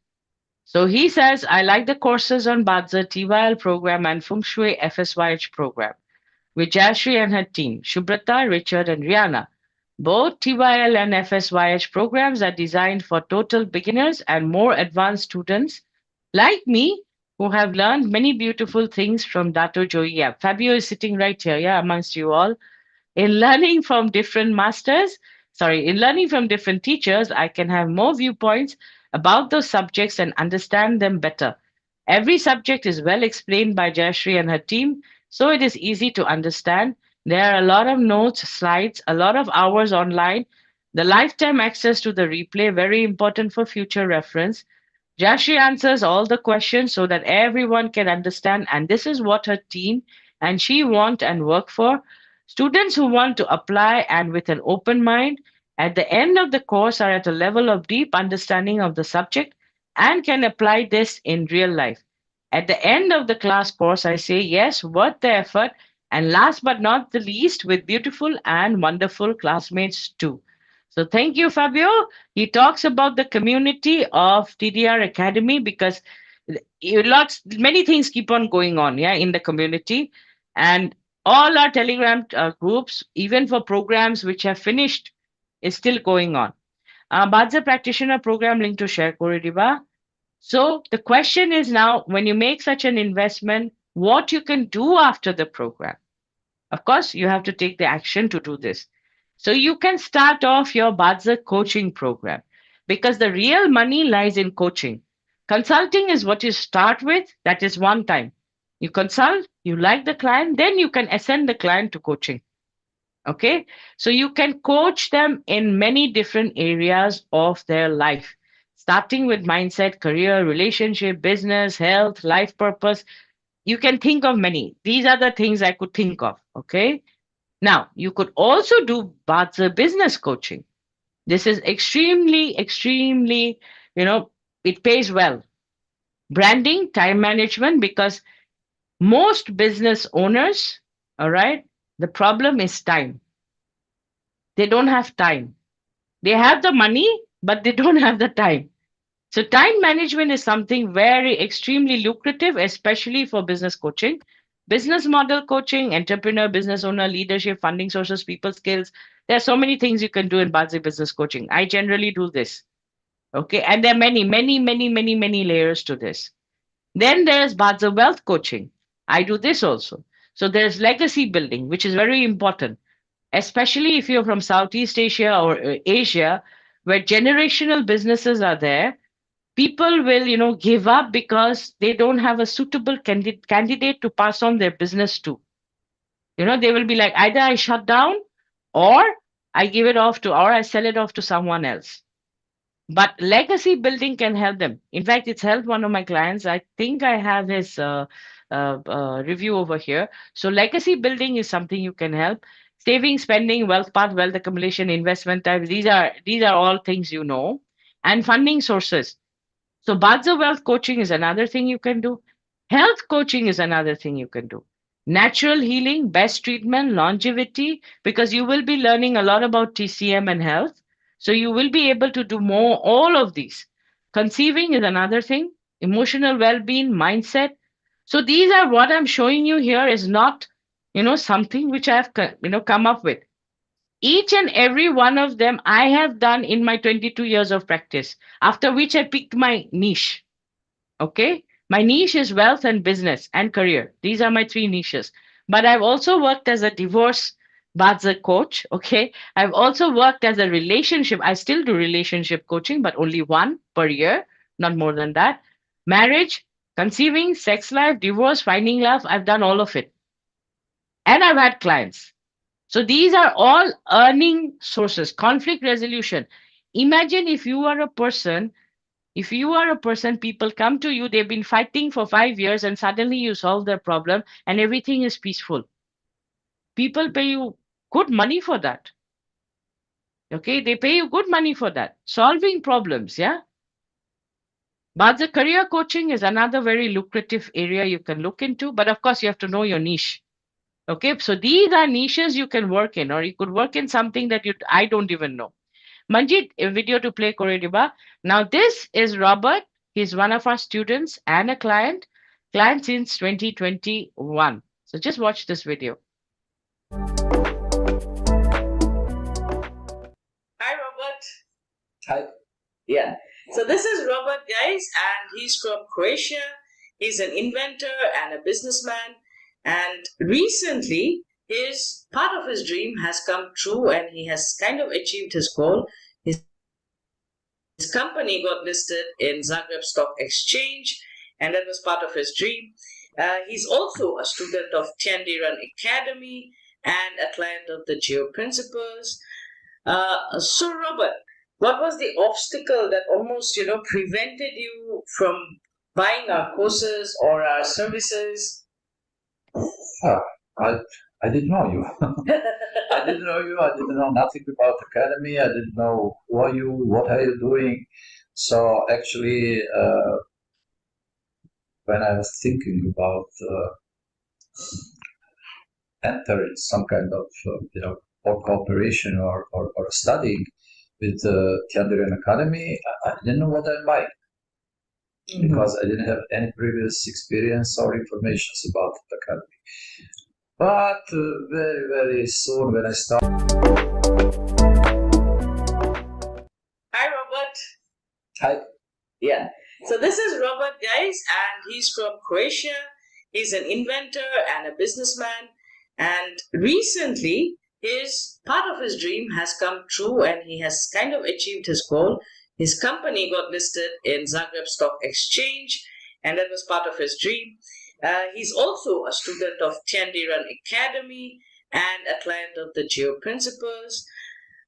So he says, I like the courses on Badza, TYL program, and Feng Shui FSYH program with Jayashree and her team, Shubrata, Richard, and Rihanna. Both TYL and FSYH programs are designed for total beginners and more advanced students like me who have learned many beautiful things from Dato Joy. Yeah, Fabio is sitting right here, amongst you all. In learning from different in learning from different teachers, I can have more viewpoints about those subjects and understand them better. Every subject is well explained by Jayashree and her team, so it is easy to understand. There are a lot of notes, slides, a lot of hours online. The lifetime access to the replay, very important for future reference. Jayashree answers all the questions so that everyone can understand, and this is what her team and she want and work for. Students who want to apply and with an open mind at the end of the course are at a level of deep understanding of the subject and can apply this in real life. At the end of the class course, I say yes, worth the effort, and last but not the least, with beautiful and wonderful classmates too. So thank you, Fabio. He talks about the community of TDR Academy because many things keep on going on, yeah, in the community, and all our Telegram groups, even for programs which have finished, is still going on. Bazi Practitioner program link to share kore diba. So the question is now, when you make such an investment, what you can do after the program. Of course, you have to take the action to do this. So you can start off your Bazi coaching program because the real money lies in coaching. Consulting is what you start with. That is one time. You consult, you like the client, then you can ascend the client to coaching. Okay. So you can coach them in many different areas of their life, starting with mindset, career, relationship, business, health, life purpose. You can think of many. These are the things I could think of. Okay. Now, you could also do Bazi business coaching. This is extremely, it pays well. Branding, time management, because most business owners, all right, the problem is time. They don't have time. They have the money, but they don't have the time. So time management is something very extremely lucrative, especially for business coaching, business model coaching, entrepreneur, business owner, leadership, funding sources, people skills. There are so many things you can do in Bazi business coaching. I generally do this. Okay. And there are many layers to this. Then there's Bazi wealth coaching. I do this also. So there's legacy building, which is very important, especially if you're from Southeast Asia or Asia, where generational businesses are there. People will, give up because they don't have a suitable candidate to pass on their business to. They will be like, either I shut down or I give it off to, or I sell it off to someone else. But legacy building can help them. In fact, it's helped one of my clients. I think I have his review over here. So legacy building is something you can help. Saving, spending, wealth path, wealth accumulation, investment types. These are all things you know. And funding sources. So Bazi wealth coaching is another thing you can do. Health coaching is another thing you can do. Natural healing, best treatment, longevity, because you will be learning a lot about TCM and health. So you will be able to do more, all of these. Conceiving is another thing. Emotional well-being, mindset. So these are what I'm showing you here is not, something which I've, come up with. Each and every one of them I have done in my 22 years of practice, after which I picked my niche. Okay. My niche is wealth and business and career. These are my three niches. But I've also worked as a divorce Bazi coach. Okay. I've also worked as a relationship. I still do relationship coaching, but only one per year, not more than that. Marriage, conceiving, sex life, divorce, finding love. I've done all of it. And I've had clients. So these are all earning sources, conflict resolution. Imagine if you are a person, people come to you, they've been fighting for 5 years and suddenly you solve their problem and everything is peaceful. People pay you good money for that. Okay, they pay you good money for that. Solving problems, yeah? But the career coaching is another very lucrative area you can look into. But of course, you have to know your niche. Okay, so these are niches you can work in, or you could work in something that I don't even know. Manjit, a video to play kore diba. Now this is Robert. He's one of our students and a client since 2021. So just watch this video. Hi, Robert. Hi. Yeah. So this is Robert, guys, and he's from Croatia. He's an inventor and a businessman. And recently, his part of his dream has come true and he has kind of achieved his goal. His company got listed in Zagreb Stock Exchange, and that was part of his dream. He's also a student of Tiandiran Academy and a client of the Geo Principles. So, Robert, what was the obstacle that almost, prevented you from buying our courses or our services? I didn't know you. I didn't know you. I didn't know nothing about Academy. I didn't know who are you, what are you doing. So actually, when I was thinking about entering some kind of, or cooperation or studying with Tiandiran Academy, I didn't know what I'm buying. Because I didn't have any previous experience or information about the academy. But very, very soon when I started... Hi, Robert. Hi. Yeah. So this is Robert, guys, and he's from Croatia. He's an inventor and a businessman. And recently, his part of his dream has come true and he has kind of achieved his goal. His company got listed in Zagreb Stock Exchange, and that was part of his dream. He's also a student of Tiandiran Academy and a client of the Geo Principles.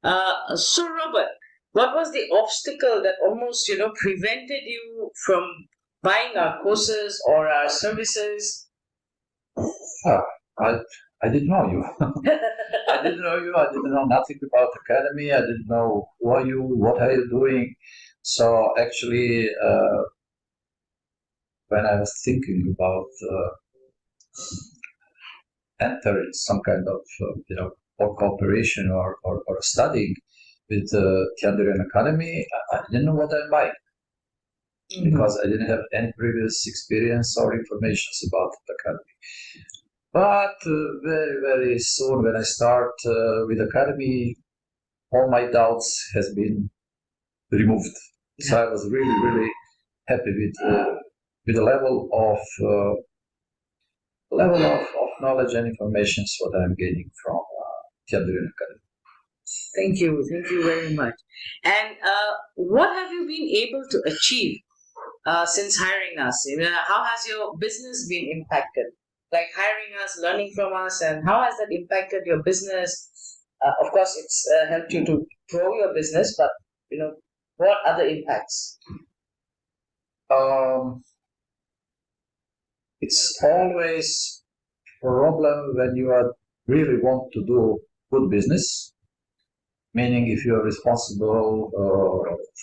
So, Robert, what was the obstacle that almost, prevented you from buying our courses or our services? I didn't know you. I didn't know you. I didn't know nothing about Academy. I didn't know who are you, what are you doing. So actually, when I was thinking about entering some kind of, or cooperation or studying with Tiandiran Academy, I didn't know what I'm buying. Because I didn't have any previous experience or information about the academy. But very, very soon when I start with Academy, all my doubts has been removed. So I was really, really happy with the level of knowledge and information what I'm gaining from Tiandiran Academy. Thank you very much. And what have you been able to achieve since hiring us? How has your business been impacted? Like hiring us, learning from us, and how has that impacted your business? Of course, it's helped you to grow your business, but what other impacts? It's always a problem when you really want to do good business. Meaning, if you are responsible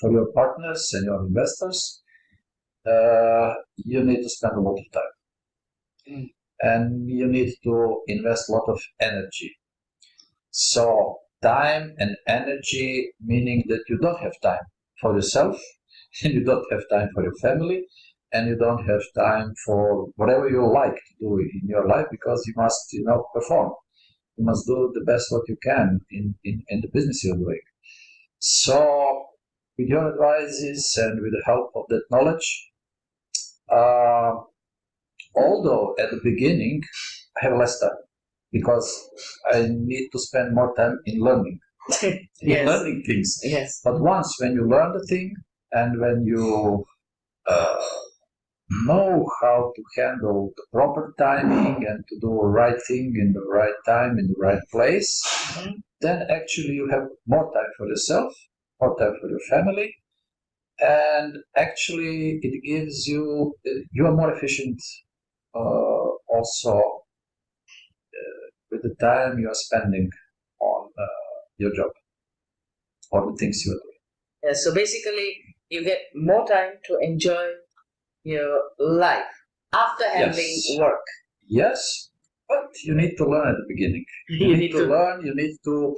for your partners and your investors, you need to spend a lot of time. And you need to invest a lot of energy. So time and energy, meaning that you don't have time for yourself, and you don't have time for your family, and you don't have time for whatever you like to do in your life, because you must, perform. You must do the best what you can in the business you're doing. So with your advices and with the help of that knowledge, although at the beginning I have less time because I need to spend more time in learning, in learning things. Yes. But once when you learn the thing and when you know how to handle the proper timing and to do the right thing in the right time, in the right place, then actually you have more time for yourself, more time for your family, and actually it gives you are more efficient also with the time you are spending on your job or the things you are doing. Yeah, so basically you get more time to enjoy your life after handling work. Yes, but you need to learn at the beginning. You need to learn, you need to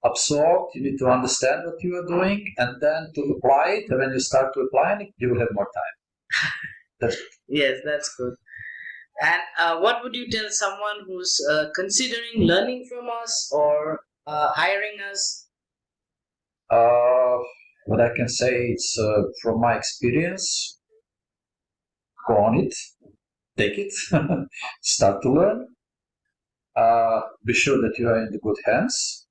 absorb, you need to understand what you are doing, and then to apply it. And when you start to apply it, you will have more time. That's good. Yes, that's good. And what would you tell someone who's considering learning from us or hiring us? What I can say is from my experience, go on it, take it, start to learn, be sure that you are in the good hands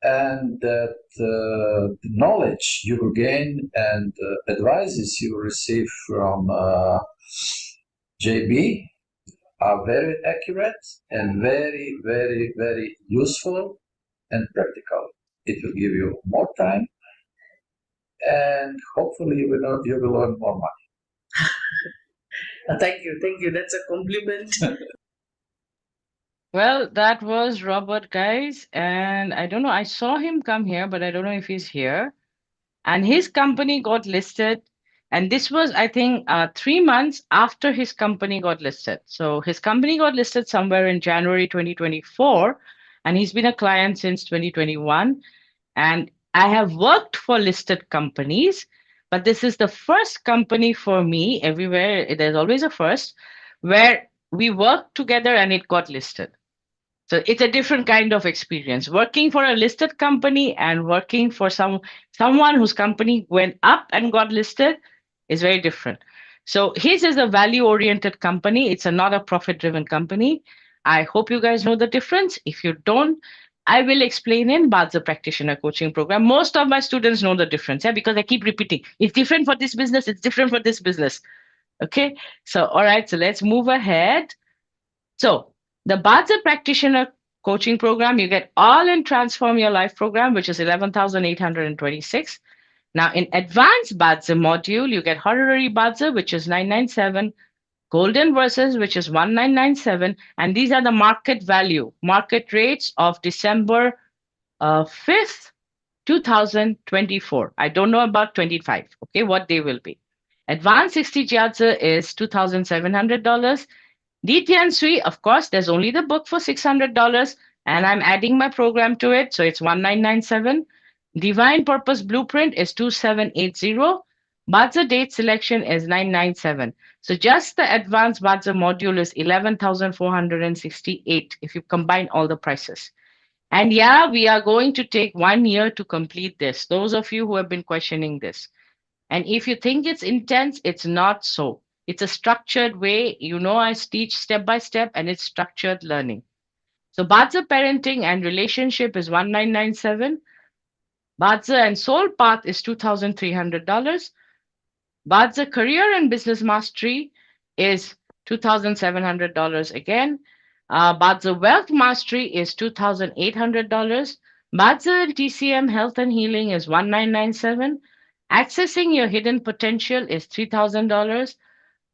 and that the knowledge you will gain and advices you will receive from JB are very accurate and very, very, very useful and practical. It will give you more time and hopefully you will earn more money. Thank you. That's a compliment. Well, that was Robert, guys. And I don't know, I saw him come here, but I don't know if he's here. And his company got listed. And this was, I think, 3 months after his company got listed. So his company got listed somewhere in January 2024. And he's been a client since 2021. And I have worked for listed companies, but this is the first company for me. Everywhere, there's always a first, where we worked together and it got listed. So it's a different kind of experience. Working for a listed company and working for someone whose company went up and got listed is very different. So his is a value-oriented company. It's not a profit-driven company. I hope you guys know the difference. If you don't, I will explain in Bazi Practitioner Coaching Program. Most of my students know the difference, because I keep repeating. It's different for this business. It's different for this business. Okay. So, all right. So let's move ahead. So the Bazi Practitioner Coaching Program, you get all in Transform Your Life program, which is 11,826. Now in Advanced Bazi module, you get Honorary Bazi, which is 997, Golden Verses, which is 1997, and these are the market rates of December 5th, 2024. I don't know about 25, okay, what they will be. Advanced 60 Jiazi is $2,700. Jayashree, of course, there's only the book for $600, and I'm adding my program to it, so it's 1997. Divine Purpose Blueprint is 2780. Bazi Date Selection is 997. So just the advanced Bazi module is 11,468 if you combine all the prices. And yeah, we are going to take 1 year to complete this. Those of you who have been questioning this. And if you think it's intense, it's not so. It's a structured way. I teach step by step and it's structured learning. So Bazi Parenting and Relationship is 1997. Bazi and Soul Path is $2,300. Bazi Career and Business Mastery is $2,700 again. Bazi Wealth Mastery is $2,800. Bazi and TCM Health and Healing is 1997. Accessing Your Hidden Potential is $3,000.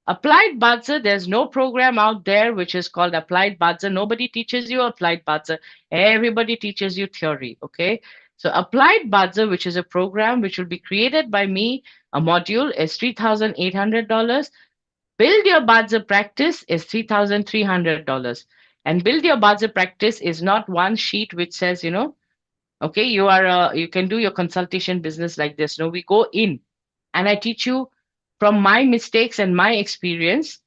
Applied Bazi, there's no program out there which is called Applied Bazi. Nobody teaches you Applied Bazi. Everybody teaches you theory, okay? So Applied Bazi, which is a program which will be created by me, a module, is $3,800. Build Your Bazi Practice is $3,300. And Build Your Bazi Practice is not one sheet which says, okay, you can do your consultation business like this. No, we go in and I teach you from my mistakes and my experience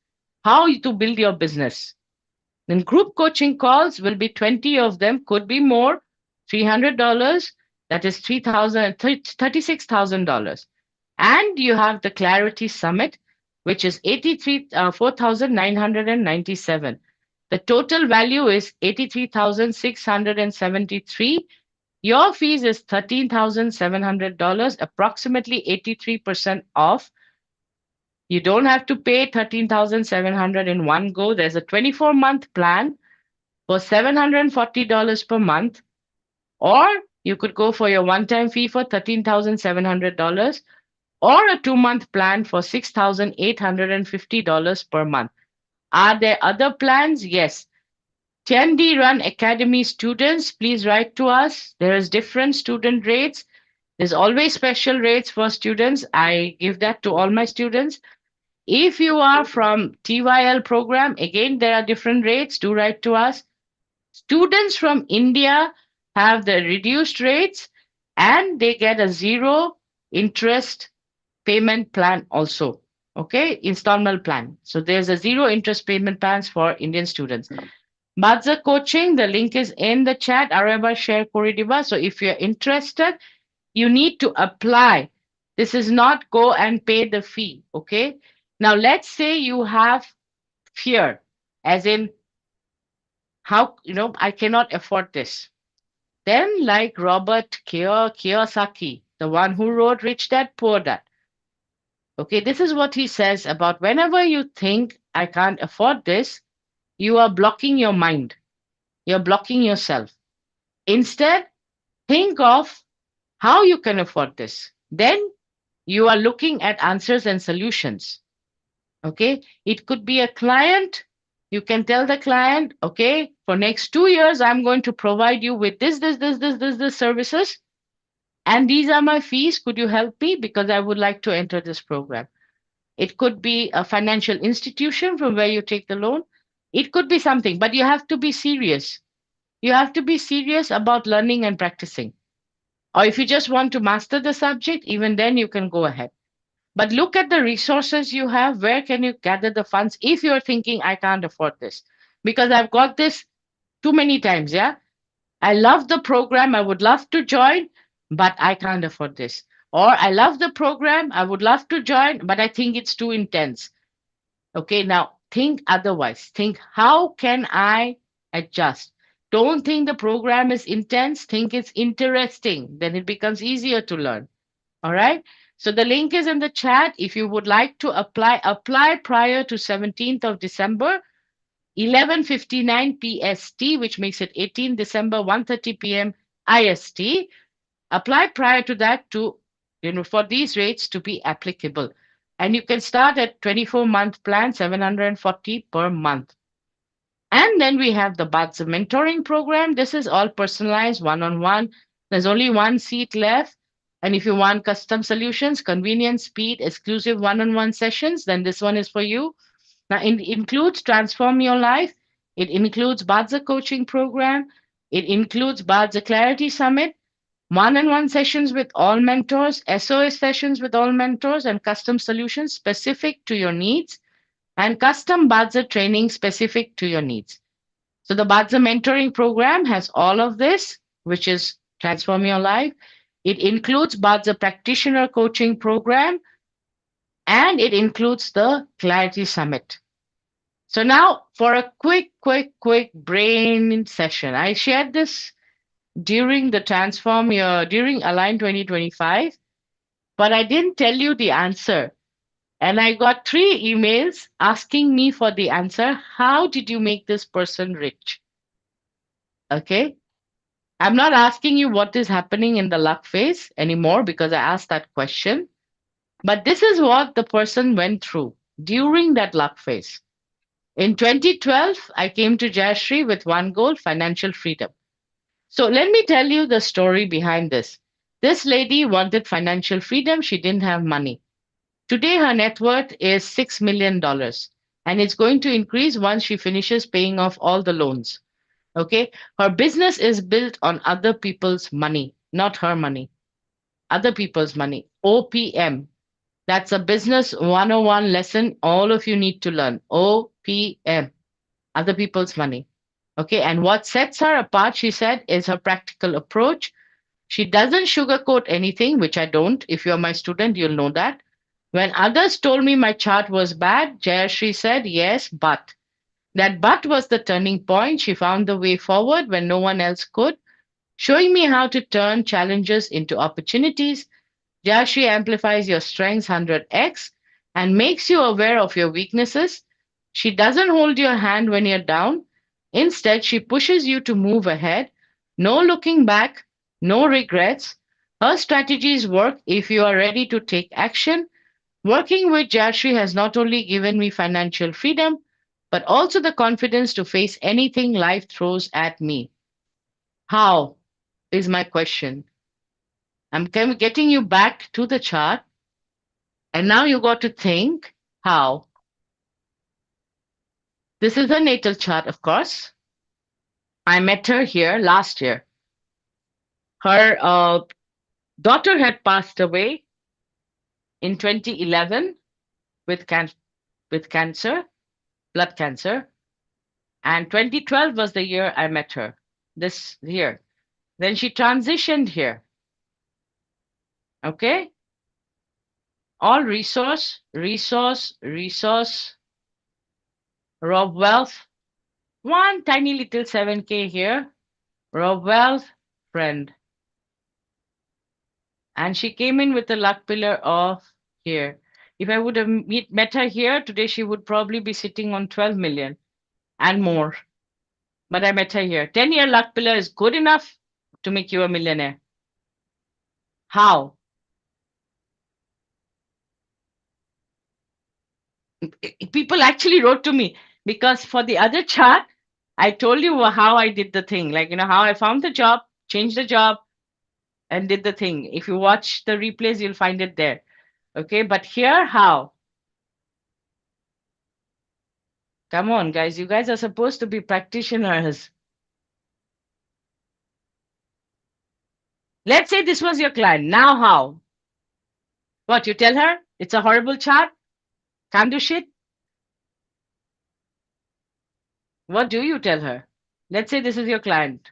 how to build your business. Then group coaching calls will be 20 of them, could be more, $300. That is $36,000. And you have the Clarity Summit, which is 4,997. The total value is 83,673. Your fees is $13,700, approximately 83% off. You don't have to pay $13,700 in one go. There's a 24-month plan for $740 per month, or you could go for your one-time fee for $13,700, or a 2-month plan for $6,850 per month. Are there other plans? Yes. 10D Run Academy students, please write to us. There is different student rates. There's always special rates for students. I give that to all my students. If you are from TYL program, again, there are different rates. Do write to us. Students from India have the reduced rates and they get a 0 interest payment plan also. Okay, installment plan. So there's a 0 interest payment plans for Indian students. Bazi coaching, the link is in the chat. Araba share Koridiba. So if you're interested, you need to apply. This is not go and pay the fee. Okay. Now let's say you have fear, as in How, I cannot afford this. Then, like Robert Kiyosaki, the one who wrote Rich Dad Poor Dad, okay, this is what he says about whenever you think, I can't afford this, you are blocking your mind. You're blocking yourself. Instead, think of how you can afford this. Then you are looking at answers and solutions. Okay. It could be a client. You can tell the client, okay, for next 2 years, I'm going to provide you with this services. And these are my fees. Could you help me? Because I would like to enter this program. It could be a financial institution from where you take the loan. It could be something, but you have to be serious. You have to be serious about learning and practicing. Or if you just want to master the subject, even then you can go ahead. But look at the resources you have. Where can you gather the funds if you're thinking, I can't afford this? Because I've got this too many times. Yeah. I love the program. I would love to join, but I can't afford this. Or I love the program. I would love to join, but I think it's too intense. Okay. Now think otherwise. Think, how can I adjust? Don't think the program is intense. Think it's interesting. Then it becomes easier to learn. All right. So the link is in the chat. If you would like to apply prior to 17th of December, 11:59 PST, which makes it 18 December, 1:30 p.m. IST. Apply prior to that to, for these rates to be applicable. And you can start at 24-month plan, 740 per month. And then we have the Bazi mentoring program. This is all personalized, one-on-one. There's only one seat left. And if you want custom solutions, convenience, speed, exclusive one-on-one sessions, then this one is for you. Now, it includes Transform Your Life. It includes Bazi coaching program. It includes Bazi Clarity Summit, one-on-one sessions with all mentors, SOS sessions with all mentors, and custom solutions specific to your needs, and custom Bazi training specific to your needs. So the Bazi mentoring program has all of this, which is Transform Your Life. It includes Bazi Practitioner coaching program, and it includes the Clarity Summit. So now for a quick brain session. I shared this during the during Align 2025, but I didn't tell you the answer. And I got 3 emails asking me for the answer. How did you make this person rich? Okay. I'm not asking you what is happening in the luck phase anymore because I asked that question. But this is what the person went through during that luck phase. In 2012, I came to Jayashree with one goal, financial freedom. So let me tell you the story behind this. This lady wanted financial freedom. She didn't have money. Today, her net worth is $6 million, and it's going to increase once she finishes paying off all the loans. Okay. Her business is built on other people's money, not her money, other people's money. OPM. That's a business 101 lesson all of you need to learn. OPM, other people's money. Okay. And what sets her apart, she said, is her practical approach. She doesn't sugarcoat anything, which I don't. If you're my student, you'll know that. When others told me my chart was bad, Jayashree said, yes, but. That but was the turning point. She found the way forward when no one else could, showing me how to turn challenges into opportunities. Jayashree amplifies your strengths 100x and makes you aware of your weaknesses. She doesn't hold your hand when you're down. Instead, she pushes you to move ahead. No looking back, no regrets. Her strategies work if you are ready to take action. Working with Jayashree has not only given me financial freedom, but also the confidence to face anything life throws at me. How is my question? I'm getting you back to the chart, and now you got to think how. This is her natal chart, of course. I met her here last year. Her daughter had passed away in 2011 with cancer, blood cancer. And 2012 was the year I met her, this year. Then she transitioned here. Okay? All resource, Rob Wealth, One tiny little 7K here. Rob Wealth, friend. And she came in with a luck pillar of here. If I would have met her here, today she would probably be sitting on 12 million and more. But I met her here. 10-year luck pillar is good enough to make you a millionaire. How? People actually wrote to me because for the other chart, I told you how I did the thing. Like, how I found the job, changed the job, and did the thing. If you watch the replays, you'll find it there. Okay, but here, how? Come on, guys. You guys are supposed to be practitioners. Let's say this was your client. Now how? What, you tell her it's a horrible chart? Can't do shit? What do you tell her? Let's say this is your client.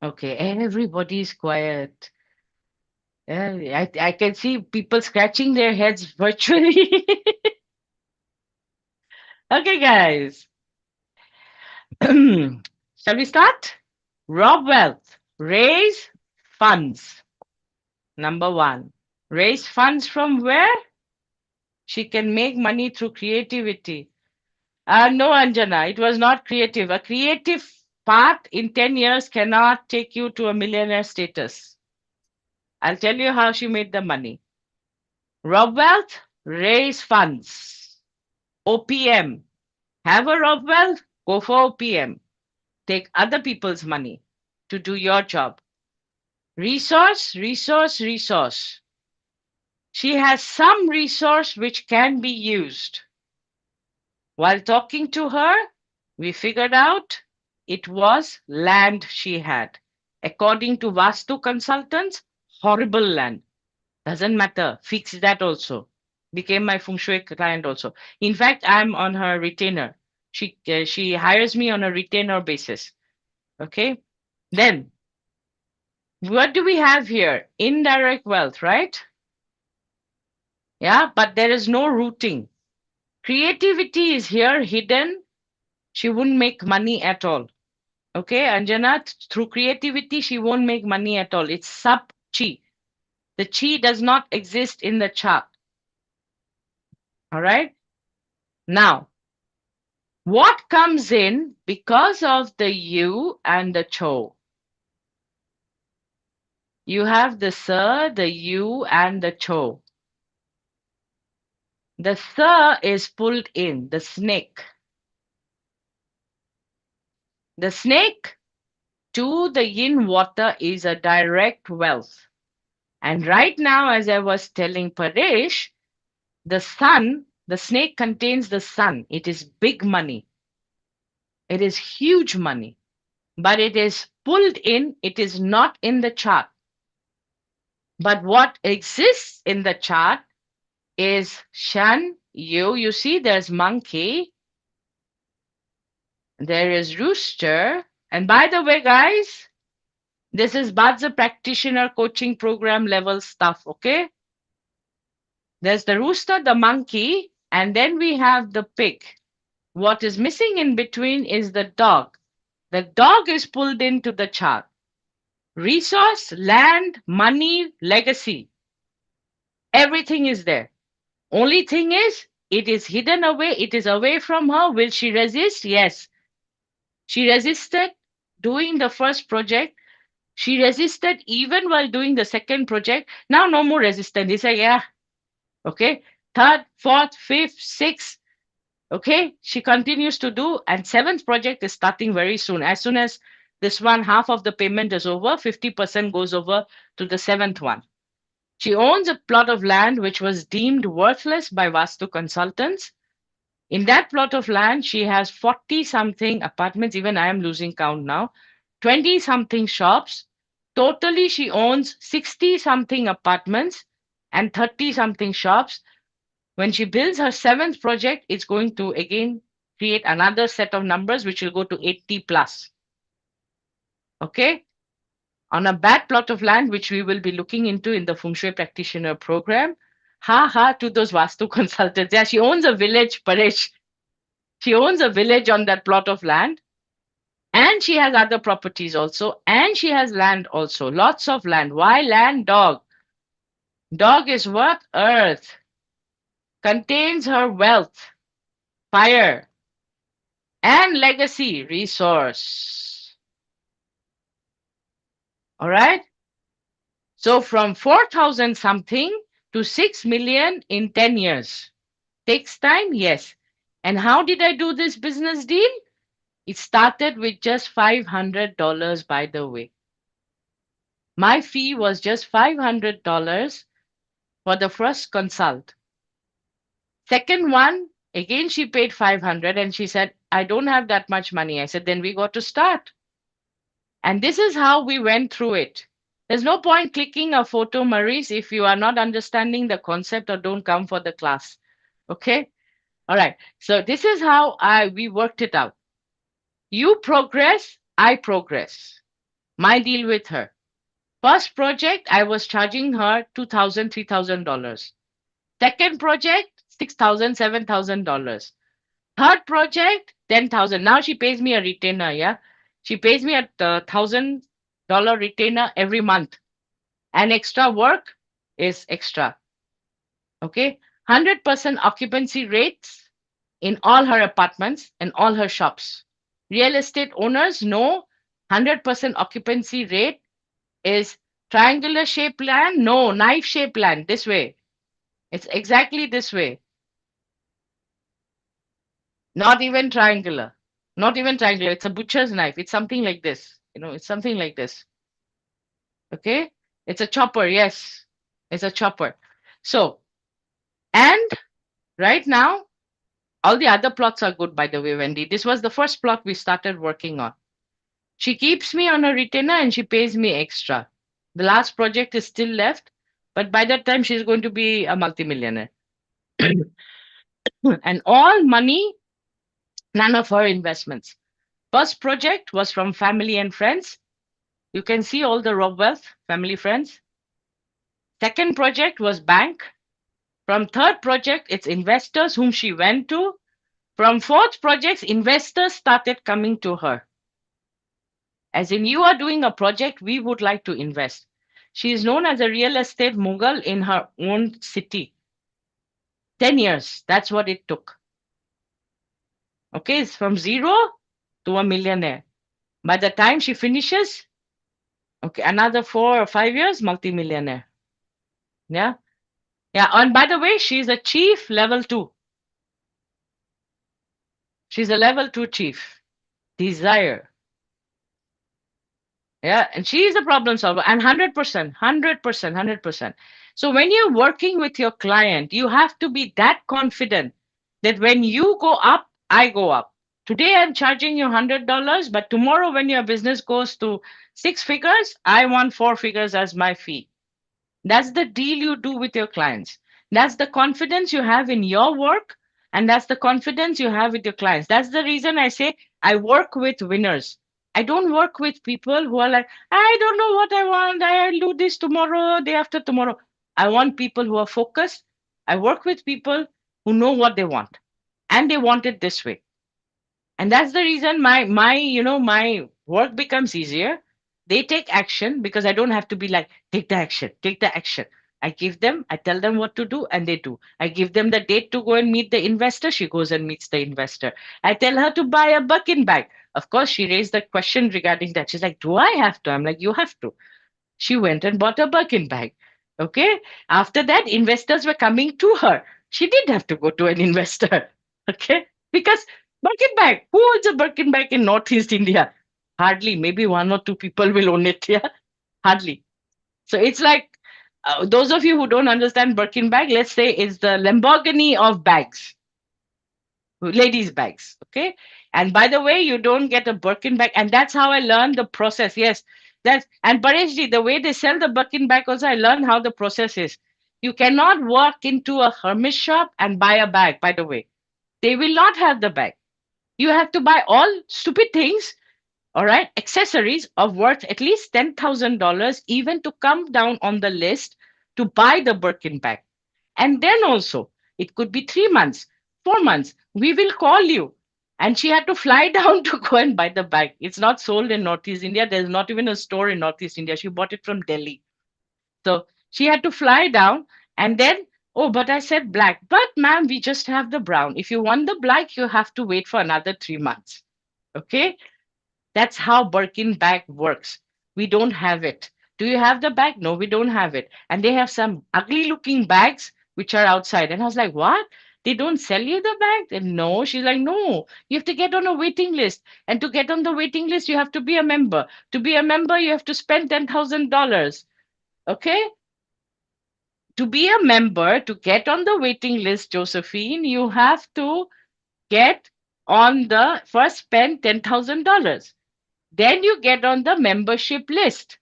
Okay, everybody's quiet. I can see people scratching their heads virtually. Okay, guys. Shall we start? Rob wealth. Raise funds. Number 1. Raise funds from where? She can make money through creativity. No, Anjana, it was not creative. A creative path in 10 years cannot take you to a millionaire status. I'll tell you how she made the money. Rob wealth, raise funds. OPM. Have a rob wealth, go for OPM. Take other people's money to do your job. Resource, resource, resource. She has some resource which can be used. While talking to her, we figured out it was land she had. According to Vastu consultants, horrible land. Doesn't matter. Fix that also. Became my Feng Shui client also. In fact, I'm on her retainer. She hires me on a retainer basis. Okay. Then, what do we have here? Indirect wealth, right? Yeah, but there is no rooting. Creativity is here hidden. She wouldn't make money at all. Okay, Anjana, through creativity, she won't make money at all. It's sub chi. The chi does not exist in the chart. All right. Now, what comes in because of the yu and the cho? You have the sa, the yu, and the cho. The sa is pulled in, the snake. The snake to the yin water is a direct wealth. And right now, as I was telling Paresh, the sun, the snake contains the sun. It is big money. It is huge money. But it is pulled in. It is not in the chart. But what exists in the chart is Shan, Yu. You see, there's monkey. There is rooster. And by the way, guys, this is Bazi Practitioner Coaching Program level stuff, okay? There's the rooster, the monkey, and then we have the pig. What is missing in between is the dog. The dog is pulled into the chart. Resource, land, money, legacy. Everything is there. Only thing is, it is hidden away. It is away from her. Will she resist? Yes. She resisted doing the first project. She resisted even while doing the second project. Now no more resistance. He said, yeah. Okay. Third, fourth, fifth, sixth. Okay. She continues to do. And seventh project is starting very soon. As soon as this one, half of the payment is over, 50% goes over to the seventh one. She owns a plot of land which was deemed worthless by Vastu consultants. In that plot of land, she has 40 something apartments. Even I am losing count now. 20 something shops. Totally, she owns 60 something apartments and 30 something shops. When she builds her seventh project, it's going to again create another set of numbers which will go to 80 plus. Okay. On a bad plot of land, which we will be looking into in the Feng Shui Practitioner program, Ha to those Vastu consultants. Yeah, she owns a village, Paresh. She owns a village on that plot of land. And she has other properties also. And she has land also. Lots of land. Why land? Dog. Dog is what? Earth. Contains her wealth, fire, and legacy, resource. All right. So from 4,000 something to 6 million in 10 years. Takes time? Yes. And how did I do this business deal? It started with just $500, by the way. My fee was just $500 for the first consult. Second one, again, she paid 500 and she said, I don't have that much money. I said, then we got to start. And this is how we went through it. There's no point clicking a photo, Maurice, if you are not understanding the concept or don't come for the class. Okay? All right. So this is how we worked it out. You progress, I progress. My deal with her. First project, I was charging her $2,000, $3,000. Second project, $6,000, $7,000. Third project, 10,000. Now she pays me a retainer, yeah? She pays me a $1,000 retainer every month. And extra work is extra. Okay? 100% occupancy rates in all her apartments and all her shops. Real estate owners know 100% occupancy rate is triangular shaped land. No, knife shaped land. This way. It's exactly this way. Not even triangular. Not even triangular. It's a butcher's knife. It's something like this. It's something like this. Okay? It's a chopper. Yes. It's a chopper. So, and right now, all the other plots are good, by the way, Wendy. This was the first plot we started working on. She keeps me on a retainer and she pays me extra. The last project is still left, but by that time, she's going to be a multimillionaire. And all money, none of her investments. First project was from family and friends. You can see all the raw wealth, family, friends. Second project was bank. From third project, it's investors whom she went to. From fourth projects, investors started coming to her. As in, you are doing a project, we would like to invest. She is known as a real estate mogul in her own city. 10 years, that's what it took. Okay, it's from zero to a millionaire. By the time she finishes, okay, another 4 or 5 years, multimillionaire. Yeah. Yeah. And by the way, she's a chief level 2. She's a level 2 chief. Desire. Yeah. And she is a problem solver. And 100%, 100%, 100%. So when you're working with your client, you have to be that confident that when you go up, I go up. Today I'm charging you $100, but tomorrow when your business goes to 6 figures, I want 4 figures as my fee. That's the deal you do with your clients. That's the confidence you have in your work, and that's the confidence you have with your clients. That's the reason I say I work with winners. I don't work with people who are like, I don't know what I want. I'll do this tomorrow, day after tomorrow. I want people who are focused. I work with people who know what they want, and they want it this way. And that's the reason my work becomes easier. They take action because I don't have to be like, take the action, take the action. I tell them what to do, and they do. I give them the date to go and meet the investor. She goes and meets the investor. I tell her to buy a Birkin bag. Of course, she raised the question regarding that. She's like, do I have to? I'm like, you have to. She went and bought a Birkin bag. Okay. After that, investors were coming to her. She didn't have to go to an investor. Okay. Because Birkin bag, who owns a Birkin bag in Northeast India? Hardly. Maybe 1 or 2 people will own it. Yeah. Hardly. So it's like, those of you who don't understand Birkin bag, let's say it's the Lamborghini of bags. Ladies' bags. Okay. And by the way, you don't get a Birkin bag. And that's how I learned the process. Yes. And Pareshji, the way they sell the Birkin bag also, I learned how the process is. You cannot walk into a Hermes shop and buy a bag, by the way. They will not have the bag. You have to buy all stupid things, all right, accessories of worth at least $10,000 even to come down on the list to buy the Birkin bag. And then also, it could be 3 months, 4 months. We will call you. And she had to fly down to go and buy the bag. It's not sold in Northeast India. There's not even a store in Northeast India. She bought it from Delhi. So she had to fly down and then, oh, but I said black. But ma'am, we just have the brown. If you want the black, you have to wait for another 3 months. Okay. That's how Birkin bag works. We don't have it. Do you have the bag? No, we don't have it. And they have some ugly looking bags which are outside. And I was like, what? They don't sell you the bag? And no, she's like, no, you have to get on a waiting list. And to get on the waiting list, you have to be a member. To be a member, you have to spend $10,000. Okay. To be a member, to get on the waiting list, Josephine, you have to get on the first spend $10,000. Then you get on the membership list.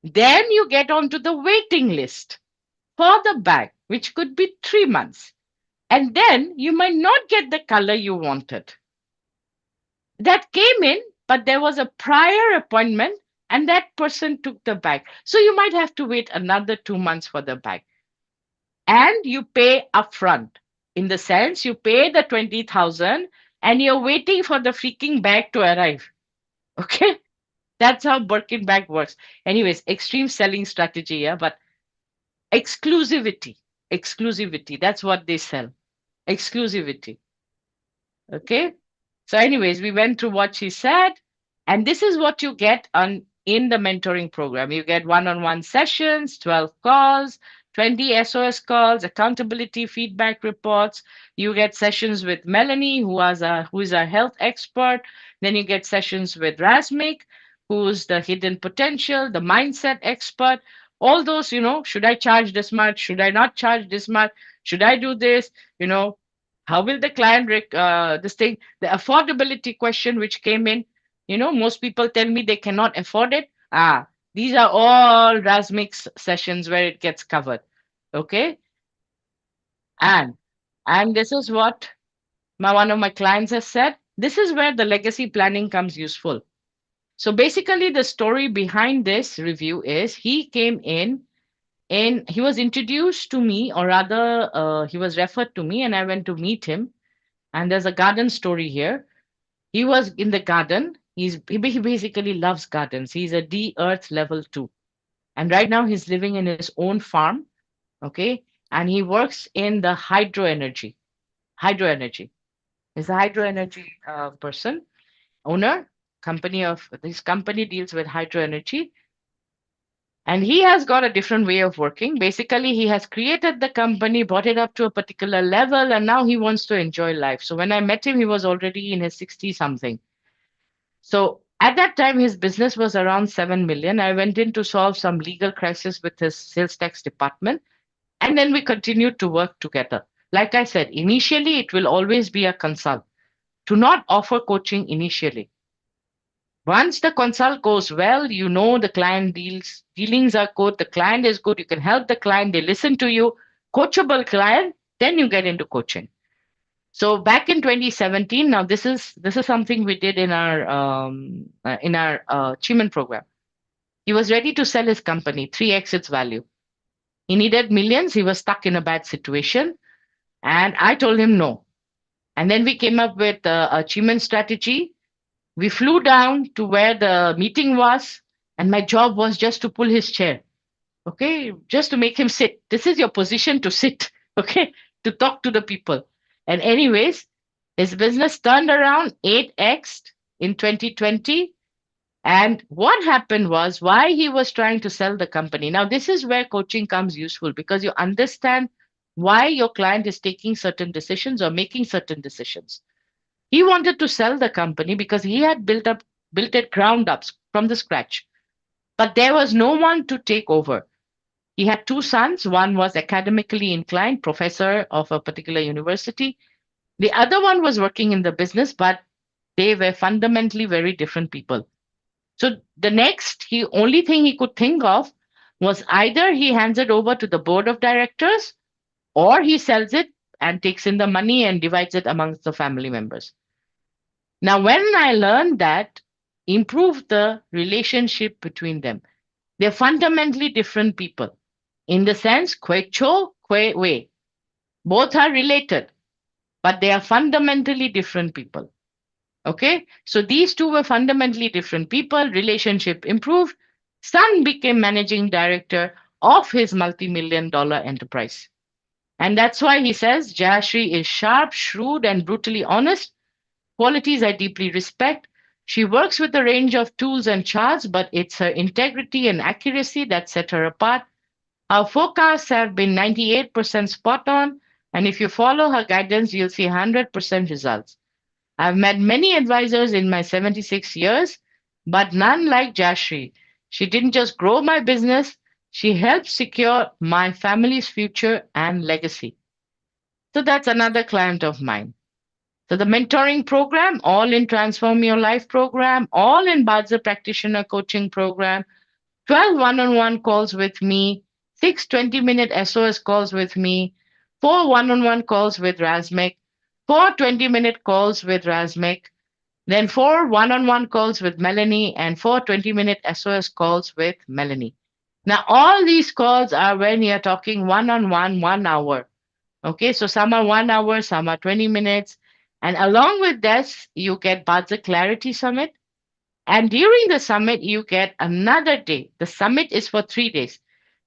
Then you get onto the waiting list for the bag, which could be 3 months. And then you might not get the color you wanted. That came in, but there was a prior appointment and that person took the bag. So you might have to wait another 2 months for the bag. And you pay upfront. In the sense, you pay the 20,000 and you're waiting for the freaking bag to arrive. Okay? That's how Birkin bag works. Anyways, extreme selling strategy, yeah, but exclusivity. That's what they sell. Exclusivity. Okay. So, anyways, we went through what she said, and this is what you get in the mentoring program. You get one-on-one sessions, 12 calls, 20 SOS calls, accountability feedback reports. You get sessions with Melanie, who is our health expert. Then you get sessions with Rasmik, who's the hidden potential, the mindset expert. All those, should I charge this much? Should I not charge this much? Should I do this? How will the client, the affordability question which came in, most people tell me they cannot afford it. These are all Rasmik's sessions where it gets covered. Okay. And this is what one of my clients has said. This is where the legacy planning comes useful. So basically the story behind this review is he came in and he was introduced to me, or rather he was referred to me and I went to meet him. And there's a garden story here. He was in the garden. He basically loves gardens. He's a D Earth level 2. And right now he's living in his own farm. Okay. And he works in the hydro energy. He's a hydro energy person, owner. This company deals with hydro energy. And he has got a different way of working. Basically, he has created the company, brought it up to a particular level, and now he wants to enjoy life. So when I met him, he was already in his 60 something. So at that time, his business was around 7 million. I went in to solve some legal crisis with his sales tax department. And then we continued to work together. Like I said, initially, it will always be a consult. Do not offer coaching initially. Once the consult goes well, the client dealings are good, the client is good, you can help the client, they listen to you, coachable client, then you get into coaching. So back in 2017, now this is something we did in our achievement program. He was ready to sell his company, 3x its value. He needed millions, he was stuck in a bad situation, and I told him no. And then we came up with achievement strategy. We flew down to where the meeting was, and my job was just to pull his chair. Okay, just to make him sit. This is your position to sit, okay, to talk to the people. And anyways, his business turned around 8x in 2020. And what happened was why he was trying to sell the company. Now, this is where coaching comes useful because you understand why your client is taking certain decisions or making certain decisions. He wanted to sell the company because he had built it ground up from the scratch. But there was no one to take over. He had 2 sons. One was academically inclined, professor of a particular university. The other one was working in the business, but they were fundamentally very different people. So the only thing he could think of was either he hands it over to the board of directors or he sells it and takes in the money and divides it amongst the family members. Now, when I learned that, improve the relationship between them. They're fundamentally different people. In the sense, kwe cho, kwe we. Both are related, but they are fundamentally different people. Okay, so these two were fundamentally different people. Relationship improved. Son became managing director of his multi-million dollar enterprise. And that's why he says Jayashree is sharp, shrewd, and brutally honest, qualities I deeply respect. She works with a range of tools and charts, but it's her integrity and accuracy that set her apart. Our forecasts have been 98% spot on, and if you follow her guidance, you'll see 100% results. I've met many advisors in my 76 years, but none like Jayashree. She didn't just grow my business, she helped secure my family's future and legacy. So that's another client of mine. So the mentoring program, all in Transform Your Life program, all in Bazi Practitioner coaching program, 12 one-on-one calls with me, 6 20-minute SOS calls with me, 4 one-on-one calls with Razmik, 4 20-minute calls with Razmik, then 4 one-on-one calls with Melanie, and 4 20-minute SOS calls with Melanie. Now, all these calls are when you're talking one-on-one, 1 hour. Okay, so some are 1 hour, some are 20 minutes. And along with this, you get Bazi Clarity Summit. And during the summit, you get another day. The summit is for 3 days.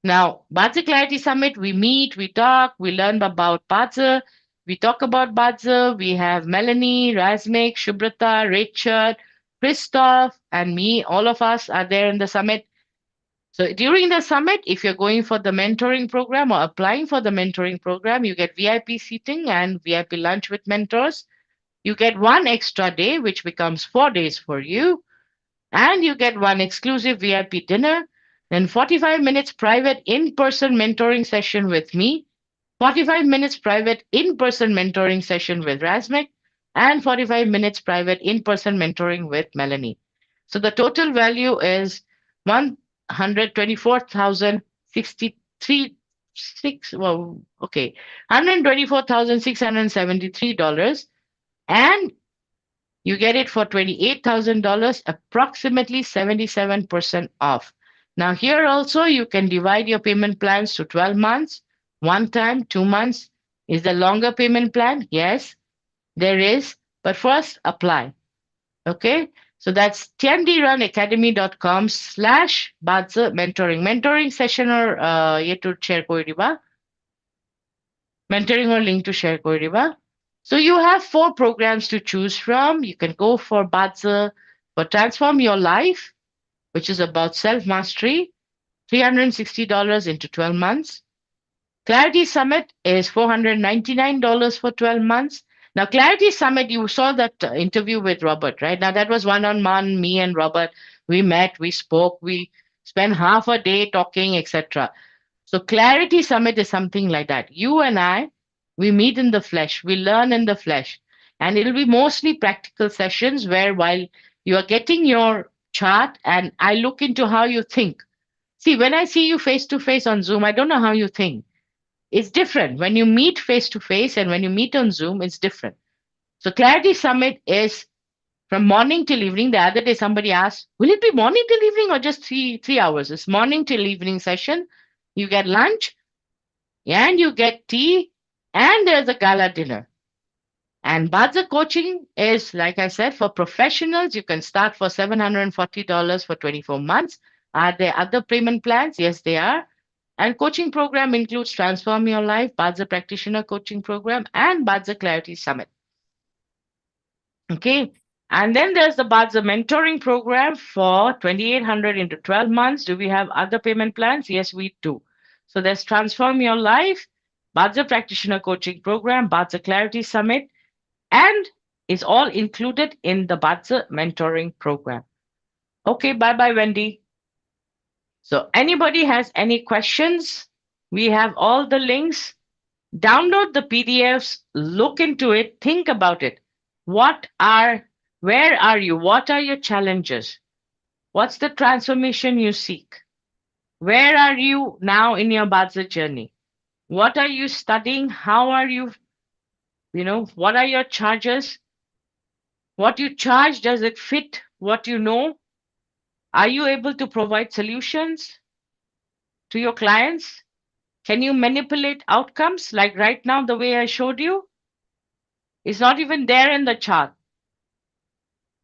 Now, Bazi Clarity Summit, we meet, we talk, we learn about Bazi, we talk about Bazi. We have Melanie, Razmik, Shubrata, Richard, Christoph, and me. All of us are there in the summit. So during the summit, if you're going for the mentoring program or applying for the mentoring program, you get VIP seating and VIP lunch with mentors. You get 1 extra day, which becomes 4 days for you. And you get 1 exclusive VIP dinner, then 45 minutes private in-person mentoring session with me, 45 minutes private in-person mentoring session with Razmik, and 45 minutes private in-person mentoring with Melanie. So the total value is 124,063 well, okay, $124,673, and you get it for $28,000, approximately 77% off. Now, here also, you can divide your payment plans to 12 months, 1 time, 2 months. Is the longer payment plan? Yes, there is. But first, apply. Okay. So that's tndranacademy.com/Bazi mentoring. Mentoring session or ye to share koi diba? Mentoring or link to share koi diba? So you have 4 programs to choose from. You can go for Bazi for Transform Your Life, which is about self-mastery, $360 into 12 months. Clarity Summit is $499 for 12 months. Now, Clarity Summit, you saw that interview with Robert, right? Now, that was one-on-one, me and Robert. We met, we spoke, we spent half a day talking, etc. So Clarity Summit is something like that. You and I, we meet in the flesh, we learn in the flesh, and it'll be mostly practical sessions where while you are getting your chart and I look into how you think. See, when I see you face to face on Zoom, I don't know how you think. It's different. When you meet face to face and when you meet on Zoom, it's different. So Clarity Summit is from morning till evening. The other day somebody asked, will it be morning till evening or just three hours? It's morning till evening session. You get lunch and you get tea and there's a gala dinner. And Bazi coaching is, like I said, for professionals. You can start for $740 for 24 months. Are there other payment plans? Yes, they are. And coaching program includes Transform Your Life, Bazi Practitioner coaching program, and Bazi Clarity Summit. Okay. And then there's the Bazi mentoring program for 2,800 into 12 months. Do we have other payment plans? Yes, we do. So there's Transform Your Life, Bazi Practitioner coaching program, Bazi Clarity Summit, and it's all included in the Bazi mentoring program. Okay, bye-bye, Wendy. So anybody has any questions? We have all the links. Download the PDFs, look into it, think about it. Where are you? What are your challenges? What's the transformation you seek? Where are you now in your Bazi journey? What are you studying? How are you, what are your charges? What you charge, does it fit what you know? Are you able to provide solutions to your clients? Can you manipulate outcomes? Like right now, the way I showed you, it's not even there in the chart.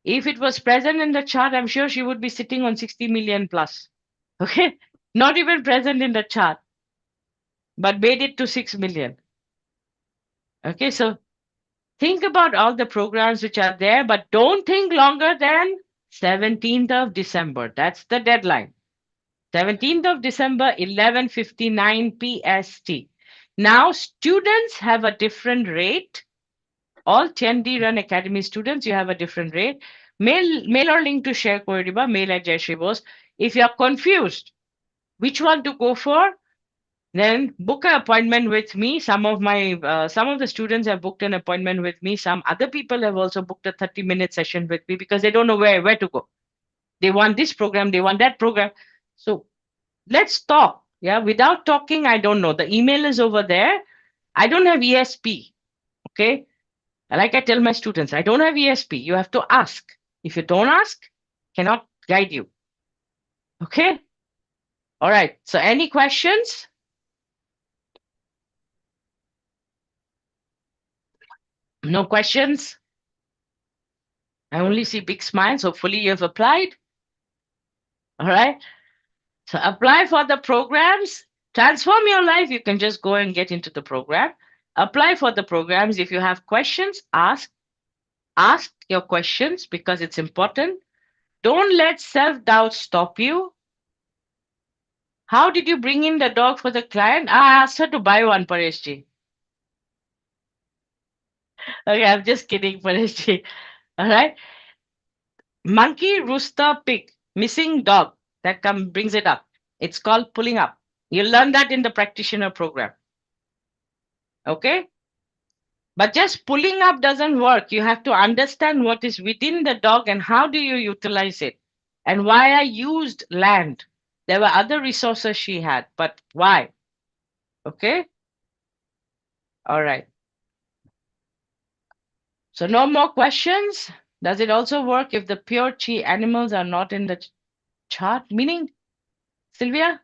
If it was present in the chart, I'm sure she would be sitting on 60 million plus. Okay? Not even present in the chart, but made it to 6 million. Okay, so think about all the programs which are there, but don't think longer than 17th of December. That's the deadline. 17th of December, 11:59 PST. Now, students have a different rate. All 10D Run Academy students, you have a different rate. Mail or link to share Koriba, mail at Jayashree Bose. If you are confused which one to go for, then book an appointment with me. Some of the students have booked an appointment with me. Some other people have also booked a 30-minute session with me because they don't know where to go. They want this program, they want that program. So let's talk. Yeah, without talking, I don't know. The email is over there. I don't have ESP. Okay. Like I tell my students, I don't have ESP. You have to ask. If you don't ask, cannot guide you. Okay. All right. So any questions? No questions? I only see big smiles. Hopefully you have applied. All right. So apply for the programs. Transform your life. You can just go and get into the program. Apply for the programs. If you have questions, ask. Ask your questions because it's important. Don't let self-doubt stop you. How did you bring in the dog for the client? I asked her to buy one, Pareshji. Okay, I'm just kidding, Pareshji. All right. Monkey, rooster, pig, missing dog. That brings it up. It's called pulling up. You learn that in the practitioner program. Okay. But just pulling up doesn't work. You have to understand what is within the dog and how do you utilize it and why I used land. There were other resources she had, but why? Okay. All right. So no more questions. Does it also work if the pure chi animals are not in the chart? Meaning, Sylvia,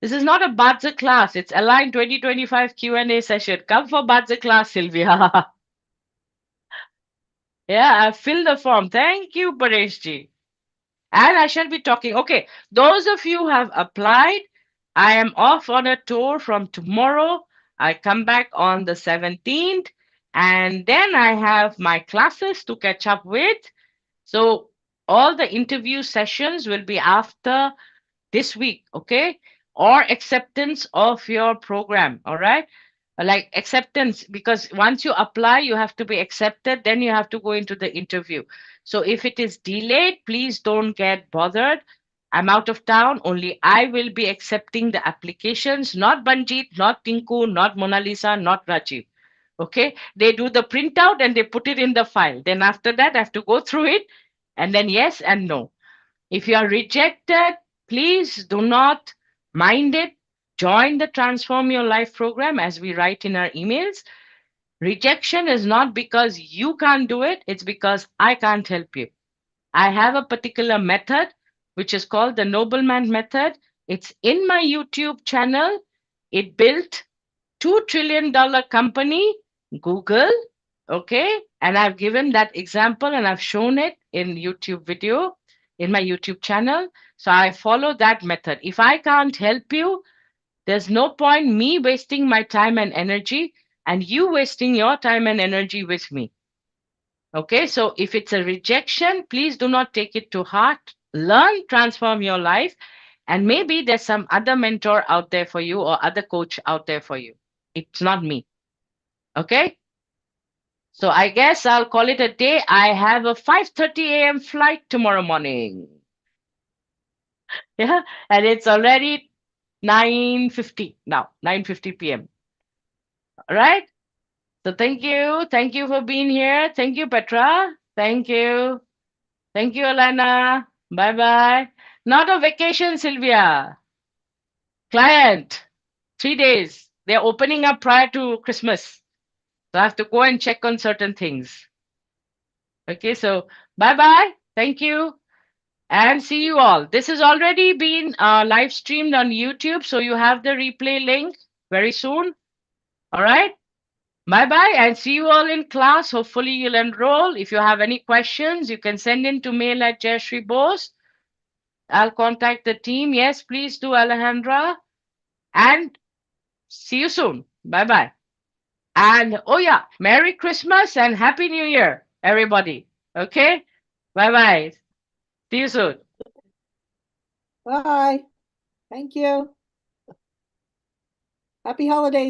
this is not a Bazi class. It's Align 2025 Q&A session. Come for Bazi class, Sylvia. Yeah, I filled the form. Thank you, Pareshji. And I shall be talking. Okay, those of you who have applied, I am off on a tour from tomorrow. I come back on the 17th, and then I have my classes to catch up with. So all the interview sessions will be after this week, okay? Or acceptance of your program, all right? Like acceptance, because once you apply, you have to be accepted, then you have to go into the interview. So if it is delayed, please don't get bothered. I'm out of town. Only I will be accepting the applications, not Banjit, not Tinku, not Mona Lisa, not Rajiv. Okay, they do the printout and they put it in the file. Then after that, I have to go through it and then yes and no. If you are rejected, please do not mind it. Join the Transform Your Life program as we write in our emails. Rejection is not because you can't do it, it's because I can't help you. I have a particular method which is called the Nobleman method. It's in my YouTube channel. It built $2 trillion company, Google. Okay. And I've given that example and I've shown it in YouTube video, in my YouTube channel. So I follow that method. If I can't help you, there's no point me wasting my time and energy and you wasting your time and energy with me. Okay. So if it's a rejection, please do not take it to heart. Learn, transform your life. And maybe there's some other mentor out there for you or other coach out there for you. It's not me. Okay. So I guess I'll call it a day. I have a 5:30 a.m. flight tomorrow morning. Yeah. And it's already 9:50 now, 9:50 p.m. All right. So thank you. Thank you for being here. Thank you, Petra. Thank you. Thank you, Alana. Bye-bye. Not a vacation, Sylvia. Client. 3 days. They're opening up prior to Christmas. So I have to go and check on certain things. Okay, so bye-bye. Thank you. and see you all. This has already been live streamed on YouTube, so you have the replay link very soon. All right. Bye-bye, and see you all in class. Hopefully you'll enroll. If you have any questions, you can send in to mail at Jayashree Bose. I'll contact the team. Yes, please do, Alejandra. And see you soon. Bye-bye. And oh yeah, Merry Christmas and Happy New Year, everybody. Okay? Bye-bye. See you soon. Bye. Thank you. Happy holidays.